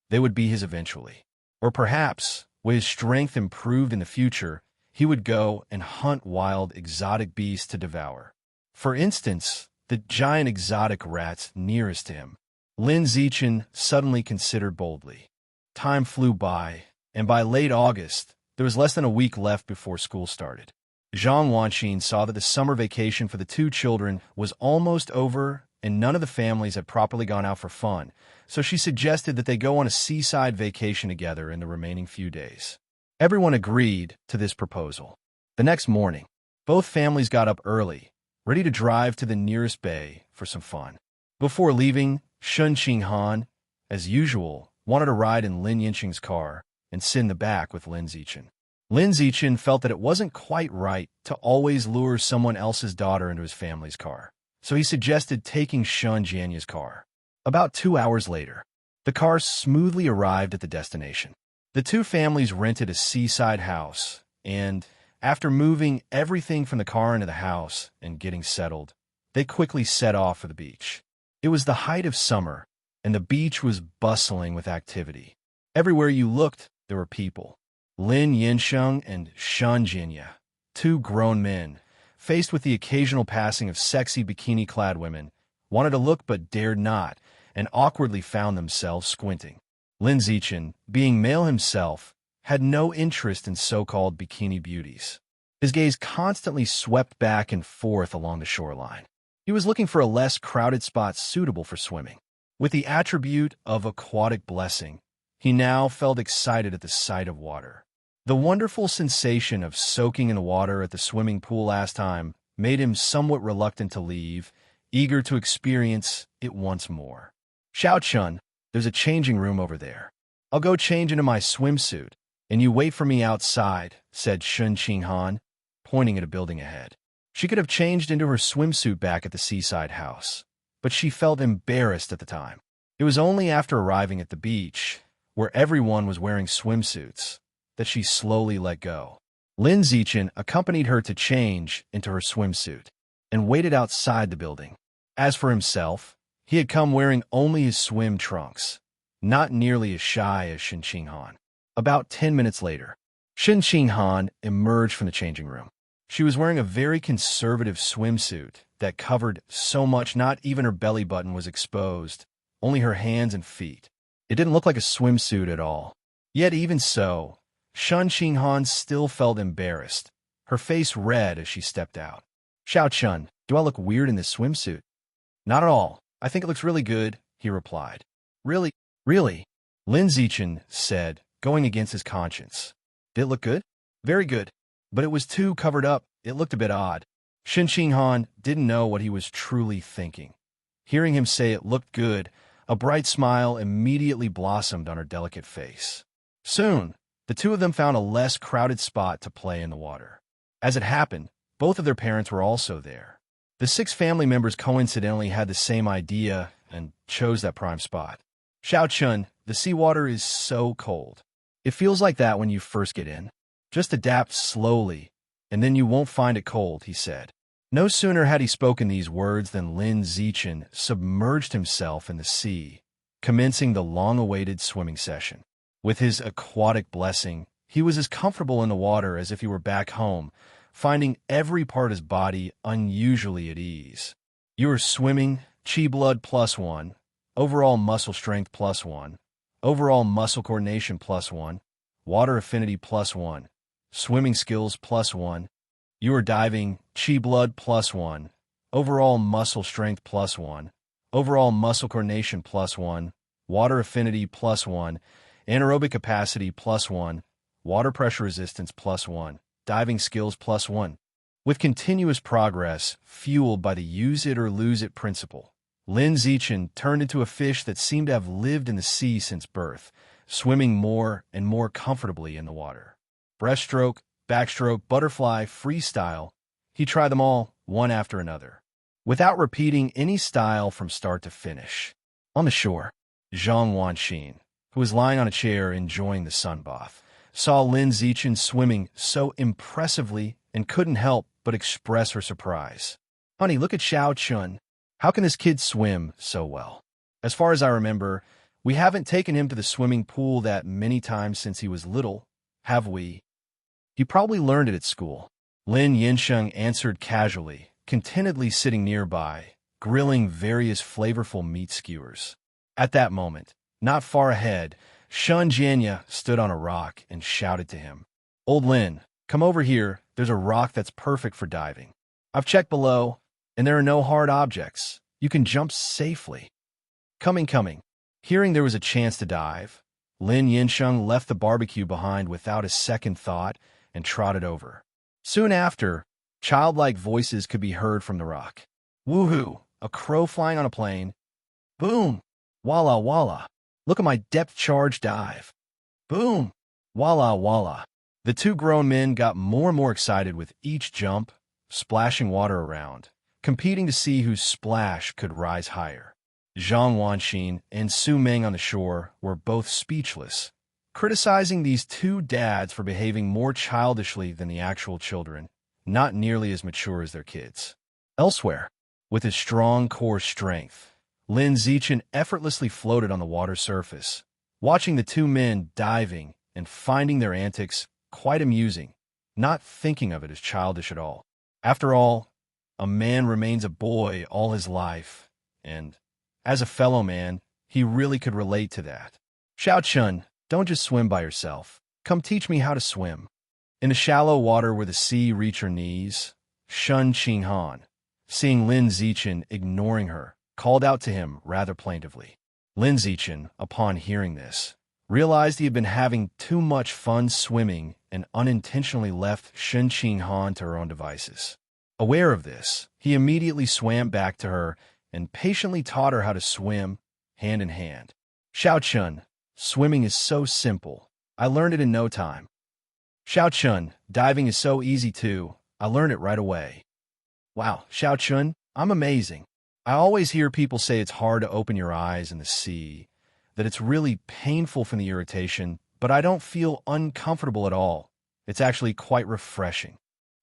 They would be his eventually. Or perhaps, with his strength improved in the future, he would go and hunt wild exotic beasts to devour. For instance, the giant exotic rats nearest to him. Lin Zichen suddenly considered boldly. Time flew by, and by late August, there was less than a week left before school started. Zhang Wanxin saw that the summer vacation for the two children was almost over and none of the families had properly gone out for fun, so she suggested that they go on a seaside vacation together in the remaining few days. Everyone agreed to this proposal. The next morning, both families got up early, ready to drive to the nearest bay for some fun. Before leaving, Shun Qinghan, as usual, wanted to ride in Lin Yinqing's car and sit in the back with Lin Zichen. Lin Zichen felt that it wasn't quite right to always lure someone else's daughter into his family's car, so he suggested taking Shun Jianya's car. About 2 hours later, the car smoothly arrived at the destination. The two families rented a seaside house, and, after moving everything from the car into the house and getting settled, they quickly set off for the beach. It was the height of summer, and the beach was bustling with activity. Everywhere you looked, there were people. Lin Yinsheng and Shun Jinya, two grown men, faced with the occasional passing of sexy bikini-clad women, wanted to look but dared not, and awkwardly found themselves squinting. Lin Zichen, being male himself, had no interest in so-called bikini beauties. His gaze constantly swept back and forth along the shoreline. He was looking for a less crowded spot suitable for swimming. With the attribute of aquatic blessing, he now felt excited at the sight of water. The wonderful sensation of soaking in the water at the swimming pool last time made him somewhat reluctant to leave, eager to experience it once more. "Xiao Chun, there's a changing room over there. I'll go change into my swimsuit, and you wait for me outside," said Shun Qinghan, pointing at a building ahead. She could have changed into her swimsuit back at the seaside house, but she felt embarrassed at the time. It was only after arriving at the beach, where everyone was wearing swimsuits, that she slowly let go. Lin Zichen accompanied her to change into her swimsuit and waited outside the building. As for himself, he had come wearing only his swim trunks, not nearly as shy as Shen Qinghan. About 10 minutes later, Shen Qinghan emerged from the changing room. She was wearing a very conservative swimsuit that covered so much not even her belly button was exposed, only her hands and feet. It didn't look like a swimsuit at all. Yet even so, Shun Qinghan still felt embarrassed, her face red as she stepped out. "Xiao Chun, do I look weird in this swimsuit?" "Not at all. I think it looks really good," he replied. "Really? Really?" Lin Zichen said, going against his conscience. "Did it look good?" "Very good. But it was too covered up. It looked a bit odd." Shen Qinghan didn't know what he was truly thinking. Hearing him say it looked good, a bright smile immediately blossomed on her delicate face. Soon, the two of them found a less crowded spot to play in the water. As it happened, both of their parents were also there. The 6 family members coincidentally had the same idea and chose that prime spot. Xiao Chun, the seawater is so cold. It feels like that when you first get in. Just adapt slowly, and then you won't find it cold, he said. No sooner had he spoken these words than Lin Zichen submerged himself in the sea, commencing the long-awaited swimming session. With his aquatic blessing, he was as comfortable in the water as if he were back home, finding every part of his body unusually at ease. You are swimming, chi blood +1, overall muscle strength +1, overall muscle coordination +1, water affinity +1, swimming skills +1. You are diving, chi blood +1, overall muscle strength +1, overall muscle coordination +1, water affinity +1, anaerobic capacity +1, water pressure resistance +1, diving skills +1. With continuous progress, fueled by the use it or lose it principle, Lin Zichen turned into a fish that seemed to have lived in the sea since birth, swimming more and more comfortably in the water. Breaststroke, backstroke, butterfly, freestyle, he tried them all, one after another, without repeating any style from start to finish. On the shore, Zhang Wanxin, who was lying on a chair enjoying the sunbath, saw Lin Zichen swimming so impressively and couldn't help but express her surprise. Honey, look at Xiao Chun. How can this kid swim so well? As far as I remember, we haven't taken him to the swimming pool that many times since he was little, have we? He probably learned it at school. Lin Yinsheng answered casually, contentedly sitting nearby, grilling various flavorful meat skewers. At that moment, not far ahead, Shun Jianya stood on a rock and shouted to him, "Old Lin, come over here, there's a rock that's perfect for diving. I've checked below, and there are no hard objects. You can jump safely." Coming. Hearing there was a chance to dive, Lin Yinsheng left the barbecue behind without a second thought and trotted over. Soon after, childlike voices could be heard from the rock. Woohoo! A crow flying on a plane. Boom! Walla walla! Look at my depth charge dive. Boom! Walla walla! The two grown men got more and more excited with each jump, splashing water around, competing to see whose splash could rise higher. Zhang Wanxin and Su Meng on the shore were both speechless, criticizing these two dads for behaving more childishly than the actual children, not nearly as mature as their kids. Elsewhere, with his strong core strength, Lin Zichen effortlessly floated on the water surface, watching the two men diving and finding their antics quite amusing, not thinking of it as childish at all. After all, a man remains a boy all his life, and, as a fellow man, he really could relate to that. Xiao Chun, don't just swim by yourself. Come teach me how to swim. In the shallow water where the sea reached her knees, Shun Qinghan, seeing Lin Zichen ignoring her, called out to him rather plaintively. Lin Zichen, upon hearing this, realized he had been having too much fun swimming and unintentionally left Shun Qinghan to her own devices. Aware of this, he immediately swam back to her and patiently taught her how to swim, hand in hand. Xiao Chun, swimming is so simple. I learned it in no time. Xiao Chun, diving is so easy too. I learned it right away. Wow, Xiao Chun, I'm amazing. I always hear people say it's hard to open your eyes in the sea, that it's really painful from the irritation, but I don't feel uncomfortable at all. It's actually quite refreshing.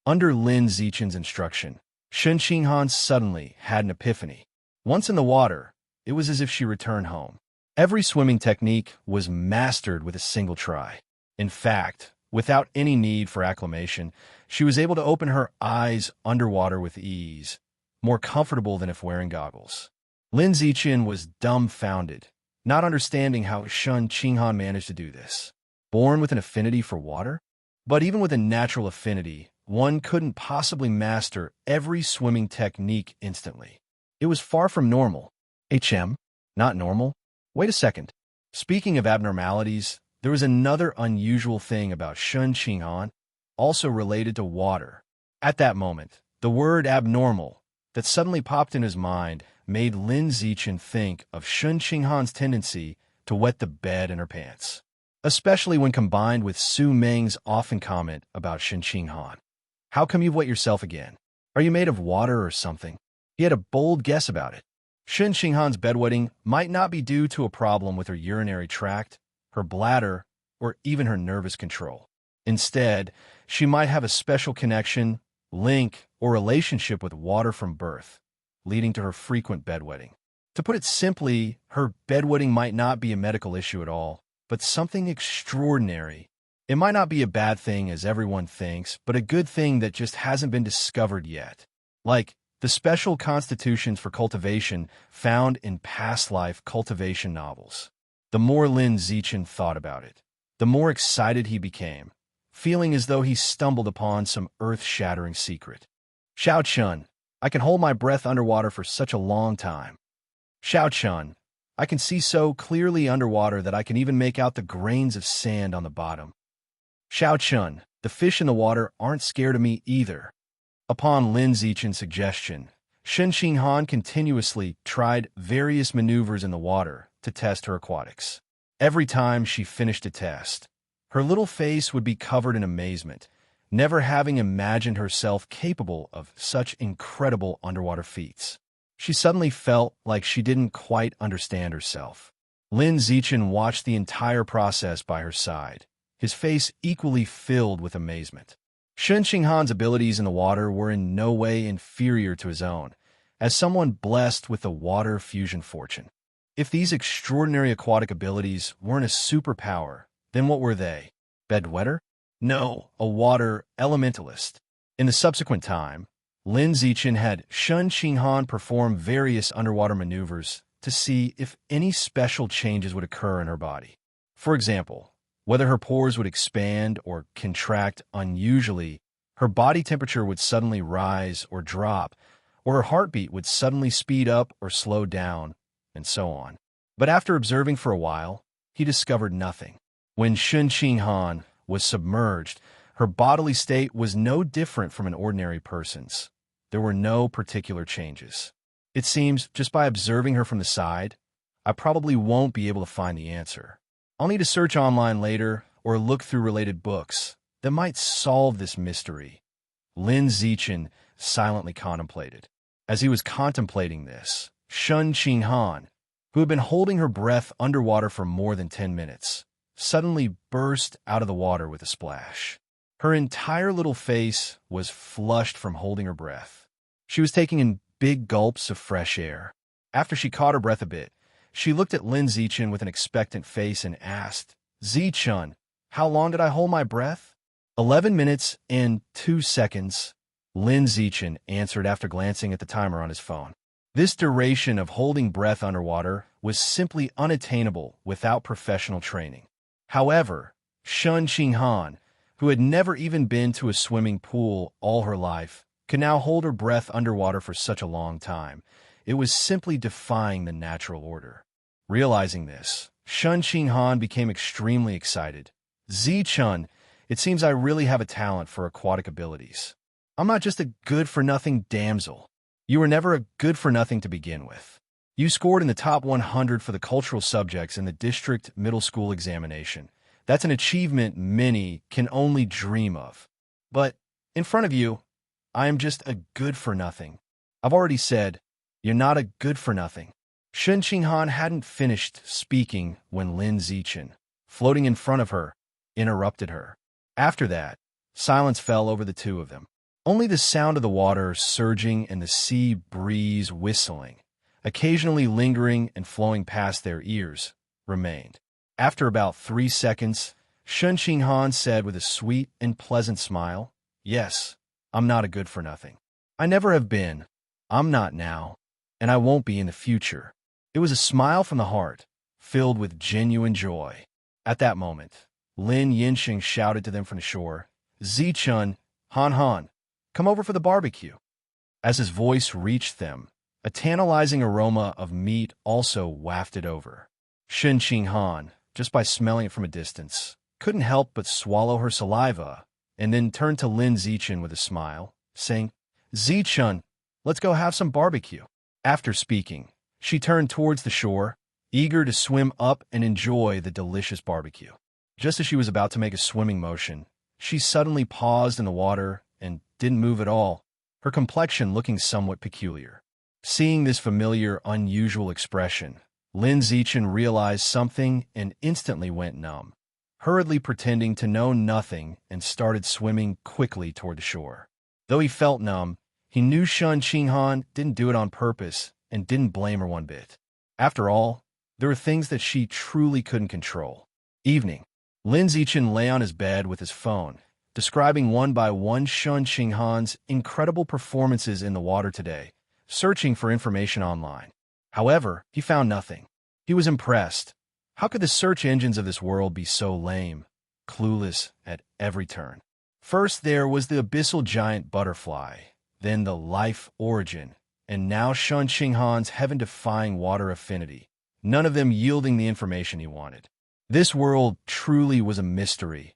Under Lin Zichen's instruction, Shun Qinghan suddenly had an epiphany. Once in the water, it was as if she returned home. Every swimming technique was mastered with a single try. In fact, without any need for acclimation, she was able to open her eyes underwater with ease, more comfortable than if wearing goggles. Lin Zichen was dumbfounded, not understanding how Shun Qinghan managed to do this. Born with an affinity for water? But even with a natural affinity, one couldn't possibly master every swimming technique instantly. It was far from normal. Not normal? Wait a second. Speaking of abnormalities, there was another unusual thing about Shun Qinghan, also related to water. At that moment, the word abnormal that suddenly popped in his mind made Lin Zichen think of Shun Qinghan's tendency to wet the bed in her pants, especially when combined with Su Meng's often comment about Shun Qinghan. How come you've wet yourself again? Are you made of water or something? He had a bold guess about it. Shen Xinghan's bedwetting might not be due to a problem with her urinary tract, her bladder, or even her nervous control. Instead, she might have a special connection, link, or relationship with water from birth, leading to her frequent bedwetting. To put it simply, her bedwetting might not be a medical issue at all, but something extraordinary. It might not be a bad thing as everyone thinks, but a good thing that just hasn't been discovered yet. Like the special constitutions for cultivation found in past life cultivation novels. The more Lin Zichen thought about it, the more excited he became, feeling as though he stumbled upon some earth-shattering secret. Xiao Chun, I can hold my breath underwater for such a long time. Xiao Chun, I can see so clearly underwater that I can even make out the grains of sand on the bottom. Xiao Chun, the fish in the water aren't scared of me either. Upon Lin Zichen's suggestion, Shen Xinghan continuously tried various maneuvers in the water to test her aquatics. Every time she finished a test, her little face would be covered in amazement, never having imagined herself capable of such incredible underwater feats. She suddenly felt like she didn't quite understand herself. Lin Zichen watched the entire process by her side, his face equally filled with amazement. Shen Xinghan's abilities in the water were in no way inferior to his own, as someone blessed with a water fusion fortune. If these extraordinary aquatic abilities weren't a superpower, then what were they? Bedwetter? No, a water elementalist. In the subsequent time, Lin Zichen had Shen Xinghan perform various underwater maneuvers to see if any special changes would occur in her body. For example, whether her pores would expand or contract unusually, her body temperature would suddenly rise or drop, or her heartbeat would suddenly speed up or slow down, and so on. But after observing for a while, he discovered nothing. When Shen Xinghan was submerged, her bodily state was no different from an ordinary person's. There were no particular changes. It seems, just by observing her from the side, I probably won't be able to find the answer. I'll need to search online later or look through related books that might solve this mystery. Lin Zichen silently contemplated. As he was contemplating this, Shen Xinghan, who had been holding her breath underwater for more than 10 minutes, suddenly burst out of the water with a splash. Her entire little face was flushed from holding her breath. She was taking in big gulps of fresh air. After she caught her breath a bit, she looked at Lin Zichen with an expectant face and asked, Zichen, how long did I hold my breath? 11 minutes and 2 seconds, Lin Zichen answered after glancing at the timer on his phone. This duration of holding breath underwater was simply unattainable without professional training. However, Shen Xinghan, who had never even been to a swimming pool all her life, could now hold her breath underwater for such a long time. It was simply defying the natural order. Realizing this, Shen Xinghan became extremely excited. Zichen, it seems I really have a talent for aquatic abilities. I'm not just a good-for-nothing damsel. You were never a good-for-nothing to begin with. You scored in the top 100 for the cultural subjects in the district middle school examination. That's an achievement many can only dream of. But in front of you, I am just a good-for-nothing. I've already said, you're not a good-for-nothing. Shen Xinghan hadn't finished speaking when Lin Zichen, floating in front of her, interrupted her. After that, silence fell over the two of them. Only the sound of the water surging and the sea breeze whistling, occasionally lingering and flowing past their ears, remained. After about 3 seconds, Shen Xinghan said with a sweet and pleasant smile, Yes, I'm not a good-for-nothing. I never have been, I'm not now, and I won't be in the future. It was a smile from the heart, filled with genuine joy. At that moment, Lin Yinxing shouted to them from the shore, Zichen, Han Han, come over for the barbecue. As his voice reached them, a tantalizing aroma of meat also wafted over. Shen Xinghan, just by smelling it from a distance, couldn't help but swallow her saliva, and then turned to Lin Zichen with a smile, saying, Zichen, let's go have some barbecue. After speaking, she turned towards the shore, eager to swim up and enjoy the delicious barbecue. Just as she was about to make a swimming motion, she suddenly paused in the water and didn't move at all, her complexion looking somewhat peculiar. Seeing this familiar, unusual expression, Lin Zichen realized something and instantly went numb, hurriedly pretending to know nothing and started swimming quickly toward the shore. Though he felt numb, he knew Shun Qinghan didn't do it on purpose and didn't blame her one bit. After all, there were things that she truly couldn't control. Evening. Lin Zichen lay on his bed with his phone, describing one by one Shun Qinghan's incredible performances in the water today, searching for information online. However, he found nothing. He was impressed. How could the search engines of this world be so lame, clueless at every turn? First there was the abyssal giant butterfly, then the life origin, and now Shun Qinghan's heaven-defying water affinity, none of them yielding the information he wanted. This world truly was a mystery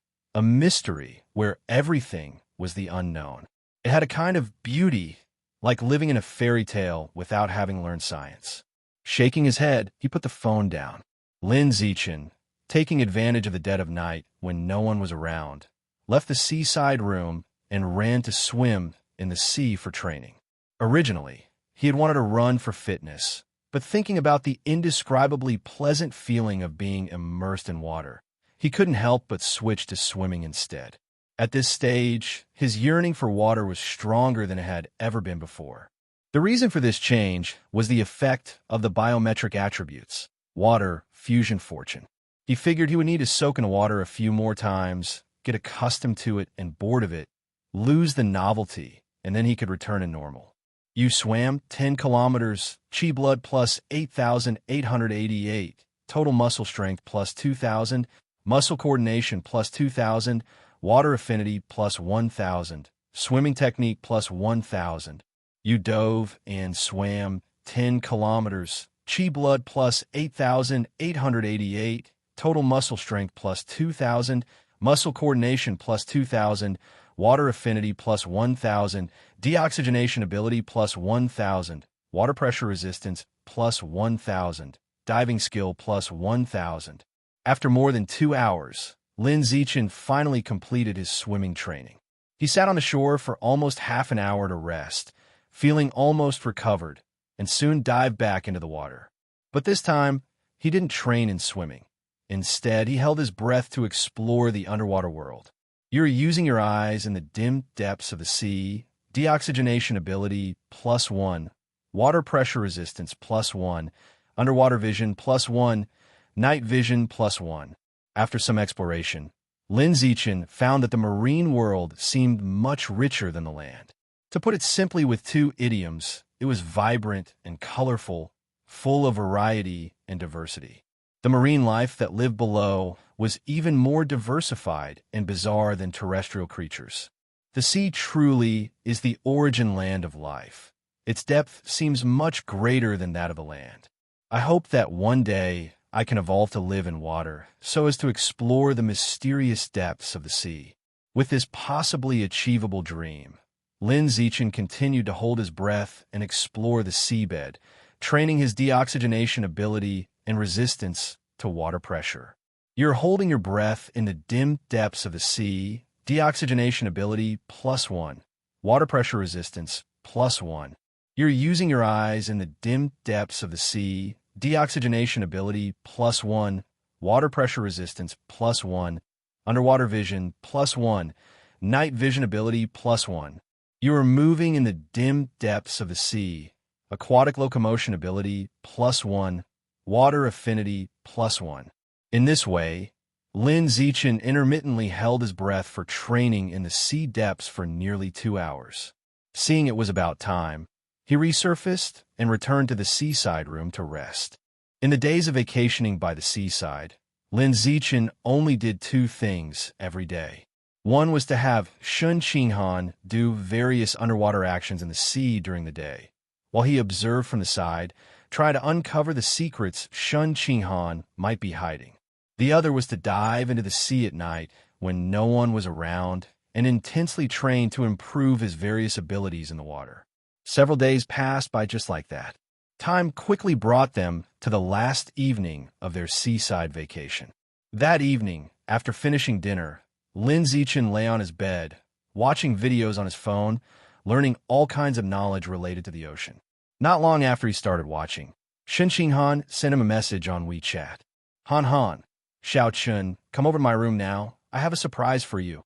where everything was the unknown. It had a kind of beauty, like living in a fairy tale without having learned science. Shaking his head, he put the phone down. Lin Zichen, taking advantage of the dead of night when no one was around, left the seaside room and ran to swim in the sea for training. Originally, he had wanted to run for fitness, but thinking about the indescribably pleasant feeling of being immersed in water, he couldn't help but switch to swimming instead. At this stage, his yearning for water was stronger than it had ever been before. The reason for this change was the effect of the biometric attributes, water, fusion fortune. He figured he would need to soak in water a few more times, get accustomed to it and bored of it, lose the novelty, and then he could return to normal. You swam 10 kilometers, chi blood plus 8,888, total muscle strength plus 2,000, muscle coordination plus 2,000, water affinity plus 1,000, swimming technique plus 1,000. You dove and swam 10 kilometers, chi blood plus 8,888, total muscle strength plus 2,000, muscle coordination plus 2,000, water affinity plus 1,000, deoxygenation ability plus 1,000, water pressure resistance plus 1,000, diving skill plus 1,000. After more than 2 hours, Lin Zichen finally completed his swimming training. He sat on the shore for almost half an hour to rest, feeling almost recovered, and soon dived back into the water. But this time, he didn't train in swimming. Instead, he held his breath to explore the underwater world. You're using your eyes in the dim depths of the sea, deoxygenation ability +1, water pressure resistance +1, underwater vision +1, night vision +1. After some exploration, Lin Zichen found that the marine world seemed much richer than the land. To put it simply with 2 idioms, it was vibrant and colorful, full of variety and diversity. The marine life that lived below was even more diversified and bizarre than terrestrial creatures. The sea truly is the origin land of life. Its depth seems much greater than that of the land. I hope that one day I can evolve to live in water so as to explore the mysterious depths of the sea. With this possibly achievable dream, Lin Zichen continued to hold his breath and explore the seabed, training his deoxygenation ability and resistance to water pressure. You're holding your breath in the dim depths of the sea, deoxygenation ability +1, water pressure resistance +1. You're using your eyes in the dim depths of the sea, deoxygenation ability +1, water pressure resistance +1, underwater vision +1, night vision ability +1. You are moving in the dim depths of the sea, aquatic locomotion ability +1, water affinity +1. In this way, Lin Zichen intermittently held his breath for training in the sea depths for nearly 2 hours. Seeing it was about time, he resurfaced and returned to the seaside room to rest. In the days of vacationing by the seaside, Lin Zichen only did 2 things every day. One was to have Shun Qinghan do various underwater actions in the sea during the day, while he observed from the side, try to uncover the secrets Shun Qinghan might be hiding. The other was to dive into the sea at night when no one was around and intensely train to improve his various abilities in the water. Several days passed by just like that. Time quickly brought them to the last evening of their seaside vacation. That evening, after finishing dinner, Lin Zichen lay on his bed, watching videos on his phone, learning all kinds of knowledge related to the ocean. Not long after he started watching, Shen Qinghan sent him a message on WeChat. Han Han, Xiao Chun, come over to my room now. I have a surprise for you.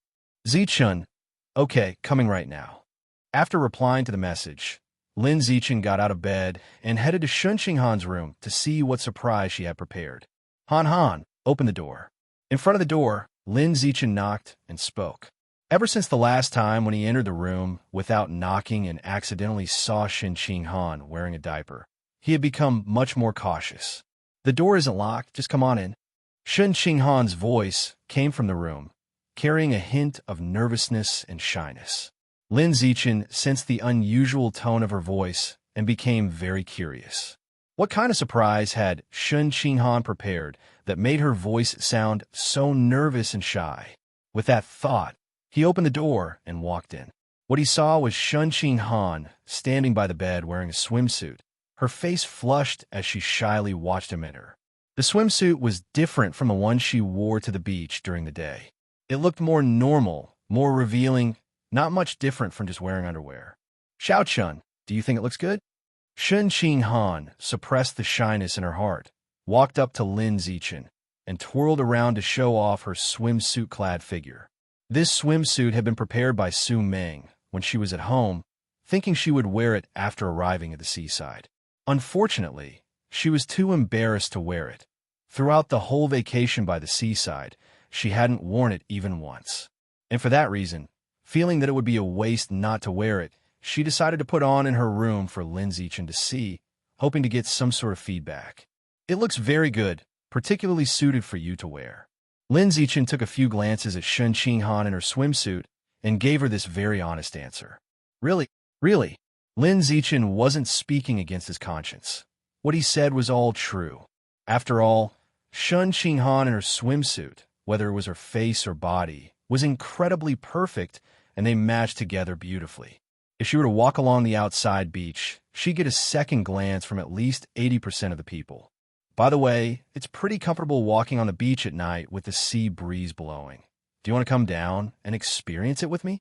Zichun, okay, coming right now. After replying to the message, Lin Zichun got out of bed and headed to Shen Qinghan's room to see what surprise she had prepared. Han Han, open the door. In front of the door, Lin Zichun knocked and spoke. Ever since the last time when he entered the room without knocking and accidentally saw Shen Qinghan wearing a diaper, he had become much more cautious. The door isn't locked, just come on in. Shen Qinghan's voice came from the room, carrying a hint of nervousness and shyness. Lin Zichun sensed the unusual tone of her voice and became very curious. What kind of surprise had Shen Qinghan prepared that made her voice sound so nervous and shy? With that thought, he opened the door and walked in. What he saw was Shen Qinghan standing by the bed wearing a swimsuit, her face flushed as she shyly watched him enter. The swimsuit was different from the one she wore to the beach during the day. It looked more normal, more revealing, not much different from just wearing underwear. Xiao Chun, do you think it looks good? Shen Qinghan suppressed the shyness in her heart, walked up to Lin Zichun, and twirled around to show off her swimsuit-clad figure. This swimsuit had been prepared by Su Meng when she was at home, thinking she would wear it after arriving at the seaside. Unfortunately, she was too embarrassed to wear it. Throughout the whole vacation by the seaside, she hadn't worn it even once. And for that reason, feeling that it would be a waste not to wear it, she decided to put on in her room for Lin Zichun to see, hoping to get some sort of feedback. It looks very good, particularly suited for you to wear. Lin Zichun took a few glances at Shen Qinghan in her swimsuit and gave her this very honest answer. Really? Really? Lin Zichun wasn't speaking against his conscience. What he said was all true. After all, Shen Qinghan in her swimsuit, whether it was her face or body, was incredibly perfect, and they matched together beautifully. If she were to walk along the outside beach, she'd get a second glance from at least 80% of the people. By the way, it's pretty comfortable walking on the beach at night with the sea breeze blowing. Do you want to come down and experience it with me?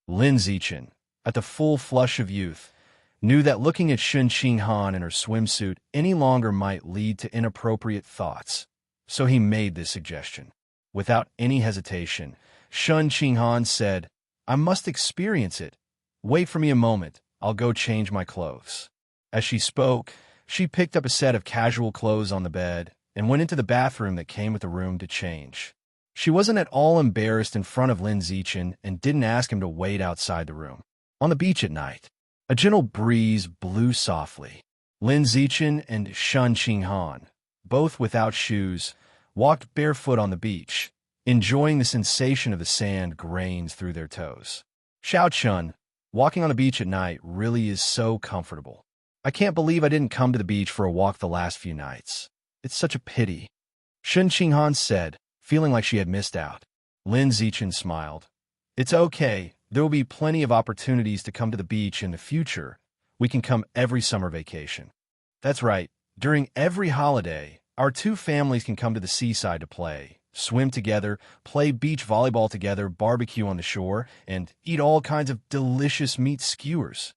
Lin Zichun, at the full flush of youth, knew that looking at Shen Qinghan in her swimsuit any longer might lead to inappropriate thoughts, so he made this suggestion. Without any hesitation, Shen Qinghan said, I must experience it. Wait for me a moment, I'll go change my clothes. As she spoke, she picked up a set of casual clothes on the bed and went into the bathroom that came with the room to change. She wasn't at all embarrassed in front of Lin Zichun and didn't ask him to wait outside the room. On the beach at night, a gentle breeze blew softly. Lin Zichun and Shen Qinghan, both without shoes, walked barefoot on the beach, enjoying the sensation of the sand grains through their toes. Xiao Chun, walking on the beach at night really is so comfortable. I can't believe I didn't come to the beach for a walk the last few nights. It's such a pity. Shen Qinghan said, feeling like she had missed out. Lin Zichun smiled. It's okay. There will be plenty of opportunities to come to the beach in the future. We can come every summer vacation. That's right. During every holiday, our two families can come to the seaside to play, swim together, play beach volleyball together, barbecue on the shore, and eat all kinds of delicious meat skewers.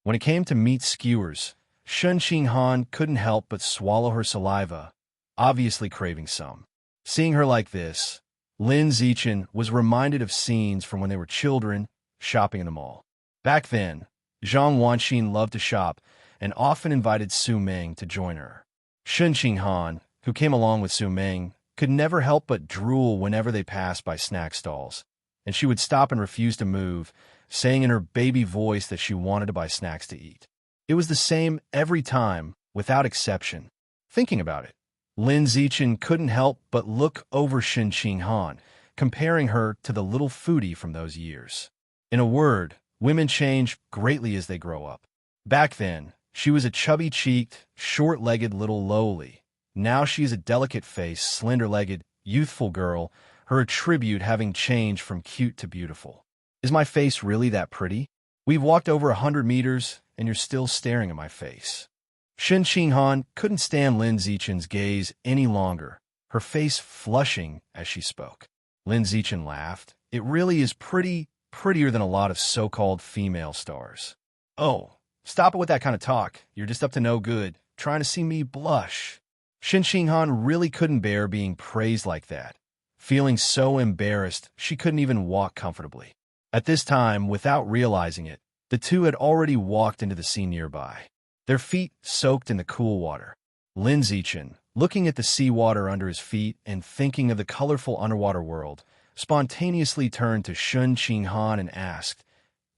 When it came to meat skewers, Shen Qinghan couldn't help but swallow her saliva, obviously craving some. Seeing her like this, Lin Zichun was reminded of scenes from when they were children, shopping in the mall. Back then, Zhang Wanxin loved to shop and often invited Su Meng to join her. Shen Qinghan, who came along with Su Meng, could never help but drool whenever they passed by snack stalls, and she would stop and refuse to move, saying in her baby voice that she wanted to buy snacks to eat. It was the same every time, without exception. Thinking about it, Lin Zichun couldn't help but look over Shen Qinghan, comparing her to the little foodie from those years. In a word, women change greatly as they grow up. Back then, she was a chubby-cheeked, short-legged little lowly. Now she is a delicate-faced, slender-legged, youthful girl, her attribute having changed from cute to beautiful. Is my face really that pretty? We've walked over 100 meters, and you're still staring at my face. Shen Qinghan couldn't stand Lin Zichun's gaze any longer, her face flushing as she spoke. Lin Zichun laughed. It really is prettier than a lot of so-called female stars. Oh, Stop it with that kind of talk. You're just up to no good, trying to see me blush. Shen Xinghan really couldn't bear being praised like that. Feeling so embarrassed, she couldn't even walk comfortably. At this time, without realizing it, the two had already walked into the sea nearby, their feet soaked in the cool water. Lin Zichen, looking at the seawater under his feet and thinking of the colorful underwater world, spontaneously turned to Shen Xinghan and asked,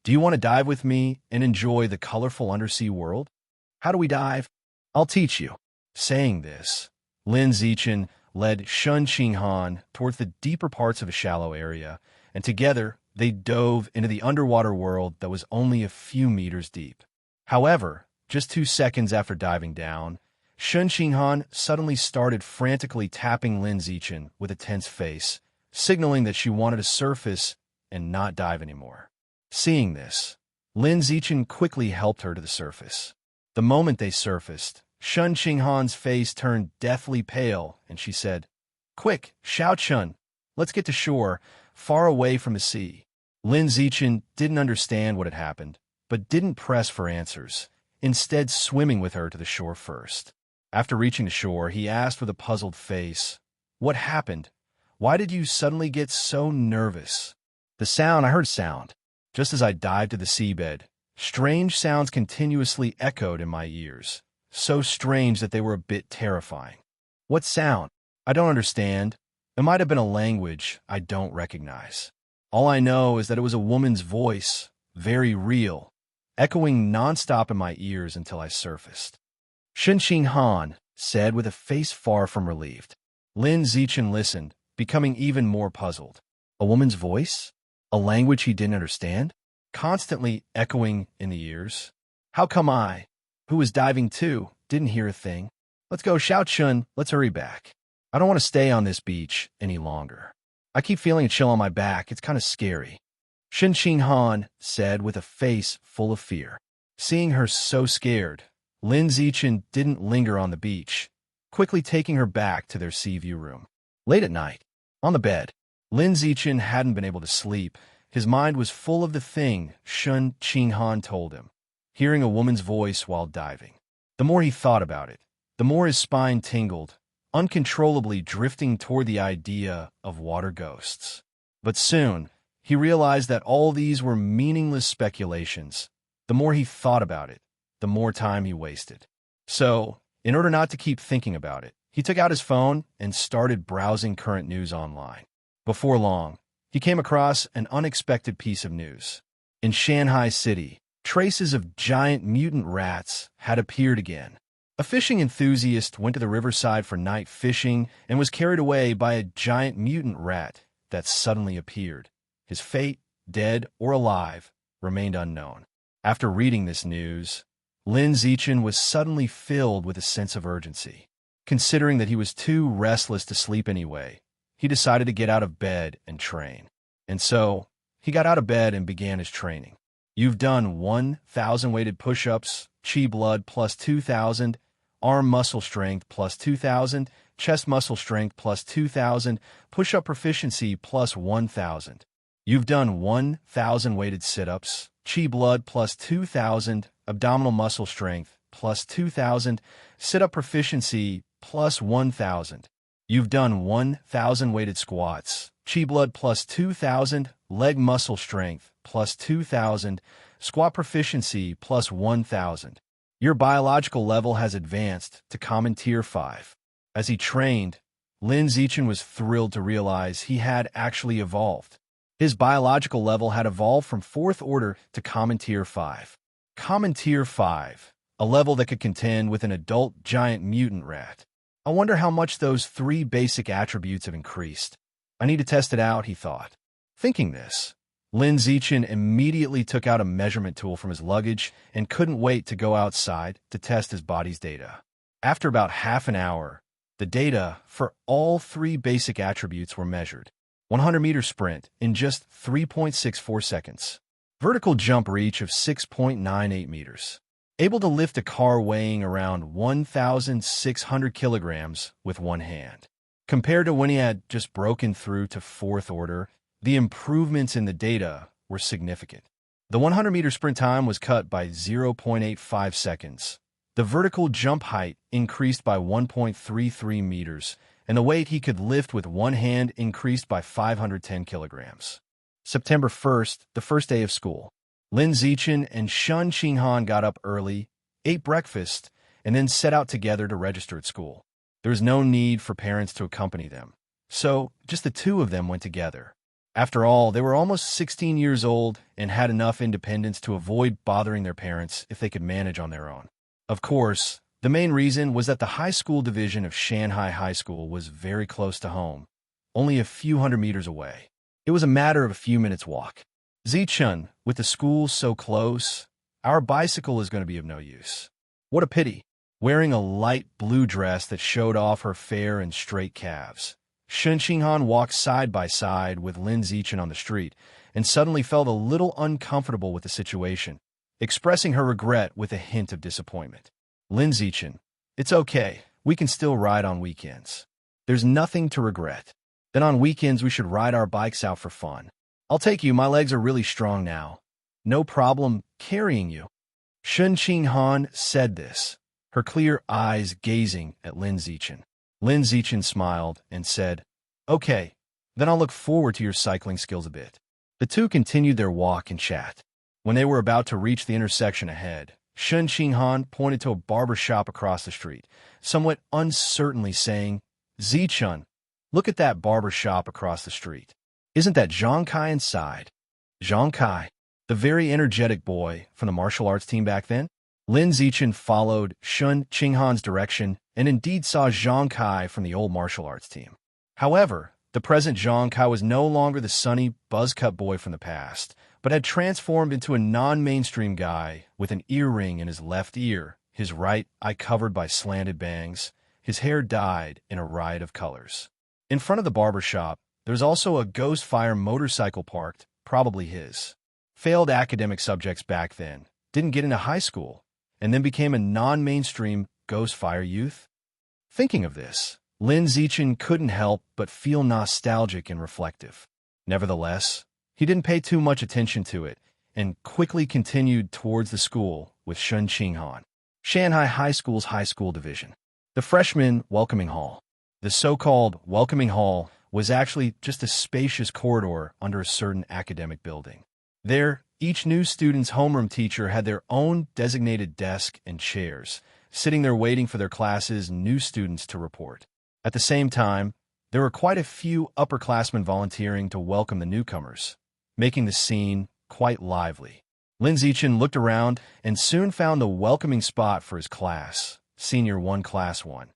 "Do you want to dive with me and enjoy the colorful undersea world? How do we dive? I'll teach you." Saying this, Lin Zichen led Shen Xinghan towards the deeper parts of a shallow area, and together they dove into the underwater world that was only a few meters deep. However, just 2 seconds after diving down, Shen Xinghan suddenly started frantically tapping Lin Zichen with a tense face, signaling that she wanted to surface and not dive anymore. Seeing this, Lin Zichen quickly helped her to the surface. The moment they surfaced, Shen Xinghan's face turned deathly pale, and she said, "Quick, Xiao Chun, let's get to shore, far away from the sea." Lin Zichen didn't understand what had happened, but didn't press for answers, instead swimming with her to the shore first. After reaching the shore, he asked with a puzzled face, "What happened? Why did you suddenly get so nervous?" I heard sound. Just as I dived to the seabed, strange sounds continuously echoed in my ears, so strange that they were a bit terrifying. "What sound? I don't understand. It might have been a language I don't recognize. All I know is that it was a woman's voice, very real, echoing nonstop in my ears until I surfaced." Shen Xinghan said with a face far from relieved. Lin Zichen listened, becoming even more puzzled. A woman's voice? A language he didn't understand? Constantly echoing in the ears? How come I, who was diving too, didn't hear a thing? "Let's go, Xiao Chun, let's hurry back. I don't want to stay on this beach any longer. I keep feeling a chill on my back, it's kind of scary." Shen Xinghan said with a face full of fear. Seeing her so scared, Lin Zichen didn't linger on the beach, quickly taking her back to their sea view room. Late at night, on the bed, Lin Zichen hadn't been able to sleep. His mind was full of the thing Shen Xinghan told him, hearing a woman's voice while diving. The more he thought about it, the more his spine tingled, uncontrollably drifting toward the idea of water ghosts. But soon, he realized that all these were meaningless speculations. The more he thought about it, the more time he wasted. So, in order not to keep thinking about it, he took out his phone and started browsing current news online. Before long, he came across an unexpected piece of news. In Shanghai City, traces of giant mutant rats had appeared again. A fishing enthusiast went to the riverside for night fishing and was carried away by a giant mutant rat that suddenly appeared. His fate, dead or alive, remained unknown. After reading this news, Lin Zichen was suddenly filled with a sense of urgency. Considering that he was too restless to sleep anyway, he decided to get out of bed and train. And so, he got out of bed and began his training. You've done 1,000 weighted push-ups, chi blood plus 2,000, arm muscle strength plus 2,000, chest muscle strength plus 2,000, push-up proficiency plus 1,000. You've done 1,000 weighted sit-ups, chi blood plus 2,000, abdominal muscle strength plus 2,000, sit-up proficiency plus 1,000. You've done 1,000 weighted squats, chi blood plus 2,000, leg muscle strength plus 2,000, squat proficiency plus 1,000. Your biological level has advanced to Common Tier 5. As he trained, Lin Zichen was thrilled to realize he had actually evolved. His biological level had evolved from 4th order to Common Tier 5. Common Tier 5, a level that could contend with an adult giant mutant rat. I wonder how much those 3 basic attributes have increased. I need to test it out, he thought. Thinking this, Lin Zichen immediately took out a measurement tool from his luggage and couldn't wait to go outside to test his body's data. After about half an hour, the data for all 3 basic attributes were measured. 100-meter sprint in just 3.64 seconds. Vertical jump reach of 6.98 meters. Able to lift a car weighing around 1,600 kilograms with one hand. Compared to when he had just broken through to 4th order, the improvements in the data were significant. The 100-meter sprint time was cut by 0.85 seconds. The vertical jump height increased by 1.33 meters, and the weight he could lift with one hand increased by 510 kilograms. September 1st, the first day of school. Lin Zichen and Shun Qinghan got up early, ate breakfast, and then set out together to register at school. There was no need for parents to accompany them, so just the two of them went together. After all, they were almost 16 years old and had enough independence to avoid bothering their parents if they could manage on their own. Of course, the main reason was that the high school division of Shanghai High School was very close to home, only a few hundred meters away. It was a matter of a few minutes' walk. Zichun, with the school so close, our bicycle is going to be of no use. What a pity. Wearing a light blue dress that showed off her fair and straight calves, Shun Qinghan walked side by side with Lin Zichen on the street and suddenly felt a little uncomfortable with the situation, expressing her regret with a hint of disappointment. Lin Zichen, it's okay. We can still ride on weekends. There's nothing to regret. Then on weekends we should ride our bikes out for fun. I'll take you. My legs are really strong now. No problem carrying you. Shun Qinghan said this, her clear eyes gazing at Lin Zichen. Lin Zichen smiled and said, "Okay, then I'll look forward to your cycling skills a bit." The two continued their walk and chat. When they were about to reach the intersection ahead, Shun Qinghan pointed to a barber shop across the street, somewhat uncertainly saying, "Zichun, look at that barber shop across the street. Isn't that Zhang Kai inside?" Zhang Kai, the very energetic boy from the martial arts team back then? Lin Zichen followed Shun Qinghan's direction and indeed saw Zhang Kai from the old martial arts team. However, the present Zhang Kai was no longer the sunny, buzz-cut boy from the past, but had transformed into a non-mainstream guy with an earring in his left ear, his right eye covered by slanted bangs, his hair dyed in a riot of colors. In front of the barber shop, there was also a Ghost Fire motorcycle parked, probably his. Failed academic subjects back then, didn't get into high school, and then became a non-mainstream Ghost Fire youth? Thinking of this, Lin Zichen couldn't help but feel nostalgic and reflective. Nevertheless, he didn't pay too much attention to it and quickly continued towards the school with Shun Qinghan. Shanghai High School's high school division. The freshman welcoming hall. The so-called welcoming hall was actually just a spacious corridor under a certain academic building. There, each new student's homeroom teacher had their own designated desk and chairs, sitting there waiting for their class's new students to report. At the same time, there were quite a few upperclassmen volunteering to welcome the newcomers, making the scene quite lively. Lin Zichen looked around and soon found a welcoming spot for his class, Senior 1 Class 1,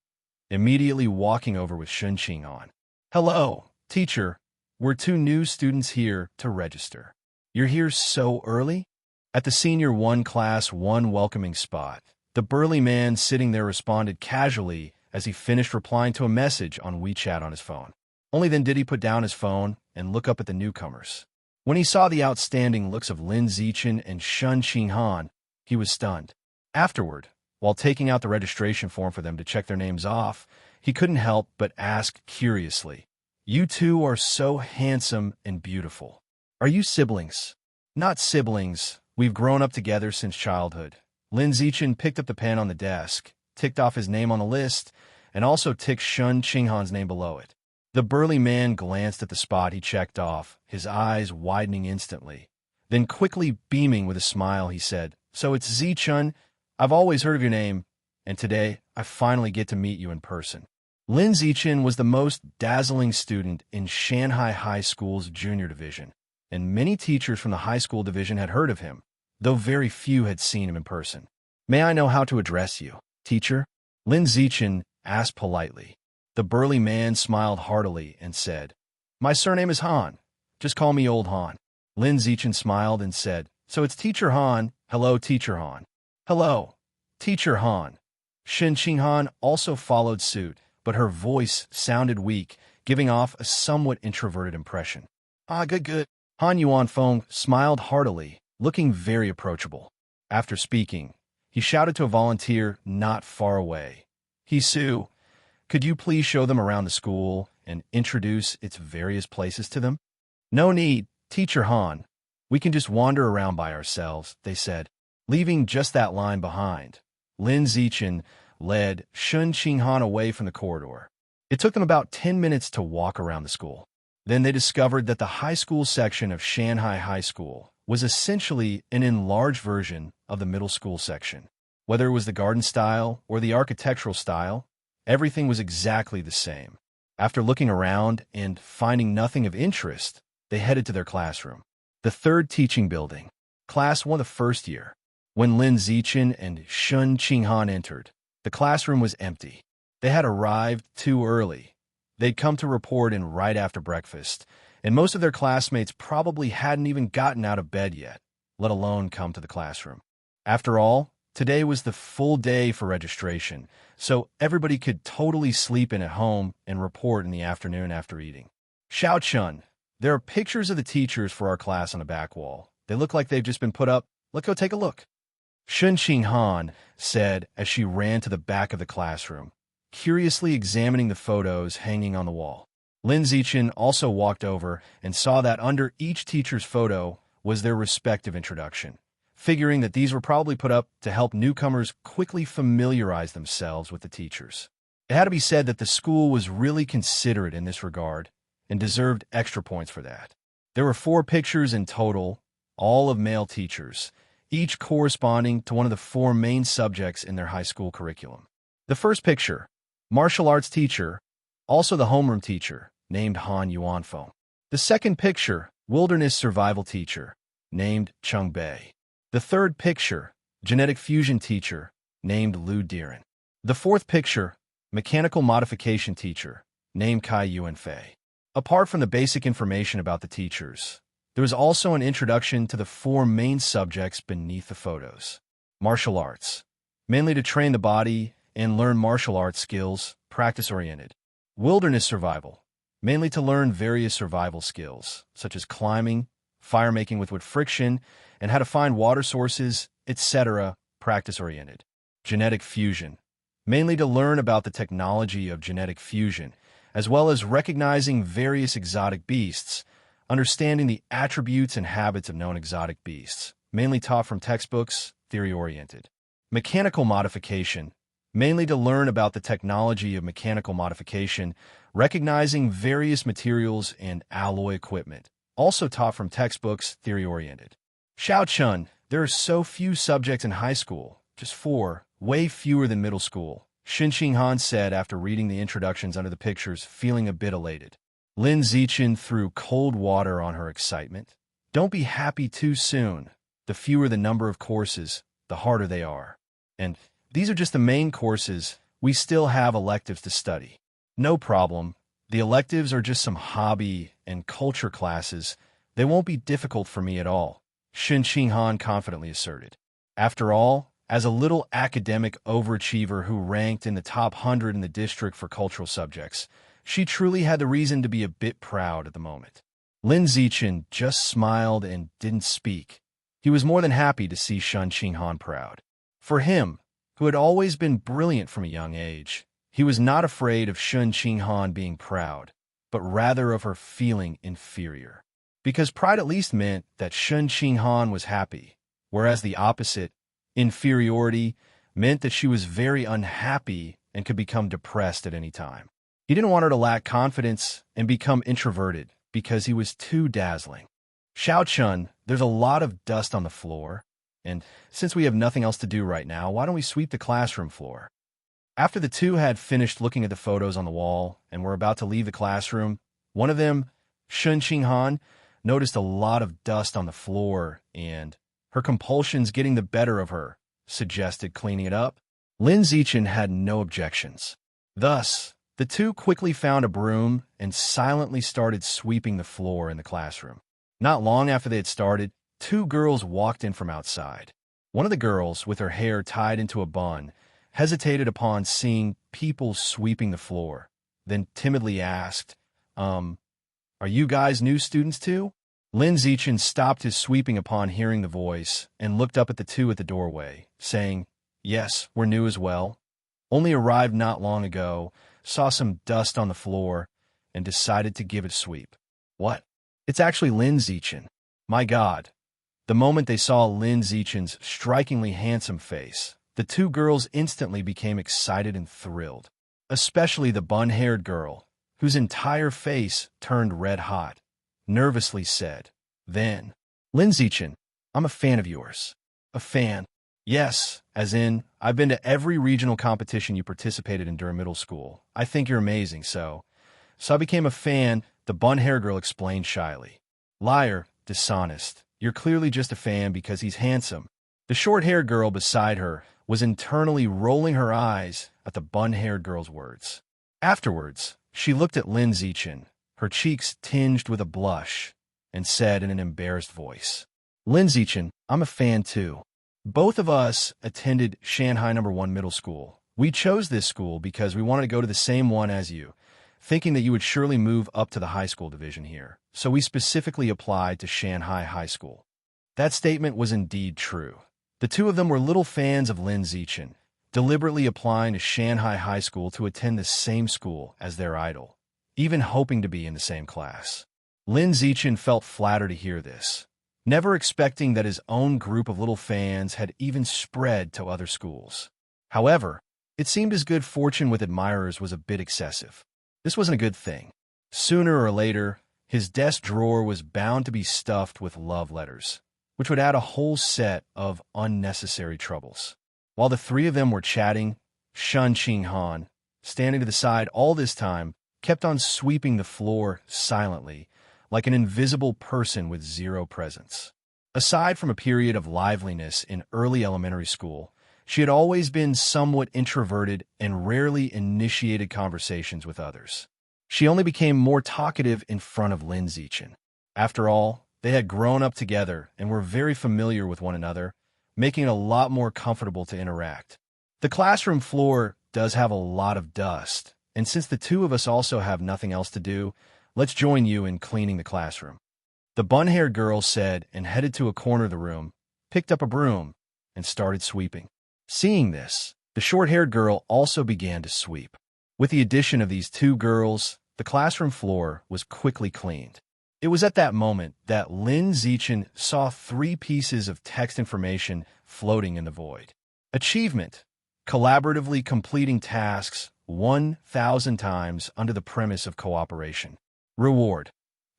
immediately walking over with Shun Qinghan. "Hello, teacher. We're 2 new students here to register. You're here so early?" At the Senior 1 Class 1 welcoming spot, the burly man sitting there responded casually as he finished replying to a message on WeChat on his phone. Only then did he put down his phone and look up at the newcomers. When he saw the outstanding looks of Lin Zichen and Shun Qinghan, he was stunned. Afterward, while taking out the registration form for them to check their names off, he couldn't help but ask curiously, "You two are so handsome and beautiful. Are you siblings?" "Not siblings. We've grown up together since childhood." Lin Zichen picked up the pen on the desk, ticked off his name on the list, and also ticked Shun Qinghan's name below it. The burly man glanced at the spot he checked off, his eyes widening instantly. Then quickly beaming with a smile, he said, "So it's Zichun. I've always heard of your name, and today I finally get to meet you in person." Lin Zichen was the most dazzling student in Shanghai High School's junior division, and many teachers from the high school division had heard of him, though very few had seen him in person. "May I know how to address you, teacher?" Lin Zichen asked politely. The burly man smiled heartily and said, "My surname is Han. Just call me Old Han." Lin Zichen smiled and said, "So it's Teacher Han. Hello, Teacher Han." "Hello, Teacher Han." Shun Qinghan also followed suit, but her voice sounded weak, giving off a somewhat introverted impression. Good. Han Yuan Feng smiled heartily, looking very approachable. After speaking, he shouted to a volunteer not far away, "He Su, could you please show them around the school and introduce its various places to them?" "No need, Teacher Han. We can just wander around by ourselves, they said, leaving just that line behind. Lin Zichen led Shun Qinghan away from the corridor. It took them about 10 minutes to walk around the school. Then they discovered that the high school section of Shanghai High School was essentially an enlarged version of the middle school section. Whether it was the garden style or the architectural style, everything was exactly the same. After looking around and finding nothing of interest, they headed to their classroom. The third teaching building, Class 1 of first year. When Lin Zichen and Shun Qinghan entered, the classroom was empty. They had arrived too early. They'd come to report in right after breakfast, and most of their classmates probably hadn't even gotten out of bed yet, let alone come to the classroom. After all, today was the full day for registration, so everybody could totally sleep in at home and report in the afternoon after eating. Xiao Chun, there are pictures of the teachers for our class on the back wall. They look like they've just been put up. Let's go take a look. Shun Qinghan said as she ran to the back of the classroom, curiously examining the photos hanging on the wall. Lin Zichen also walked over and saw that under each teacher's photo was their respective introduction, figuring that these were probably put up to help newcomers quickly familiarize themselves with the teachers. It had to be said that the school was really considerate in this regard and deserved extra points for that. There were 4 pictures in total, all of male teachers, each corresponding to one of the 4 main subjects in their high school curriculum. The first picture, martial arts teacher, also the homeroom teacher, named Han Yuanfeng. The second picture, wilderness survival teacher, named Cheng Bei. The third picture, genetic fusion teacher, named Lu Diren. The fourth picture, mechanical modification teacher, named Kai Yuanfei. Apart from the basic information about the teachers, there was also an introduction to the 4 main subjects beneath the photos. Martial arts, mainly to train the body and learn martial arts skills, practice-oriented. Wilderness survival, mainly to learn various survival skills, such as climbing, fire making with wood friction, and how to find water sources, etc., practice-oriented. Genetic fusion, mainly to learn about the technology of genetic fusion, as well as recognizing various exotic beasts, understanding the attributes and habits of known exotic beasts, mainly taught from textbooks, theory-oriented. Mechanical modification, mainly to learn about the technology of mechanical modification, recognizing various materials and alloy equipment, also taught from textbooks, theory-oriented. Xiao Chun, there are so few subjects in high school, just 4, way fewer than middle school, Shun Qinghan said after reading the introductions under the pictures, feeling a bit elated. Lin Zichen threw cold water on her excitement. Don't be happy too soon. The fewer the number of courses, the harder they are. And these are just the main courses. We still have electives to study. No problem. The electives are just some hobby and culture classes. They won't be difficult for me at all, Shun Qinghan confidently asserted. After all, as a little academic overachiever who ranked in the top 100 in the district for cultural subjects, she truly had the reason to be a bit proud at the moment. Lin Zichen just smiled and didn't speak. He was more than happy to see Shun Qinghan proud. For him, who had always been brilliant from a young age, he was not afraid of Shun Qinghan being proud, but rather of her feeling inferior. Because pride at least meant that Shun Qinghan was happy, whereas the opposite, inferiority, meant that she was very unhappy and could become depressed at any time. He didn't want her to lack confidence and become introverted because he was too dazzling. Xiao Chun, there's a lot of dust on the floor, and since we have nothing else to do right now, why don't we sweep the classroom floor? After the two had finished looking at the photos on the wall and were about to leave the classroom, one of them, Shun Qinghan, noticed a lot of dust on the floor and, her compulsions getting the better of her, suggested cleaning it up. Lin Zichen had no objections. Thus, the two quickly found a broom and silently started sweeping the floor in the classroom. Not long after they had started, two girls walked in from outside. One of the girls, with her hair tied into a bun, hesitated upon seeing people sweeping the floor, then timidly asked, Are you guys new students too? Lin Zichen stopped his sweeping upon hearing the voice and looked up at the two at the doorway, saying, Yes, we're new as well. Only arrived not long ago, saw some dust on the floor, and decided to give it a sweep. What? It's actually Lin Zichen. My God, The moment they saw Lin Zichen's strikingly handsome face, the two girls instantly became excited and thrilled, especially the bun-haired girl, whose entire face turned red-hot, nervously said, then, Lin Zichen, I'm a fan of yours. A fan? Yes, as in, I've been to every regional competition you participated in during middle school. I think you're amazing, so I became a fan, the bun-haired girl explained shyly. Liar, dishonest. You're clearly just a fan because he's handsome. The short-haired girl beside her was internally rolling her eyes at the bun-haired girl's words. Afterwards, she looked at Lin Zichen, her cheeks tinged with a blush, and said in an embarrassed voice, Lin Zichen, I'm a fan too. Both of us attended Shanghai No. 1 Middle School. We chose this school because we wanted to go to the same one as you, thinking that you would surely move up to the high school division here. So we specifically applied to Shanghai High School. That statement was indeed true. The two of them were little fans of Lin Zichen, deliberately applying to Shanghai High School to attend the same school as their idol, even hoping to be in the same class. Lin Zichen felt flattered to hear this, never expecting that his own group of little fans had even spread to other schools. However, it seemed his good fortune with admirers was a bit excessive. This wasn't a good thing. Sooner or later, his desk drawer was bound to be stuffed with love letters, which would add a whole set of unnecessary troubles. While the three of them were chatting, Shen Qinghan, standing to the side all this time, kept on sweeping the floor silently, like an invisible person with zero presence. Aside from a period of liveliness in early elementary school, she had always been somewhat introverted and rarely initiated conversations with others. She only became more talkative in front of Lin Zichen. After all, they had grown up together and were very familiar with one another, making it a lot more comfortable to interact. The classroom floor does have a lot of dust, and since the two of us also have nothing else to do, let's join you in cleaning the classroom. The bun-haired girl said and headed to a corner of the room, picked up a broom, and started sweeping. Seeing this, the short-haired girl also began to sweep. With the addition of these two girls, the classroom floor was quickly cleaned. It was at that moment that Lin Zichen saw 3 pieces of text information floating in the void. Achievement: collaboratively completing tasks 1,000 times under the premise of cooperation. Reward: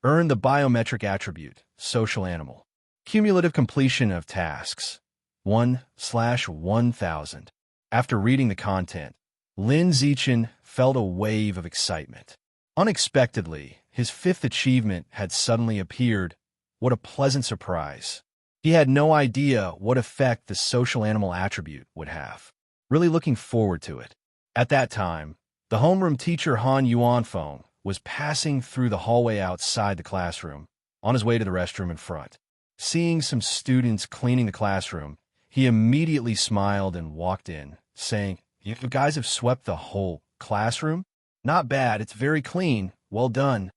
earn the biometric attribute, social animal. Cumulative completion of tasks 1/1000. After reading the content, Lin Zichen felt a wave of excitement. Unexpectedly, his 5th achievement had suddenly appeared. What a pleasant surprise. He had no idea what effect the social animal attribute would have. Really looking forward to it. At that time, the homeroom teacher Han Yuanfeng was passing through the hallway outside the classroom, on his way to the restroom in front. Seeing some students cleaning the classroom, he immediately smiled and walked in, saying, "You guys have swept the whole classroom? Not bad, it's very clean, well done."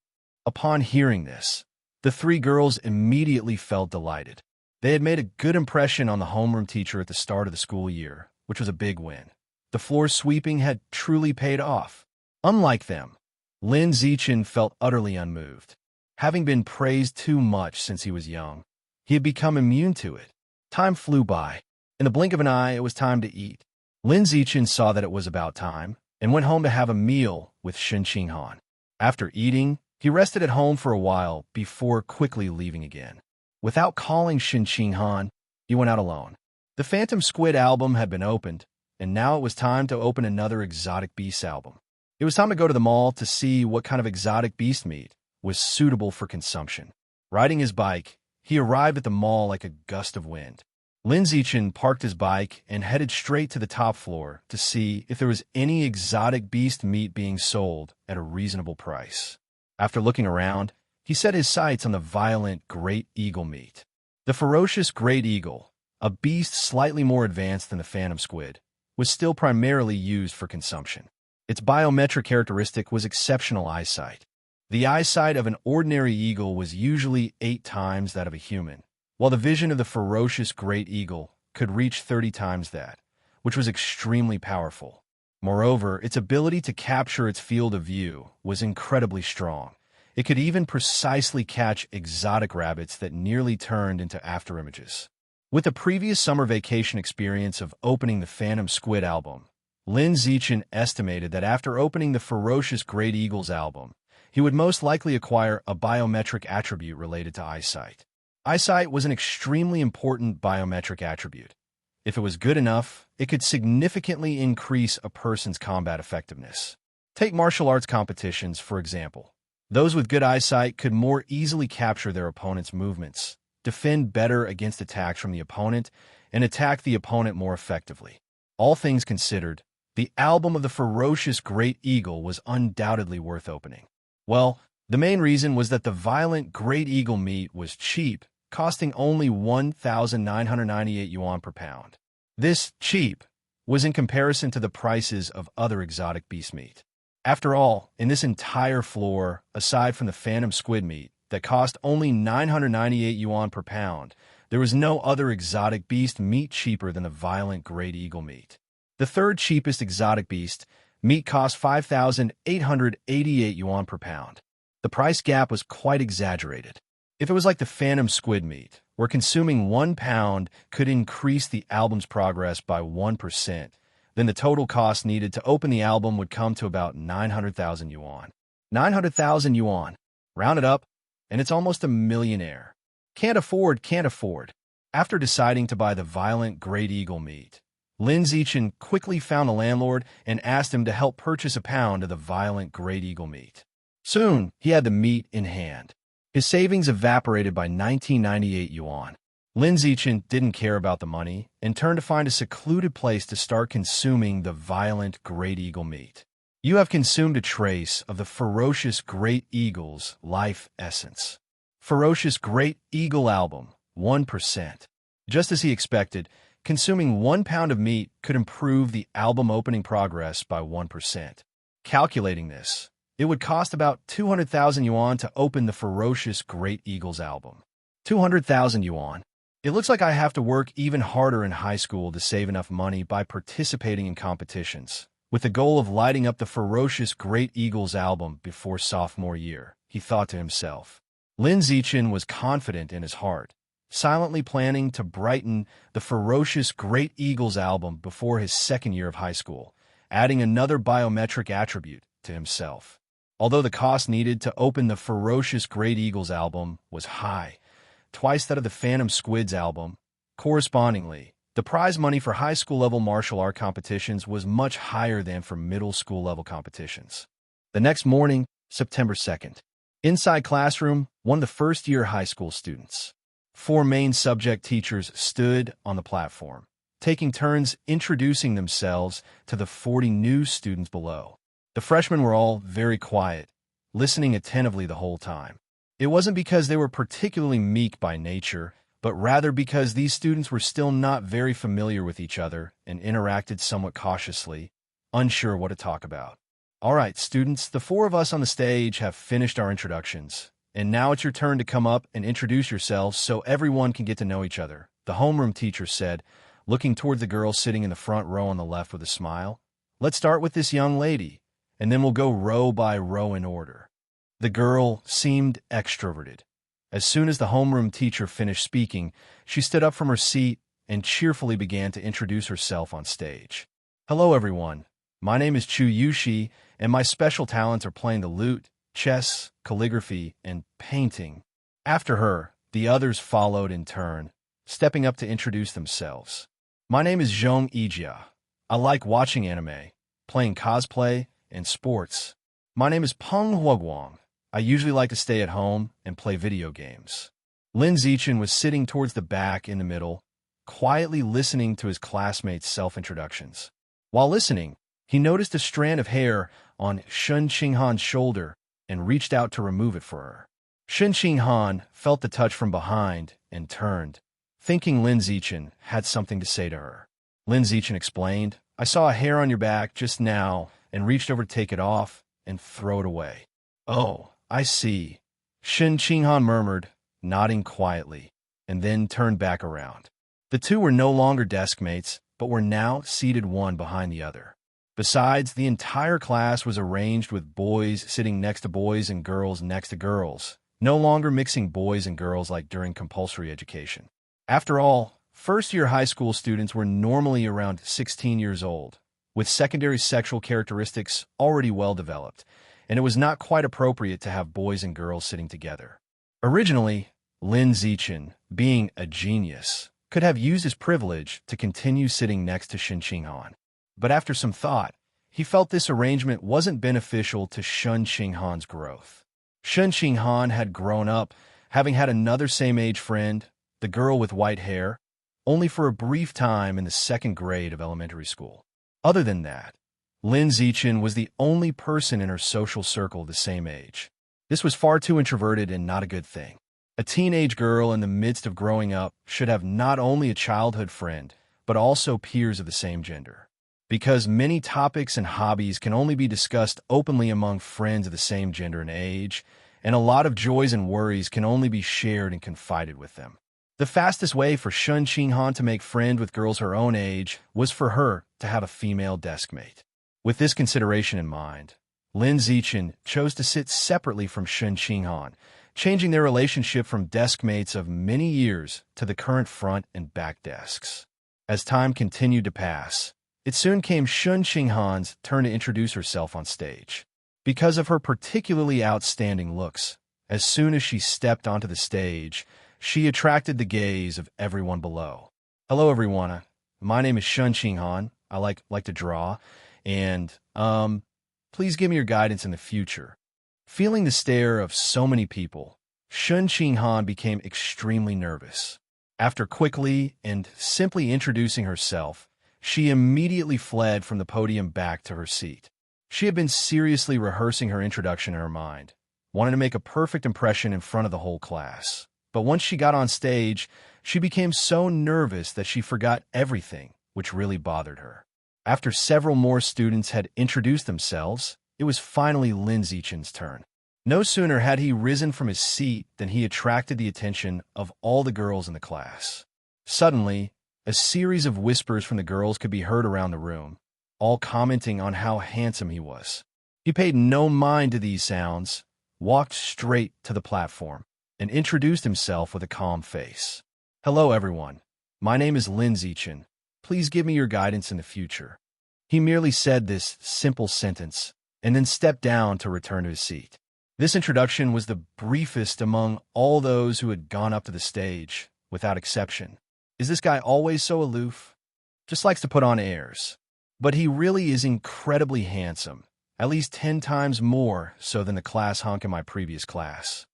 Upon hearing this, the 3 girls immediately felt delighted. They had made a good impression on the homeroom teacher at the start of the school year, which was a big win. The floor sweeping had truly paid off. Unlike them, Lin Zichen felt utterly unmoved. Having been praised too much since he was young, he had become immune to it. Time flew by. In the blink of an eye, it was time to eat. Lin Zichen saw that it was about time and went home to have a meal with Shen Qinghan. After eating, he rested at home for a while before quickly leaving again. Without calling Shen Qinghan, he went out alone. The Phantom Squid album had been opened, and now it was time to open another Exotic Beasts album. It was time to go to the mall to see what kind of exotic beast meat was suitable for consumption. Riding his bike, he arrived at the mall like a gust of wind. Lin Zichen parked his bike and headed straight to the top floor to see if there was any exotic beast meat being sold at a reasonable price. After looking around, he set his sights on the violent great eagle meat. The ferocious great eagle, a beast slightly more advanced than the phantom squid, was still primarily used for consumption. Its biometric characteristic was exceptional eyesight. The eyesight of an ordinary eagle was usually 8 times that of a human, while the vision of the ferocious great eagle could reach 30 times that, which was extremely powerful. Moreover, its ability to capture its field of view was incredibly strong. It could even precisely catch exotic rabbits that nearly turned into afterimages. With the previous summer vacation experience of opening the Phantom Squid album, Lin Zichin estimated that after opening the Ferocious Great Eagles album, he would most likely acquire a biometric attribute related to eyesight. Eyesight was an extremely important biometric attribute. If it was good enough, it could significantly increase a person's combat effectiveness. Take martial arts competitions, for example. Those with good eyesight could more easily capture their opponent's movements, defend better against attacks from the opponent, and attack the opponent more effectively. All things considered, the album of the Ferocious Great Eagle was undoubtedly worth opening. Well, the main reason was that the violent Great Eagle meat was cheap, costing only 1,998 yuan per pound. This cheap was in comparison to the prices of other exotic beast meat. After all, in this entire floor, aside from the Phantom Squid meat that cost only 998 yuan per pound, there was no other exotic beast meat cheaper than the violent Great Eagle meat. The third cheapest exotic beast meat cost 5,888 yuan per pound. The price gap was quite exaggerated. If it was like the Phantom Squid meat, where consuming 1 pound could increase the album's progress by 1%, then the total cost needed to open the album would come to about 900,000 yuan. 900,000 yuan. Round it up, and it's almost a millionaire. Can't afford. After deciding to buy the violent Great Eagle meat, Lin Zichin quickly found the landlord and asked him to help purchase a pound of the violent Great Eagle meat. Soon, he had the meat in hand. His savings evaporated by 1998 yuan. Lin Zichin didn't care about the money and turned to find a secluded place to start consuming the violent Great Eagle meat. You have consumed a trace of the Ferocious Great Eagle's life essence. Ferocious Great Eagle album, 1%. Just as he expected, consuming 1 pound of meat could improve the album opening progress by 1%. Calculating this, it would cost about 200,000 yuan to open the Ferocious Great Eagles album. 200,000 yuan. It looks like I have to work even harder in high school to save enough money by participating in competitions, with the goal of lighting up the Ferocious Great Eagles album before sophomore year, he thought to himself. Lin Zichin was confident in his heart, silently planning to brighten the Ferocious Great Eagles album before his second year of high school, adding another biometric attribute to himself. Although the cost needed to open the Ferocious Great Eagles album was high, twice that of the Phantom Squid's album, correspondingly, the prize money for high school-level martial art competitions was much higher than for middle school-level competitions. The next morning, September 2nd, inside classroom, one of the first-year high school students. 4 main subject teachers stood on the platform, taking turns introducing themselves to the 40 new students below. The freshmen were all very quiet, listening attentively the whole time. It wasn't because they were particularly meek by nature, but rather because these students were still not very familiar with each other and interacted somewhat cautiously, unsure what to talk about. All right, students, the 4 of us on the stage have finished our introductions, and now it's your turn to come up and introduce yourselves so everyone can get to know each other, the homeroom teacher said, looking toward the girl sitting in the front row on the left with a smile. Let's start with this young lady, and then we'll go row by row in order. The girl seemed extroverted. As soon as the homeroom teacher finished speaking, she stood up from her seat and cheerfully began to introduce herself on stage. Hello, everyone. My name is Chu Yushi, and my special talents are playing the lute, chess, calligraphy, and painting. After her, the others followed in turn, stepping up to introduce themselves. My name is Zhong Yijia. I like watching anime, playing cosplay, and sports. My name is Peng Huoguang. I usually like to stay at home and play video games. Lin Zichin was sitting towards the back in the middle, quietly listening to his classmates' self-introductions. While listening, he noticed a strand of hair on Shen Qinghan's shoulder and reached out to remove it for her. Shen Qinghan felt the touch from behind and turned, thinking Lin Zichin had something to say to her. Lin Zichin explained, I saw a hair on your back just now and reached over to take it off and throw it away. Oh, I see, Shen Qinghan murmured, nodding quietly, and then turned back around. The two were no longer desk mates, but were now seated one behind the other. Besides, the entire class was arranged with boys sitting next to boys and girls next to girls, no longer mixing boys and girls like during compulsory education. After all, first-year high school students were normally around 16 years old, with secondary sexual characteristics already well developed, and it was not quite appropriate to have boys and girls sitting together. Originally, Lin Zichen, being a genius, could have used his privilege to continue sitting next to Shen Qinghan. But after some thought, he felt this arrangement wasn't beneficial to Shen Qinghan's growth. Shen Qinghan had grown up, having had another same-age friend, the girl with white hair, only for a brief time in the second grade of elementary school. Other than that, Lin Zichen was the only person in her social circle the same age. This was far too introverted and not a good thing. A teenage girl in the midst of growing up should have not only a childhood friend, but also peers of the same gender. Because many topics and hobbies can only be discussed openly among friends of the same gender and age, and a lot of joys and worries can only be shared and confided with them. The fastest way for Shen Qinghan to make friends with girls her own age was for her to have a female deskmate. With this consideration in mind, Lin Zichen chose to sit separately from Shen Qinghan, changing their relationship from deskmates of many years to the current front and back desks. As time continued to pass, it soon came Shen Qinghan's turn to introduce herself on stage. Because of her particularly outstanding looks, as soon as she stepped onto the stage, she attracted the gaze of everyone below. Hello, everyone. My name is Shen Qinghan. I like to draw, and please give me your guidance in the future. Feeling the stare of so many people, Shen Qinghan became extremely nervous. After quickly and simply introducing herself, she immediately fled from the podium back to her seat. She had been seriously rehearsing her introduction in her mind, wanting to make a perfect impression in front of the whole class. But once she got on stage, she became so nervous that she forgot everything, which really bothered her. After several more students had introduced themselves, it was finally Lin Zichen's turn. No sooner had he risen from his seat than he attracted the attention of all the girls in the class. Suddenly, a series of whispers from the girls could be heard around the room, all commenting on how handsome he was. He paid no mind to these sounds, walked straight to the platform, and introduced himself with a calm face. Hello, everyone. My name is Lin Zichen. Please give me your guidance in the future. He merely said this simple sentence, and then stepped down to return to his seat. This introduction was the briefest among all those who had gone up to the stage, without exception. Is this guy always so aloof? Just likes to put on airs. But he really is incredibly handsome, at least 10 times more so than the class hunk in my previous class.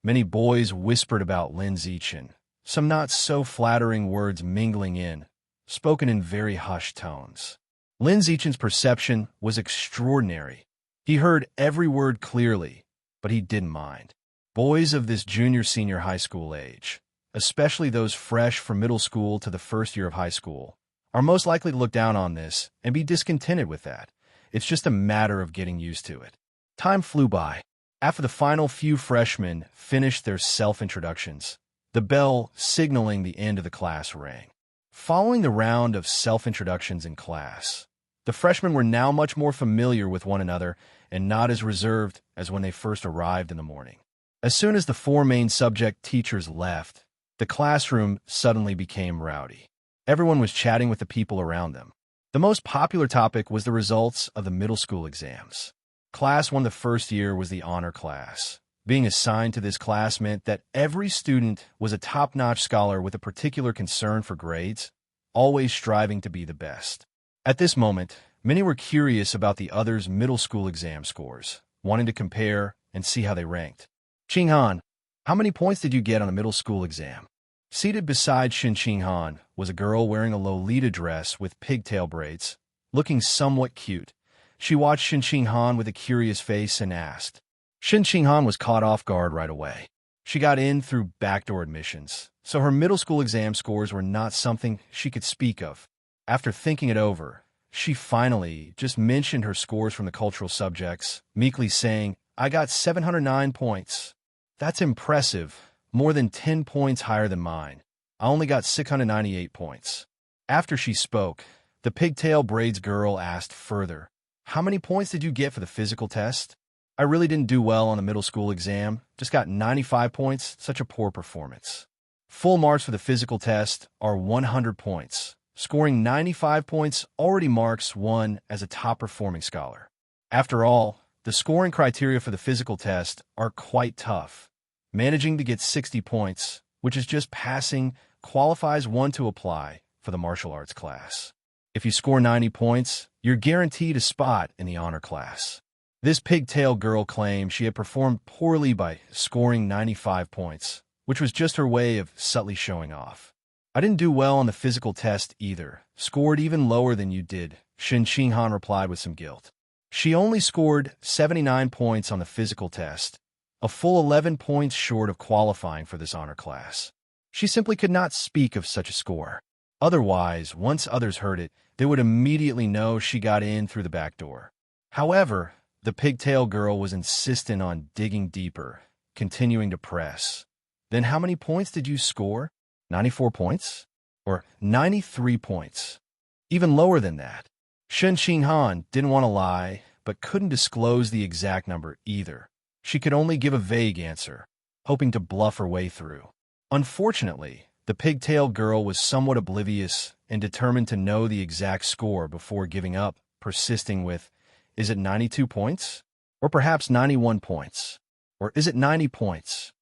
Many boys whispered about Lin Zichen, some not so flattering words mingling in, spoken in very hushed tones. Lin Zichen's perception was extraordinary. He heard every word clearly, but he didn't mind. Boys of this junior-senior high school age, especially those fresh from middle school to the first year of high school, are most likely to look down on this and be discontented with that. It's just a matter of getting used to it. Time flew by. After the final few freshmen finished their self-introductions, the bell signaling the end of the class rang. Following the round of self-introductions in class, the freshmen were now much more familiar with one another and not as reserved as when they first arrived in the morning. As soon as the 4 main subject teachers left, the classroom suddenly became rowdy. Everyone was chatting with the people around them. The most popular topic was the results of the middle school exams. Class 1 the first year was the honor class. Being assigned to this class meant that every student was a top-notch scholar with a particular concern for grades, always striving to be the best. At this moment, many were curious about the others' middle school exam scores, wanting to compare and see how they ranked. Qinghan, how many points did you get on the middle school exam? Seated beside Shen Qinghan was a girl wearing a Lolita dress with pigtail braids, looking somewhat cute. She watched Shen Qinghan with a curious face and asked. Shen Qinghan was caught off guard right away. She got in through backdoor admissions, so her middle school exam scores were not something she could speak of. After thinking it over, she finally just mentioned her scores from the cultural subjects, meekly saying, I got 709 points. That's impressive, more than 10 points higher than mine. I only got 698 points. After she spoke, the pigtail braids girl asked further, How many points did you get for the physical test? I really didn't do well on the middle school exam, just got 95 points, such a poor performance. Full marks for the physical test are 100 points. Scoring 95 points already marks one as a top-performing scholar. After all, the scoring criteria for the physical test are quite tough. Managing to get 60 points, which is just passing, qualifies one to apply for the martial arts class. If you score 90 points, you're guaranteed a spot in the honor class. This pigtail girl claimed she had performed poorly by scoring 95 points, which was just her way of subtly showing off. I didn't do well on the physical test either, scored even lower than you did, Shen Qinghan replied with some guilt. She only scored 79 points on the physical test, a full 11 points short of qualifying for this honor class. She simply could not speak of such a score. Otherwise, once others heard it, they would immediately know she got in through the back door. However, the pigtail girl was insistent on digging deeper, continuing to press. Then how many points did you score? 94 points? Or 93 points? Even lower than that. Shen Qinghan didn't want to lie, but couldn't disclose the exact number either. She could only give a vague answer, hoping to bluff her way through. Unfortunately, the pigtail girl was somewhat oblivious and determined to know the exact score before giving up, persisting with, "Is it 92 points? Or perhaps 91 points? Or is it 90 points?"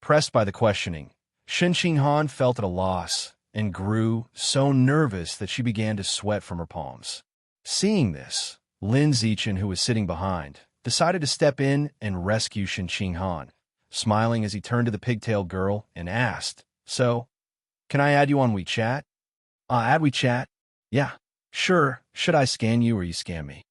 Pressed by the questioning, Shen Qinghan felt at a loss and grew so nervous that she began to sweat from her palms. Seeing this, Lin Zichen, who was sitting behind, decided to step in and rescue Shen Qinghan, smiling as he turned to the pigtail girl and asked, "So, can I add you on WeChat?" Add WeChat? Yeah, sure. Should I scan you or you scan me?"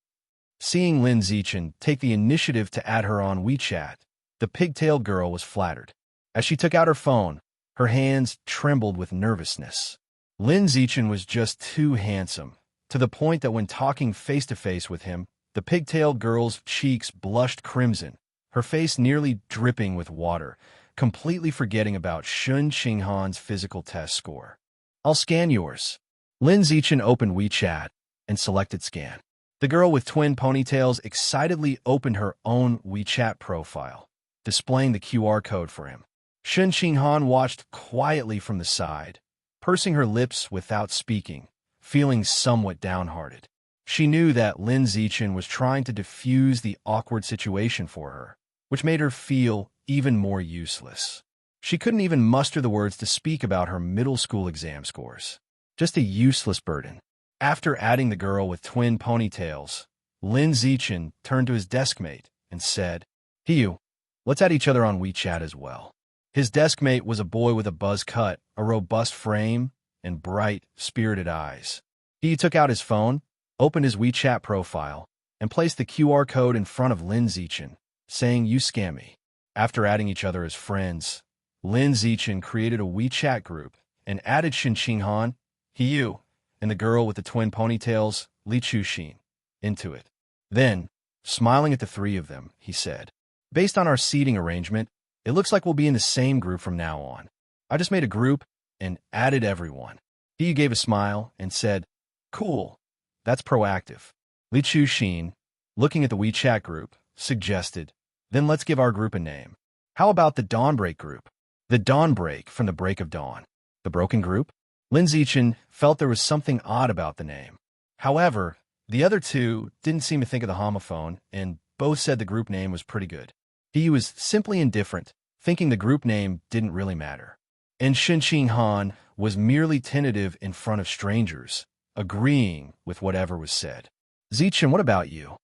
Seeing Lin Zichen take the initiative to add her on WeChat, the pigtail girl was flattered. As she took out her phone, her hands trembled with nervousness. Lin Zichen was just too handsome, to the point that when talking face-to-face with him, the pigtail girl's cheeks blushed crimson, her face nearly dripping with water, completely forgetting about Shen Qinghan's physical test score. "I'll scan yours." Lin Zichen opened WeChat and selected scan. The girl with twin ponytails excitedly opened her own WeChat profile, displaying the QR code for him. Shen Qinghan watched quietly from the side, pursing her lips without speaking, feeling somewhat downhearted. She knew that Lin Zichen was trying to diffuse the awkward situation for her, which made her feel even more useless. She couldn't even muster the words to speak about her middle school exam scores. Just a useless burden. After adding the girl with twin ponytails, Lin Zichen turned to his deskmate and said, "Hiyu, let's add each other on WeChat as well." His deskmate was a boy with a buzz cut, a robust frame, and bright, spirited eyes. He took out his phone, opened his WeChat profile, and placed the QR code in front of Lin Zichen, saying, "You scan me." After adding each other as friends, Lin Zichen created a WeChat group and added Shen Qinghan, Hiyu, and the girl with the twin ponytails, Li Chuxin, into it. Then, smiling at the three of them, he said, "Based on our seating arrangement, it looks like we'll be in the same group from now on. I just made a group and added everyone." He gave a smile and said, "Cool, that's proactive." Li Chuxin, looking at the WeChat group, suggested, "Then let's give our group a name. How about the Dawnbreak group?" The Dawnbreak from the break of dawn. The broken group? Lin Zichen felt there was something odd about the name. However, the other two didn't seem to think of the homophone, and both said the group name was pretty good. He was simply indifferent, thinking the group name didn't really matter. And Shen Qinghan was merely tentative in front of strangers, agreeing with whatever was said. "Zichen, what about you?"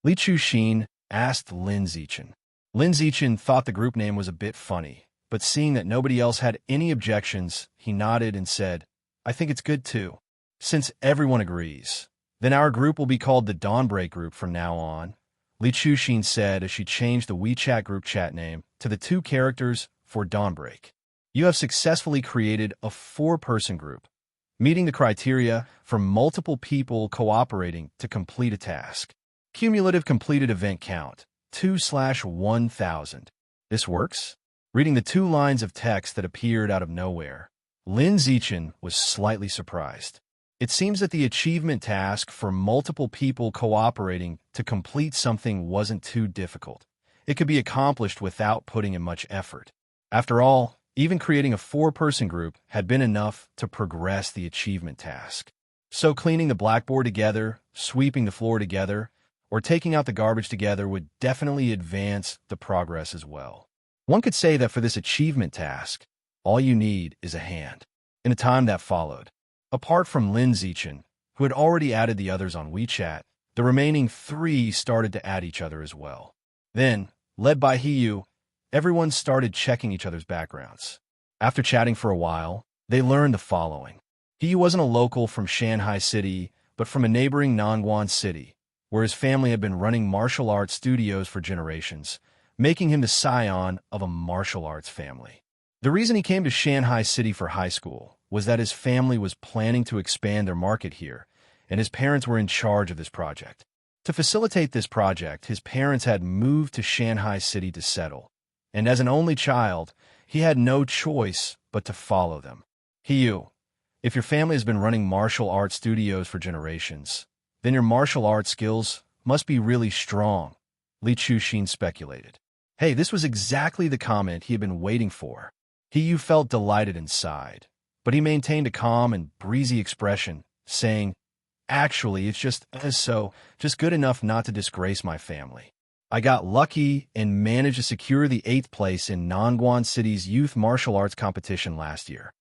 Li Chuxin asked Lin Zichen. Lin Zichen thought the group name was a bit funny, but seeing that nobody else had any objections, he nodded and said, "I think it's good too. Since everyone agrees, then our group will be called the Dawnbreak group from now on," Li Chuxin said as she changed the WeChat group chat name to the two characters for Dawnbreak. "You have successfully created a 4-person group, meeting the criteria for multiple people cooperating to complete a task. Cumulative completed event count, 2/1000. This works?" Reading the 2 lines of text that appeared out of nowhere, Lin Zichen was slightly surprised. It seems that the achievement task for multiple people cooperating to complete something wasn't too difficult. It could be accomplished without putting in much effort. After all, even creating a 4-person group had been enough to progress the achievement task. So cleaning the blackboard together, sweeping the floor together, or taking out the garbage together would definitely advance the progress as well. One could say that for this achievement task, all you need is a hand. In the time that followed, apart from Lin Zichen, who had already added the others on WeChat, the remaining 3 started to add each other as well. Then, led by Hiyu, everyone started checking each other's backgrounds. After chatting for a while, they learned the following. Hiyu wasn't a local from Shanghai City, but from a neighboring Nangguan City, where his family had been running martial arts studios for generations, making him the scion of a martial arts family. The reason he came to Shanghai City for high school was that his family was planning to expand their market here, and his parents were in charge of this project. To facilitate this project, his parents had moved to Shanghai City to settle, and as an only child, he had no choice but to follow them. Hiyu, if your family has been running martial arts studios for generations, then your martial arts skills must be really strong, Li Chuxin speculated. Hey, this was exactly the comment he had been waiting for. Hiyu felt delighted inside, but he maintained a calm and breezy expression, saying, Actually, it's just good enough not to disgrace my family. I got lucky and managed to secure the 8th place in Nangguan City's youth martial arts competition last year.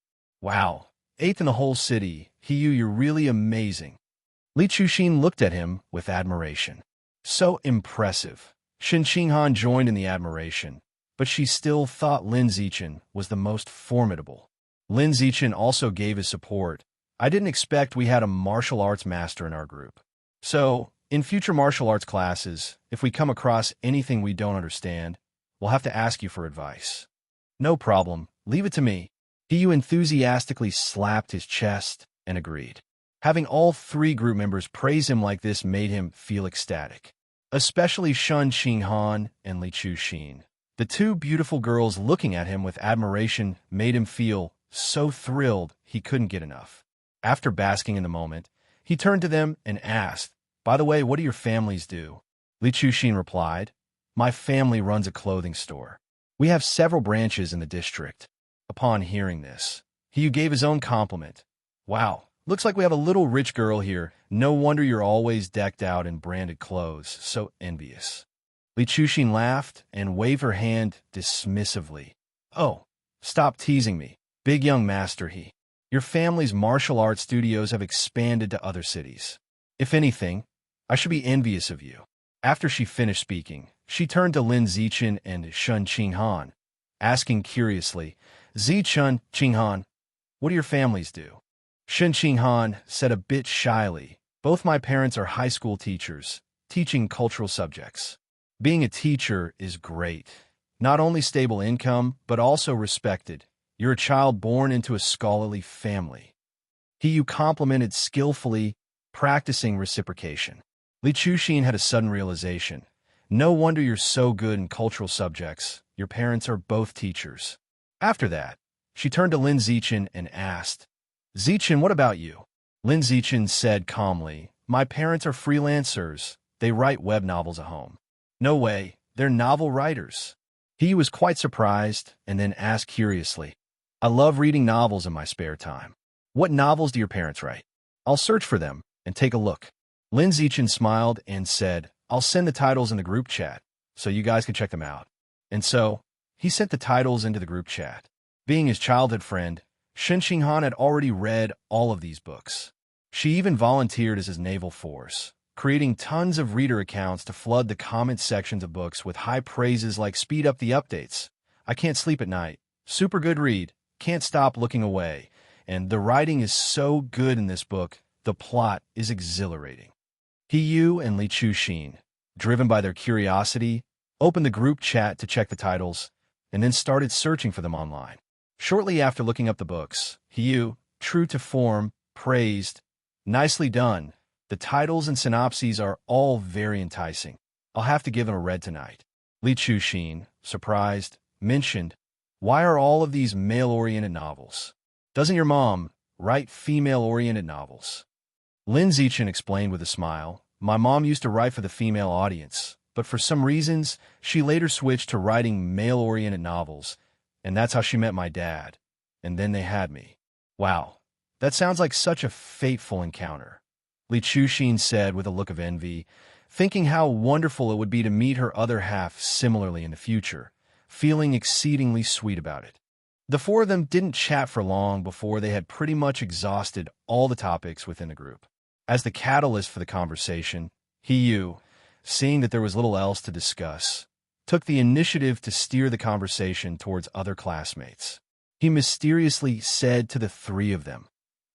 Wow, 8th in the whole city. Hiyu, you're really amazing. Li Chuxin looked at him with admiration. So impressive. Shen Qinghan joined in the admiration, but she still thought Lin Zichen was the most formidable. Lin Zichen also gave his support. I didn't expect we had a martial arts master in our group. So, in future martial arts classes, if we come across anything we don't understand, we'll have to ask you for advice. No problem, leave it to me. Hiyu enthusiastically slapped his chest and agreed. Having all 3 group members praise him like this made him feel ecstatic. Especially Shen Qinghan and Li Chuxin. The 2 beautiful girls looking at him with admiration made him feel so thrilled he couldn't get enough. After basking in the moment, he turned to them and asked, By the way, what do your families do? Li Chuxin replied, My family runs a clothing store. We have several branches in the district. Upon hearing this, Hiyu gave his own compliment. Wow, looks like we have a little rich girl here. No wonder you're always decked out in branded clothes. So envious. Li Chuxin laughed and waved her hand dismissively. Oh, stop teasing me, big young master he. Your family's martial arts studios have expanded to other cities. If anything, I should be envious of you. After she finished speaking, she turned to Lin Zichen and Shen Qinghan, asking curiously, Zichen, Qinghan, what do your families do? Shen Qinghan said a bit shyly, Both my parents are high school teachers, teaching cultural subjects. Being a teacher is great. Not only stable income, but also respected. You're a child born into a scholarly family. Hiyu complimented skillfully, practicing reciprocation. Li Chuxin had a sudden realization. No wonder you're so good in cultural subjects. Your parents are both teachers. After that, she turned to Lin Zichen and asked, Zichen, what about you? Lin Zichen said calmly, My parents are freelancers. They write web novels at home. No way, they're novel writers. He was quite surprised and then asked curiously, I love reading novels in my spare time. What novels do your parents write? I'll search for them and take a look. Lin Zichen smiled and said, I'll send the titles in the group chat so you guys can check them out. And so, he sent the titles into the group chat. Being his childhood friend, Shen Qinghan had already read all of these books. She even volunteered as his naval force, creating tons of reader accounts to flood the comment sections of books with high praises like speed up the updates, I can't sleep at night, super good read, can't stop looking away, and the writing is so good in this book, the plot is exhilarating. Hiyu and Li Chuxin, driven by their curiosity, opened the group chat to check the titles, and then started searching for them online. Shortly after looking up the books, Hiyu, true to form, praised, Nicely done. The titles and synopses are all very enticing. I'll have to give them a read tonight. Li Chuxin, surprised, mentioned, Why are all of these male-oriented novels? Doesn't your mom, write female-oriented novels. Lin Zichen explained with a smile, "My mom used to write for the female audience, but for some reasons, she later switched to writing male-oriented novels, and that's how she met my dad. And then they had me." "Wow, that sounds like such a fateful encounter," Li Chuxin said with a look of envy, thinking how wonderful it would be to meet her other half similarly in the future, feeling exceedingly sweet about it. The four of them didn't chat for long before they had pretty much exhausted all the topics within the group. As the catalyst for the conversation, He Yu, seeing that there was little else to discuss, took the initiative to steer the conversation towards other classmates. He mysteriously said to the three of them,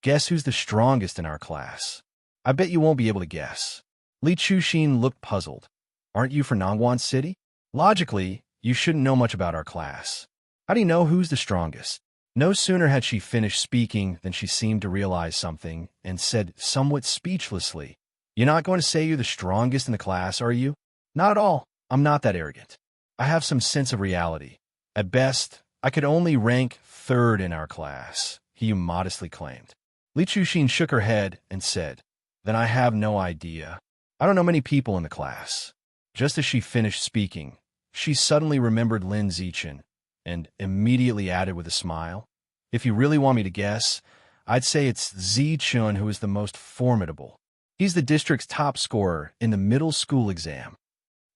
"Guess who's the strongest in our class?" "I bet you won't be able to guess." Li Chuxin looked puzzled. "Aren't you from Nangguan City? Logically, you shouldn't know much about our class. How do you know who's the strongest?" No sooner had she finished speaking than she seemed to realize something and said somewhat speechlessly, "You're not going to say you're the strongest in the class, are you?" "Not at all. I'm not that arrogant. I have some sense of reality. At best, I could only rank third in our class," he modestly claimed. Li Chuxin shook her head and said, "Then I have no idea. I don't know many people in the class." Just as she finished speaking, she suddenly remembered Lin Zichen and immediately added with a smile, "If you really want me to guess, I'd say it's Zichun who is the most formidable. He's the district's top scorer in the middle school exam."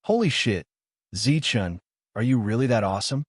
"Holy shit, Zichun, are you really that awesome?"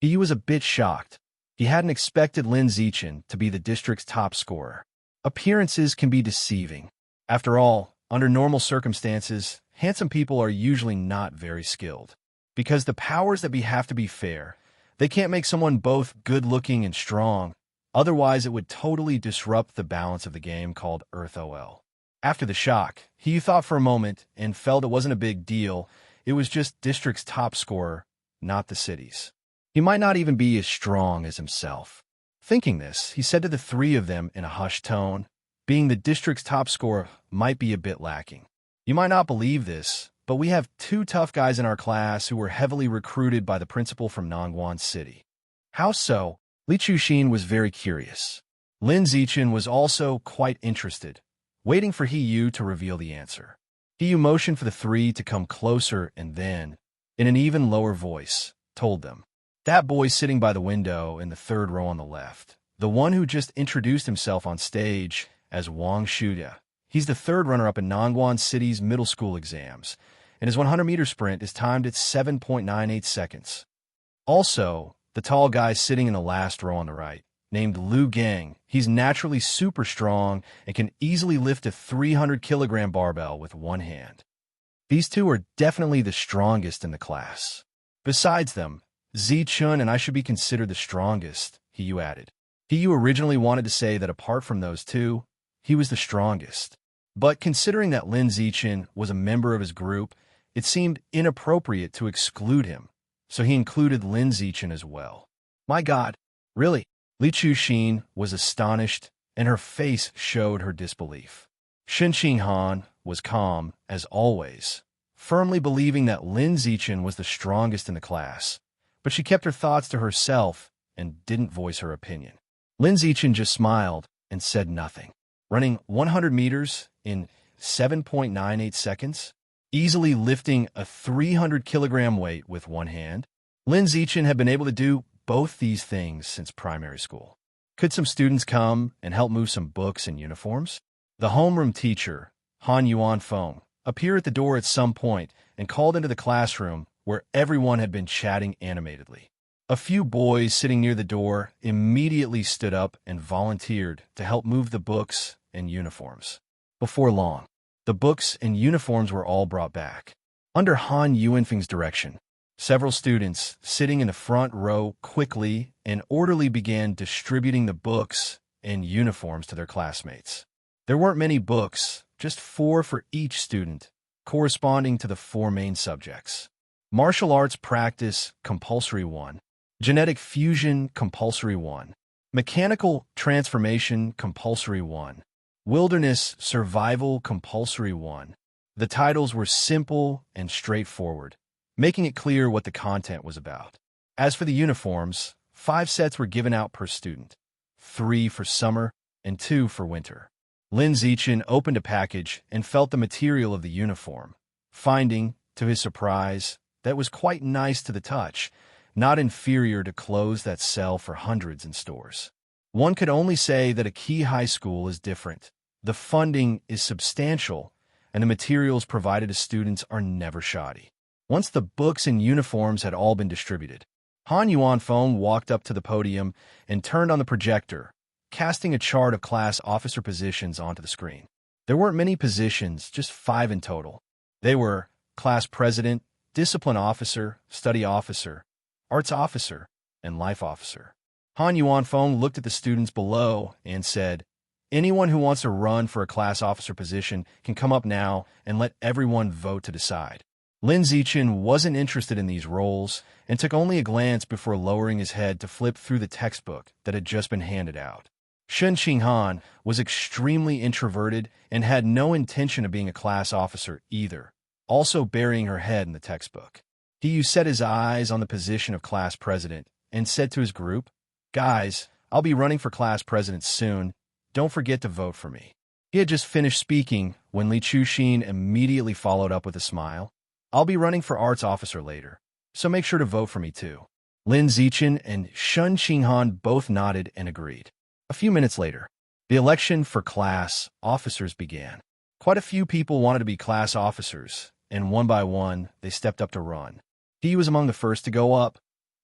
He was a bit shocked. He hadn't expected Lin Zichen to be the district's top scorer. Appearances can be deceiving. After all, under normal circumstances, handsome people are usually not very skilled. Because the powers that be have to be fair, they can't make someone both good-looking and strong, otherwise it would totally disrupt the balance of the game called Earth OL. After the shock, he thought for a moment and felt it wasn't a big deal. It was just district's top scorer, not the city's. He might not even be as strong as himself. Thinking this, he said to the three of them in a hushed tone, "Being the district's top scorer might be a bit lacking. You might not believe this, but we have two tough guys in our class who were heavily recruited by the principal from Nangguan City." "How so?" Li Chuxin was very curious. Lin Zichen was also quite interested, waiting for He Yu to reveal the answer. He Yu motioned for the three to come closer and then, in an even lower voice, told them, "That boy sitting by the window in the third row on the left, the one who just introduced himself on stage as Wang Shuya. He's the third runner-up in Nangguan City's middle school exams, and his 100-meter sprint is timed at 7.98 seconds. Also, the tall guy sitting in the last row on the right, named Lu Gang, he's naturally super strong and can easily lift a 300-kilogram barbell with one hand. These two are definitely the strongest in the class. Besides them, Zichun and I should be considered the strongest," He Yu added. He Yu originally wanted to say that apart from those two, he was the strongest. But considering that Lin Zichen was a member of his group, it seemed inappropriate to exclude him, so he included Lin Zichen as well. "My God, really?" Li Chuxin was astonished, and her face showed her disbelief. Shen Qinghan was calm, as always, firmly believing that Lin Zichen was the strongest in the class, but she kept her thoughts to herself and didn't voice her opinion. Lin Zichen just smiled and said nothing. Running 100 meters in 7.98 seconds, easily lifting a 300-kilogram weight with one hand, Lin Zichen had been able to do both these things since primary school. Could some students come and help move some books and uniforms? The homeroom teacher, Han Yuan Feng, appeared at the door at some point and called into the classroom where everyone had been chatting animatedly. A few boys sitting near the door immediately stood up and volunteered to help move the books and uniforms. Before long, the books and uniforms were all brought back. Under Han Yuanfeng's direction, several students sitting in the front row quickly and orderly began distributing the books and uniforms to their classmates. There weren't many books, just 4 for each student, corresponding to the 4 main subjects. Martial Arts Practice, Compulsory 1. Genetic Fusion, Compulsory 1. Mechanical Transformation, Compulsory 1. Wilderness Survival, Compulsory 1. The titles were simple and straightforward, making it clear what the content was about. As for the uniforms, 5 sets were given out per student, 3 for summer and 2 for winter. Lin Zichen opened a package and felt the material of the uniform, finding, to his surprise, that it was quite nice to the touch, not inferior to clothes that sell for hundreds in stores. One could only say that a key high school is different. The funding is substantial, and the materials provided to students are never shoddy. Once the books and uniforms had all been distributed, Han Yuanfeng walked up to the podium and turned on the projector, casting a chart of class officer positions onto the screen. There weren't many positions, just 5 in total. They were class president, discipline officer, study officer, arts officer, and life officer. Han Yuanfeng looked at the students below and said, "Anyone who wants to run for a class officer position can come up now and let everyone vote to decide." Lin Zichen wasn't interested in these roles and took only a glance before lowering his head to flip through the textbook that had just been handed out. Shen Qinghan was extremely introverted and had no intention of being a class officer either, also burying her head in the textbook. He set his eyes on the position of class president and said to his group, "Guys, I'll be running for class president soon. Don't forget to vote for me." He had just finished speaking when Li Chuxin immediately followed up with a smile. "I'll be running for arts officer later, so make sure to vote for me too." Lin Zichen and Shen Qinghan both nodded and agreed. A few minutes later, the election for class officers began. Quite a few people wanted to be class officers, and one by one, they stepped up to run. He was among the first to go up,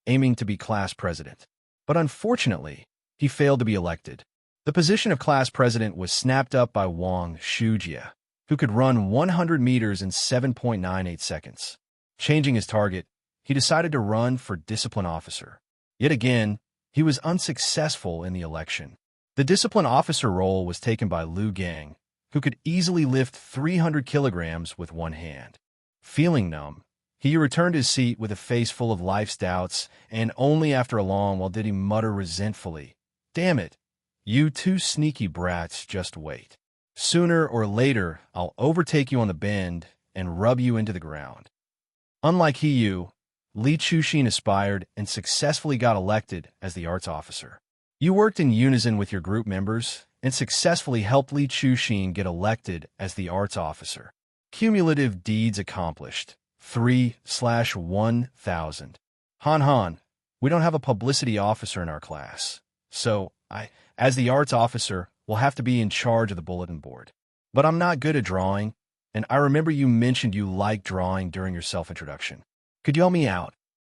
aiming to be class president. But unfortunately, he failed to be elected. The position of class president was snapped up by Wang Shujie, who could run 100 meters in 7.98 seconds. Changing his target, he decided to run for discipline officer. Yet again, he was unsuccessful in the election. The discipline officer role was taken by Liu Gang, who could easily lift 300 kilograms with one hand. Feeling numb, he returned to his seat with a face full of life's doubts, and only after a long while did he mutter resentfully, "Damn it, you two sneaky brats, just wait. Sooner or later, I'll overtake you on the bend and rub you into the ground." Unlike Hiyu, Li Chuxin aspired and successfully got elected as the arts officer. You worked in unison with your group members and successfully helped Li Chuxin get elected as the arts officer. Cumulative deeds accomplished, 3/1000. Han, we don't have a publicity officer in our class, so as the arts officer, will have to be in charge of the bulletin board. But I'm not good at drawing, and I remember you mentioned you liked drawing during your self-introduction. Could you help me out?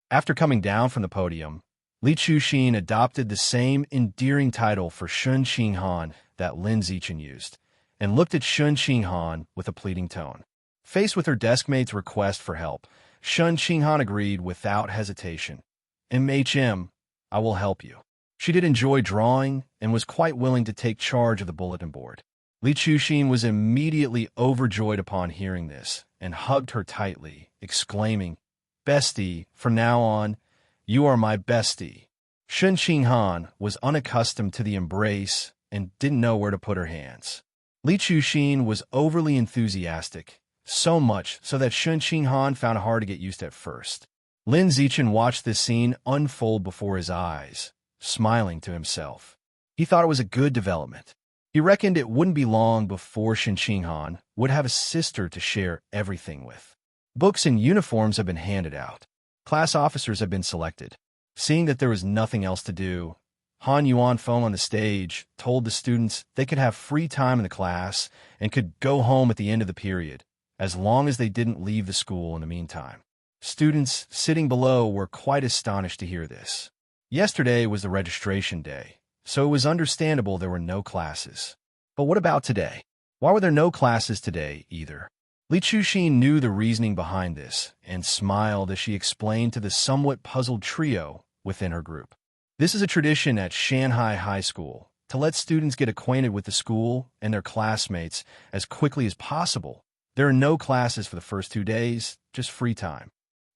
After coming down from the podium, Li Chuxin adopted the same endearing title for Shen Qinghan that Lin Zichen used, and looked at Shen Qinghan with a pleading tone. Faced with her deskmate's request for help, Shen Qinghan agreed without hesitation. "MHM, I will help you." She did enjoy drawing and was quite willing to take charge of the bulletin board. Li Chuxin was immediately overjoyed upon hearing this and hugged her tightly, exclaiming, "Bestie, from now on, you are my bestie." Shen Qinghan was unaccustomed to the embrace and didn't know where to put her hands. Li Chuxin was overly enthusiastic, so much so that Shen Qinghan found it hard to get used to at first. Lin Zichen watched this scene unfold before his eyes, smiling to himself. He thought it was a good development. He reckoned it wouldn't be long before Shen Qinghan would have a sister to share everything with. Books and uniforms have been handed out. Class officers have been selected. Seeing that there was nothing else to do, Han Yuanfeng on the stage told the students they could have free time in the class and could go home at the end of the period, as long as they didn't leave the school in the meantime. Students sitting below were quite astonished to hear this. Yesterday was the registration day, so it was understandable there were no classes. But what about today? Why were there no classes today either? Li Chuxin knew the reasoning behind this and smiled as she explained to the somewhat puzzled trio within her group. This is a tradition at Shanghai High School to let students get acquainted with the school and their classmates as quickly as possible. There are no classes for the first 2 days, just free time.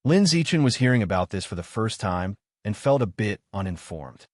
Lin Zichen was hearing about this for the first time and felt a bit uninformed.